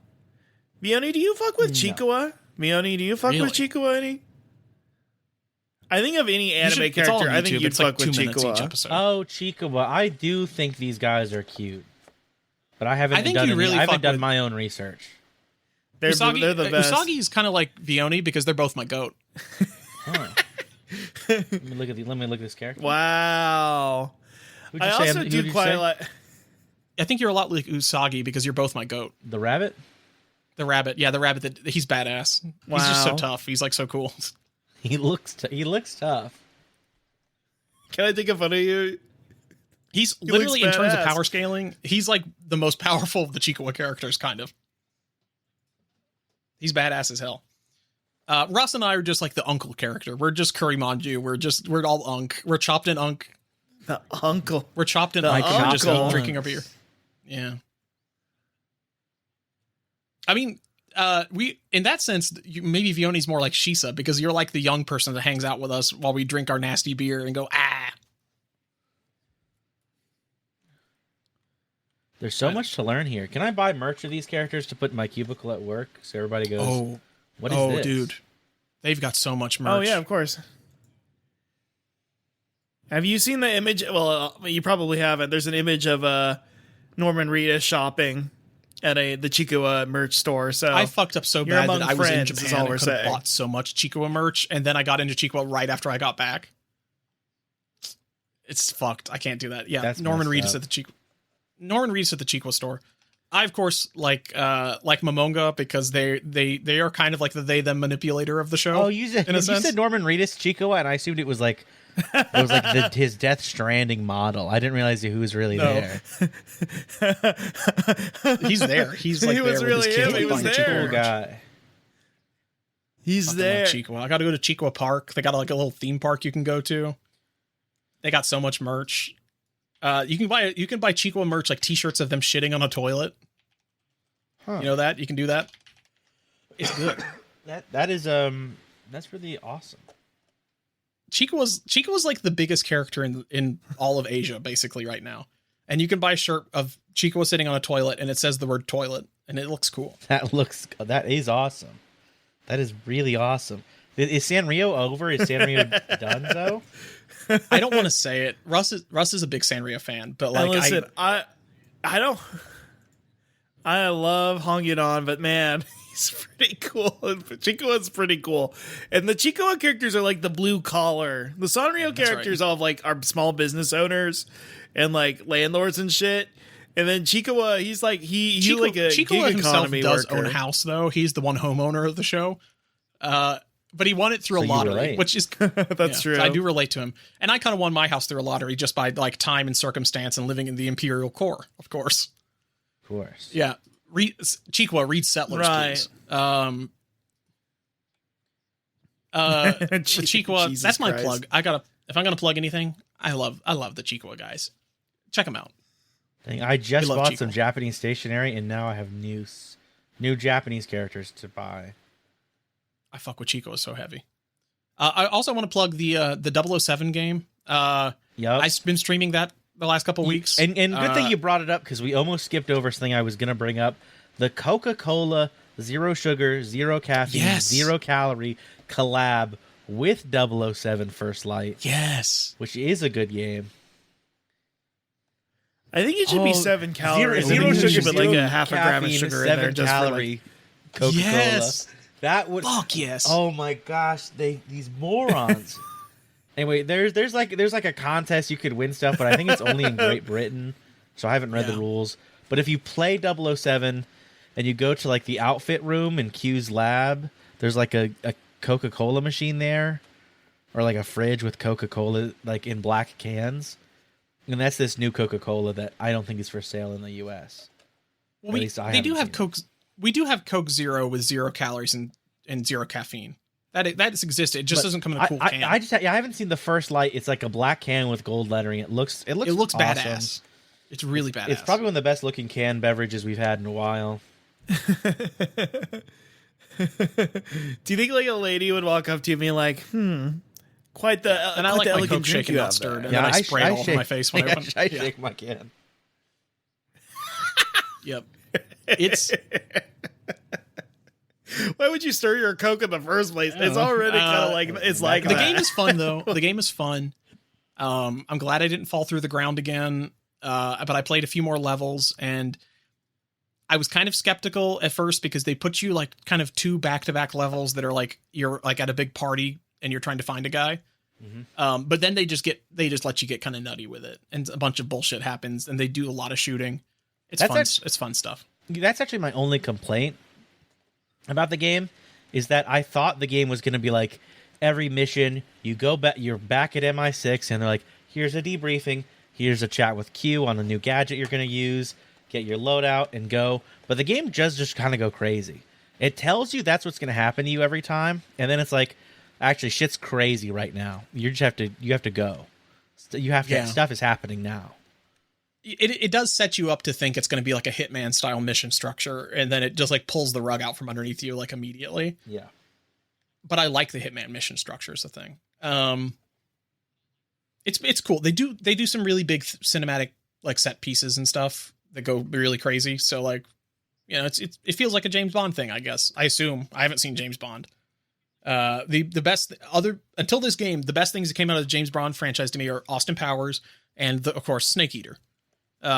A: Mioni, do you fuck with Chicoa? Mioni, do you fuck with Chicoa any? I think of any anime
C: It's all
A: character,
C: on
A: I think
C: YouTube.
A: you'd
C: It's like
A: fuck with
C: 2 minutes each
A: Chicoa.
C: episode.
B: Oh, Chicoa. I do think these guys are cute, but I haven't
C: think
B: done
C: you really
B: I haven't
C: fuck
B: done
C: with-
B: my own research.
A: They're
C: Usagi,
A: the best.
C: Usagi is kind of like Vioni because they're both my goat.
B: Huh. Let me look at this character.
A: Wow.
B: Who'd
A: I
B: you say?
A: also
B: Who'd
A: do
B: you
A: quite
B: say?
A: like.
C: I think you're a lot like Usagi because you're both my goat.
B: The rabbit.
C: The rabbit. Yeah, the rabbit that he's badass. He's just so
A: Wow.
C: tough. He's like so cool.
B: He looks tough.
A: Can I take a photo of you?
C: He's
A: looks
C: literally, in terms of
A: badass.
C: power scaling, he's like the most powerful of the Chicoa characters, kind of. He's badass as hell. Russ and I are just like the uncle character. We're just Kurimanju. We're all unk. We're chopped in unk.
A: The uncle.
C: We're chopped in
A: The
C: unk. And we're just
A: uncle.
C: drinking a beer. Yeah. I mean, we in that sense, maybe Vioni's more like Shisa because you're like the young person that hangs out with us while we drink our nasty beer and go ah.
B: There's so much to learn here. Can I buy merch of these characters to put in my cubicle at work so everybody goes, what is this?
C: Dude, they've got so much merch.
A: Oh yeah, of course. Have you seen the image? Well, you probably haven't. There's an image of Norman Reedus shopping at the Chicoa merch store. So
C: I fucked up so
A: You're
C: bad that
A: among
C: I was in
A: friends, is
C: Japan
A: all
C: and
A: we're
C: could have
A: saying.
C: bought so much Chicoa merch, and then I got into Chicoa right after I got back. It's fucked. I can't do that. Yeah,
B: That's
C: Norman
B: messed
C: Reedus
B: up.
C: at the Chicoa. Norman Reedus at the Chicoa store. I of course like Momonga because they are kind of like the they them manipulator of the show.
B: Oh, you said Norman Reedus Chicoa, and I assumed it was like his Death Stranding model. I didn't realize who was really there.
C: He's there. He's like
A: He was
C: there
A: really
C: with his
A: him.
C: kids
A: He was
C: buying
A: there.
C: Chicoa
B: Cool
C: merch.
B: guy.
A: He's
C: Fucking
A: there.
C: love Chicoa. I got to go to Chicoa Park. They got like a little theme park you can go to. They got so much merch. You can buy Chicoa merch like T-shirts of them shitting on a toilet.
B: Huh.
C: You know that you can do that. It's good.
B: That is that's really awesome.
C: Chicoa's like the biggest character in all of Asia basically right now, and you can buy a shirt of Chicoa sitting on a toilet and it says the word toilet and it looks cool.
B: That is awesome. That is really awesome. Is Sanrio over? Is Sanrio done though?
C: I don't want to say it. Russ is a big Sanrio fan, but like
A: And listen, I don't. I love Hongyeon, but man, he's pretty cool. Chicoa's pretty cool, and the Chicoa characters are like the blue collar. The Sanrio characters all are small business owners and like landlords and shit. And then Chicoa, he's like he's like a
C: Chicoa
A: gig
C: himself
A: economy
C: does
A: worker.
C: own a house though. He's the one homeowner of the show. But he won it through
B: So
C: a
B: you
C: lottery,
B: relate.
C: which is
A: That's true.
C: So I do relate to him, and I kind of won my house through a lottery just by like time and circumstance and living in the Imperial Core, of course.
B: Of course.
C: Yeah, Chicoa, read Settlers,
A: Right.
C: please. Chicoa,
A: Jesus
C: that's my
A: Christ.
C: plug. If I'm gonna plug anything, I love the Chicoa guys. Check them out.
B: I just
C: We love
B: bought
C: Chico.
B: some Japanese stationery, and now I have new Japanese characters to buy.
C: I fuck with Chico is so heavy. I also want to plug the 007 game.
B: Yep.
C: I've been streaming that the last couple weeks.
B: And good thing you brought it up because we almost skipped over something I was going to bring up. The Coca-Cola Zero Sugar, Zero Caffeine,
C: Yes.
B: 0 Calorie collab with 007 First Light,
C: Yes.
B: which is a good game.
A: I think it should be 7 calories.
B: Zero
A: I think you
B: sugar,
A: should put like
B: zero
A: a half a gram of
B: caffeine,
A: sugar in
B: 7
A: there just for
B: calorie
A: like.
B: Coca-Cola.
C: Yes.
B: That would.
C: Fuck yes.
B: Oh my gosh, these morons. Anyway, there's like a contest you could win stuff, but I think it's only in Great Britain, so I haven't read the rules. But if you play 007 and you go to like the outfit room in Q's lab, there's like a Coca-Cola machine there, or like a fridge with Coca-Cola like in black cans, and that's this new Coca-Cola that I don't think is for sale in the U.S.
C: Well,
B: At least I
C: they do
B: haven't
C: have
B: seen
C: Coke. We do have Coke Zero with 0 calories and 0 caffeine. That has existed. It just
B: But
C: doesn't come in a cool can.
B: I haven't seen the First Light. It's like a black can with gold lettering. It looks
C: it looks
B: awesome.
C: badass. It's really badass.
B: It's probably one of the best looking canned beverages we've had in a while.
A: Do you think like a lady would walk up to you and be like, quite the
C: and I
A: quite
C: like
A: the
C: my
A: elegant
C: Coke
A: drink
C: shaken,
A: you
C: not
A: have
C: stirred,
A: there.
C: and then I spray it all over
B: shake-
C: my face when I open.
B: I shake my can.
C: Yep. It's
A: Why would you stir your Coke in the first place? It's already kind of like it's like
C: the
A: that.
C: game is fun though. The game is fun. I'm glad I didn't fall through the ground again. But I played a few more levels and I was kind of skeptical at first because they put you like kind of 2 back-to-back levels that are like you're like at a big party and you're trying to find a guy.
B: Mm-hmm.
C: But then they just let you get kind of nutty with it and a bunch of bullshit happens and they do a lot of shooting. It's fun. It's fun stuff.
B: That's actually my only complaint about the game is that I thought the game was going to be like every mission you go back, you're back at MI6 and they're like, here's a debriefing, here's a chat with Q on the new gadget you're going to use, get your loadout and go. But the game does just kind of go crazy. It tells you that's what's going to happen to you every time, and then it's like, actually, shit's crazy right now. You have to go. Stuff is happening now.
C: It does set you up to think it's going to be like a Hitman style mission structure, and then it just like pulls the rug out from underneath you like immediately.
B: Yeah.
C: But I like the Hitman mission structure as a thing. It's cool. They do some really big cinematic like set pieces and stuff that go really crazy. So like, you know, it feels like a James Bond thing, I guess. I assume. I haven't seen James Bond. The best until this game, the best things that came out of the James Bond franchise to me are Austin Powers and of course Snake Eater.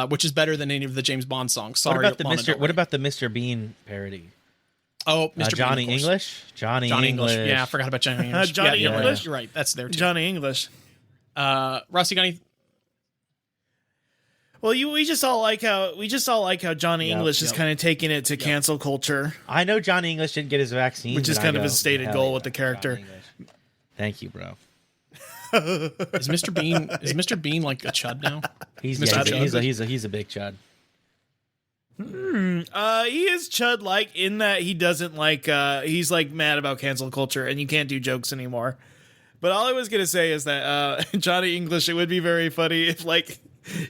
C: Which is better than any of the James Bond songs. Sorry,
B: What about the
C: Lana Del Rey.
B: Mr. Bean parody?
C: Oh, Mr.
B: Johnny
C: Bean, of course.
B: English? Johnny English.
C: Yeah, I forgot about Johnny English.
A: Johnny
C: yeah,
A: English?
C: You're right. That's there too.
A: Johnny English.
C: Ross, you got any?
A: Well, we just all like how Johnny English is kind of taking it to cancel culture,
B: I know Johnny English didn't get his vaccine,
A: which is
B: but
A: kind
B: I
A: of
B: go,
A: his stated
B: hell
A: goal
B: yeah,
A: with the character.
B: Johnny English. Thank you, bro.
C: Is Mr. Bean like a chud now?
B: He's
C: Mr. Chud?
B: he's a big chud.
A: He is Chud like in that he doesn't like he's like mad about cancel culture and you can't do jokes anymore. But all I was gonna say is that Johnny English, it would be very funny if like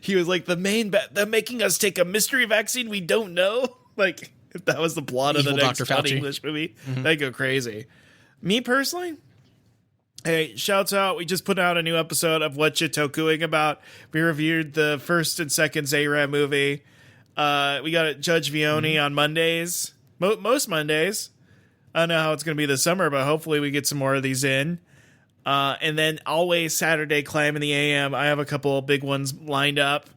A: he was like they're making us take a mystery vaccine we don't know. Like if that was the plot of the
C: Evil
A: next
C: Dr.
A: Johnny
C: Fauci.
A: English movie, that'd go crazy. Me personally, hey, shouts out. We just put out a new episode of What You Tokuing About. We reviewed the first and second Zayra movie. We got Judge Vioni on Mondays. Most Mondays. I don't know how it's going to be this summer, but hopefully we get some more of these in. And then always Saturday Clam in the AM. I have a couple of big ones lined up.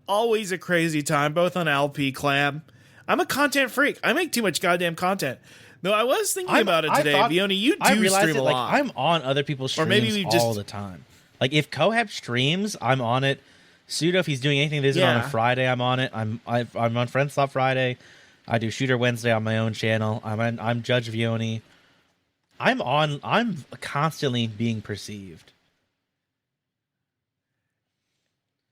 A: Always a crazy time, both on LP Clam. I'm a content freak. I make too much goddamn content. No, I was thinking about it today. Vioni, you do stream a lot.
B: I'm on other people's streams
A: or maybe we just,
B: all the time. Like if Cohab streams, I'm on it. Pseudo, if he's doing anything that isn't on a Friday, I'm on it. I'm on Friends Stop Friday. I do Shooter Wednesday on my own channel. I'm Judge Vioni. I'm constantly being perceived.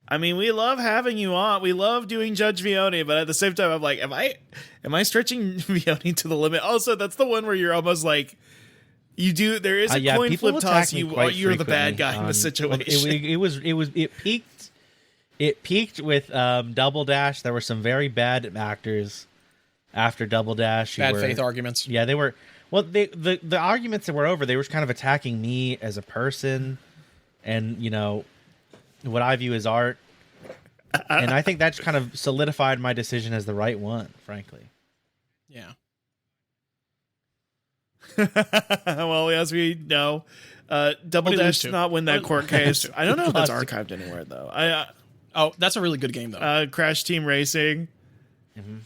A: I mean, we love having you on. We love doing Judge Vioni, but at the same time, I'm like, am I stretching Vioni to the limit? Also, that's the one where you're almost like, there is a coin flip toss. You're the bad guy in the situation.
B: It peaked with Double Dash. There were some very bad actors after Double Dash.
C: Bad faith arguments.
B: Yeah, they were. Well, the arguments that were over, they were kind of attacking me as a person, and what I view as art. And I think that's kind of solidified my decision as the right one, frankly.
C: Yeah.
A: Well, as we know, Double Dash did not win that court case. I don't know if that's archived anywhere, though.
C: That's a really good game, though.
A: Crash Team Racing.
B: Mm-hmm.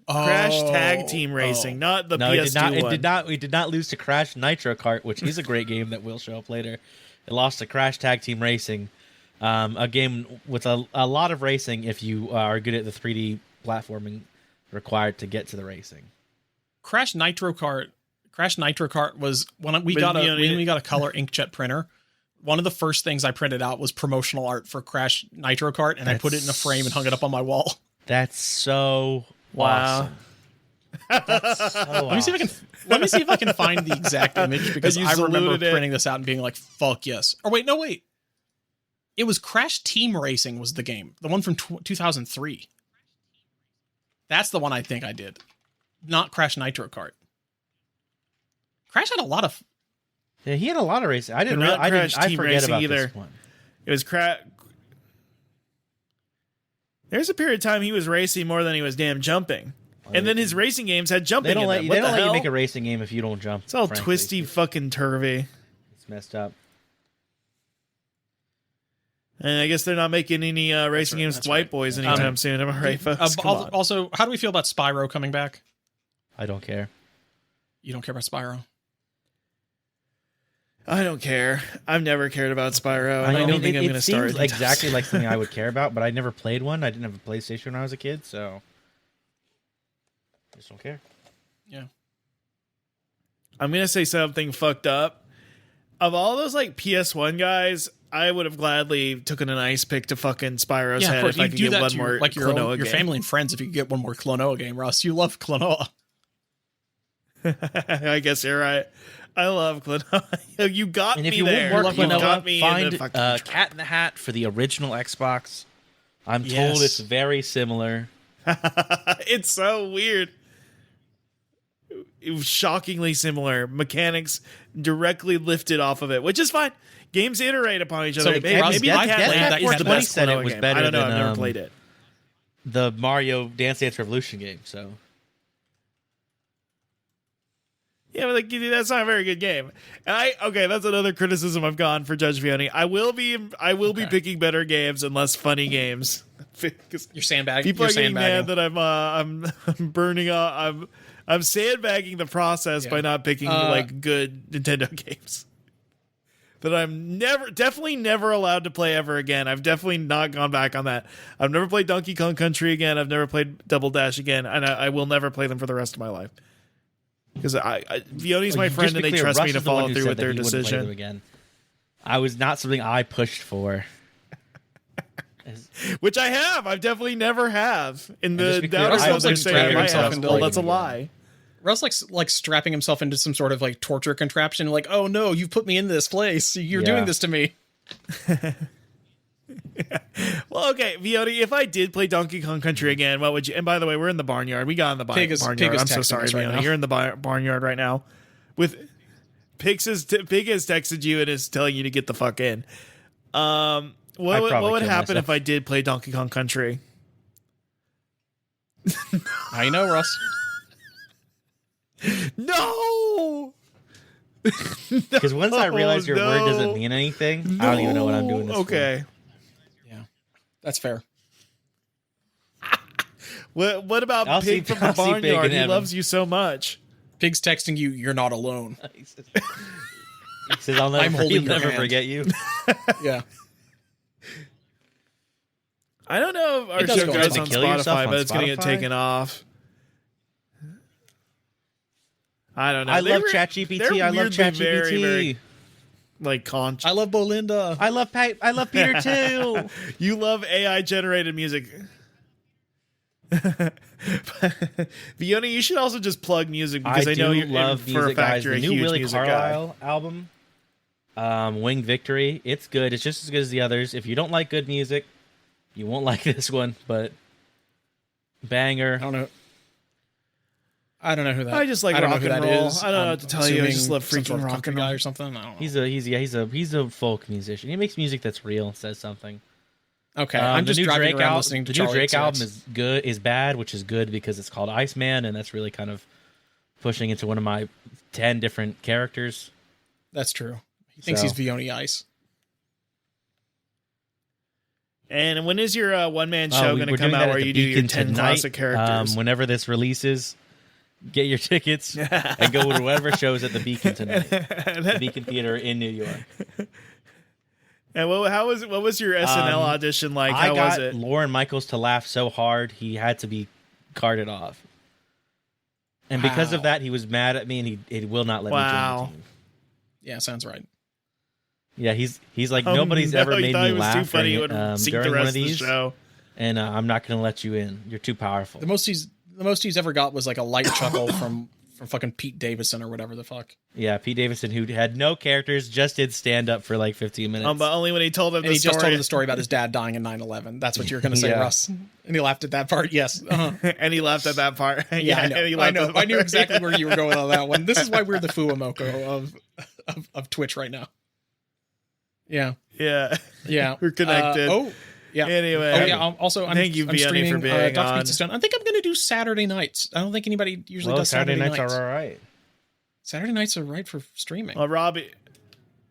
A: Crash Tag Team Racing, not the PS2 one.
B: It did not lose to Crash Nitro Kart, which is a great game that will show up later. It lost to Crash Tag Team Racing, a game with a lot of racing if you are good at the 3D platforming required to get to the racing.
C: Crash Nitro Kart was when we got a color inkjet printer. One of the first things I printed out was promotional art for Crash Nitro Kart, and I put it in a frame and hung it up on my wall.
B: That's so awesome. That's so
C: Let me see if I can find the exact image, because I remember printing this out and being like, "Fuck yes!" Or wait. It was Crash Team Racing was the game, the one from 2003. That's the one I think I did, not Crash Nitro Kart. Crash had a lot of.
B: Yeah, he had a lot of racing. I forget about either. This one.
A: It was There's a period of time he was racing more than he was damn jumping. And then his racing games had jumping in them.
B: They don't let you make a racing game if you don't jump.
A: It's all twisty fucking turvy.
B: It's messed up.
A: And I guess they're not making any racing games with white boys anytime soon. Am I right, folks?
C: Also, how do we feel about Spyro coming back?
B: I don't care.
C: You don't care about Spyro?
A: I don't care. I've never cared about Spyro. I don't think I'm going to start.
B: It seems exactly like something I would care about, but I never played one. I didn't have a PlayStation when I was a kid, so I just don't care.
C: Yeah.
A: I'm going to say something fucked up. Of all those like PS1 guys, I would have gladly taken an ice pick to fucking Spyro's head if I could get one more
C: like
A: Klonoa
C: your
A: game.
C: family and friends if you could get one more Klonoa game, Russ. You love Klonoa.
A: I guess you're right. I love Klonoa. You got
B: and if
A: me
B: you
A: there.
B: Won't work
A: you
B: Klonoa,
A: got me
B: find
A: in the fucking
B: Cat in the Hat for the original Xbox. I'm told it's very similar.
A: It's so weird. It was shockingly similar. Mechanics directly lifted off of it, which is fine. Games iterate upon each other.
B: So
A: maybe
B: I
A: Cat
B: that
A: is the best
B: said it was
A: game.
B: better
A: I don't know.
B: than,
A: I've never played it.
B: The Mario Dance Dance Revolution game. So
A: yeah, but that's not a very good game. And that's another criticism I've gone for Judge Vioni. I will be picking better games and less funny games.
C: You're sandbagging.
A: People are getting mad that I'm burning up. I'm sandbagging the process by not picking like good Nintendo games. that I'm definitely never allowed to play ever again. I've definitely not gone back on that. I've never played Donkey Kong Country again. I've never played Double Dash again, and I will never play them for the rest of my life. Because Vioni's my friend, and they trust me to follow through with their decision.
B: Again. I was not something I pushed for.
A: Which I have. I've definitely never have. In the
C: Russ
A: downloads,
C: like
A: saying I
C: himself
A: have.
C: into
A: Well, that's a lie.
C: Russ like strapping himself into some sort of like torture contraption. Like, oh no, you put me in this place. You're doing this to me.
A: Well, okay, Vioni, if I did play Donkey Kong Country again, what would you? And by the way, we're in the barnyard. We got in the barnyard. I'm so sorry, Vioni. You're in the barnyard right now. With Pig has texted you and is telling you to get the fuck in. What would happen if I did play Donkey Kong Country?
C: I know, Russ.
A: No.
B: Because once I realize your word doesn't mean anything, I don't even know what I'm doing this
A: for.
C: Yeah, that's fair.
A: What about Pig from the barnyard? He loves you so much.
C: Pig's texting you, you're not alone.
B: He says, I'll never forget you.
C: Yeah.
A: I don't know if our show goes on Spotify, but it's going to get taken off. I don't know.
B: I love ChatGPT. I love ChatGPT.
A: Very, very,
C: I love Belinda.
B: I love Peter too.
A: You love AI generated music. Vioni, you should also just plug music because I know you love for a fact you're a huge
B: Willie
A: music
B: Carlisle
A: guy.
B: album, Winged Victory. It's good. It's just as good as the others. If you don't like good music, you won't like this one. But banger.
C: I don't know who that.
A: I just like rock and roll. I don't know what to tell you. I just love freaking rock and roll
C: or something. I don't
B: know. He's a folk musician. He makes music that's real. Says something.
C: Okay, I'm just driving around listening to
B: the new
C: Charlie
B: Drake album is bad, which is good because it's called Iceman, and that's really kind of pushing into one of my 10 different characters.
C: That's true. He thinks he's Vioni Ice.
A: And when is your one-man show going to come out where you do your 10 classic characters?
B: Whenever this releases, get your tickets and go to whatever shows at the Beacon tonight. The Beacon Theater in New York.
A: And what was your SNL audition like? How was it?
B: Lauren Michaels to laugh so hard he had to be carted off. And because of that, he was mad at me and he will not let me join the team.
C: Yeah, sounds right.
B: Yeah, he's like, nobody's ever made me laugh during one of these, and I'm not going to let you in. You're too powerful.
C: The most he's ever got was like a light chuckle from fucking Pete Davidson or whatever the fuck.
B: Yeah, Pete Davidson, who had no characters, just did stand up for like 15 minutes.
A: But only when he told him the story.
C: He just told him the story about his dad dying in 9/11. That's what you're going to say, Russ. And he laughed at that part. Yes.
A: And he laughed at that part.
C: Yeah, I know. I knew exactly where you were going on that one. This is why we're the Fuamoko of Twitch right now. Yeah.
A: Yeah.
C: Yeah.
A: We're connected.
C: Yeah.
A: Anyway.
C: I'm
A: thank you, Vioni, for being
C: Dr.
A: on.
C: Pizza Stone. I think I'm going to do Saturday nights. I don't think anybody usually does Saturday nights.
B: Saturday nights are all right.
C: Saturday nights are right for streaming.
A: Robbie.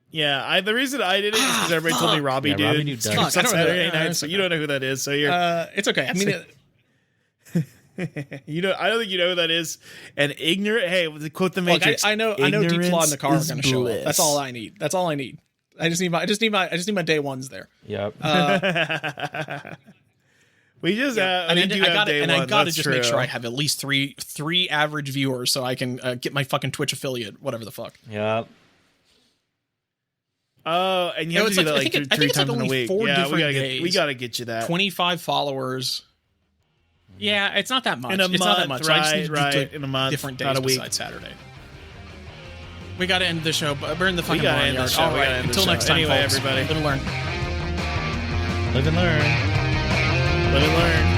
A: Yeah, the reason I did it is because everybody told me Robbie dude.
B: Robbie dude does.
A: Fuck, I don't Saturday nights, so you don't know who that is. So you're.
C: It's okay. I mean,
A: I don't think you know who that is. And ignorant. Hey, quote the Matrix.
C: I know Deep Claw in the car are going to show up. That's all I need. I just need my day ones there.
B: Yep.
A: We just
C: I got to just make sure I have at least three average viewers so I can get my fucking Twitch affiliate, whatever the fuck.
B: Yep.
A: Oh, and you have to do that three times in a week. Yeah, we gotta get you that.
C: 25 followers. Yeah, it's not that much.
A: In a
C: it's
A: month,
C: not that much.
A: Right,
C: I just need
A: in a month,
C: different days
A: not a week.
C: besides Saturday. We got to end the show. We're in the fucking
A: barnyard.
C: All right. Until next time,
A: anyway,
C: folks.
A: Everybody.
C: Live and learn.
B: Live and learn.
A: Live and learn.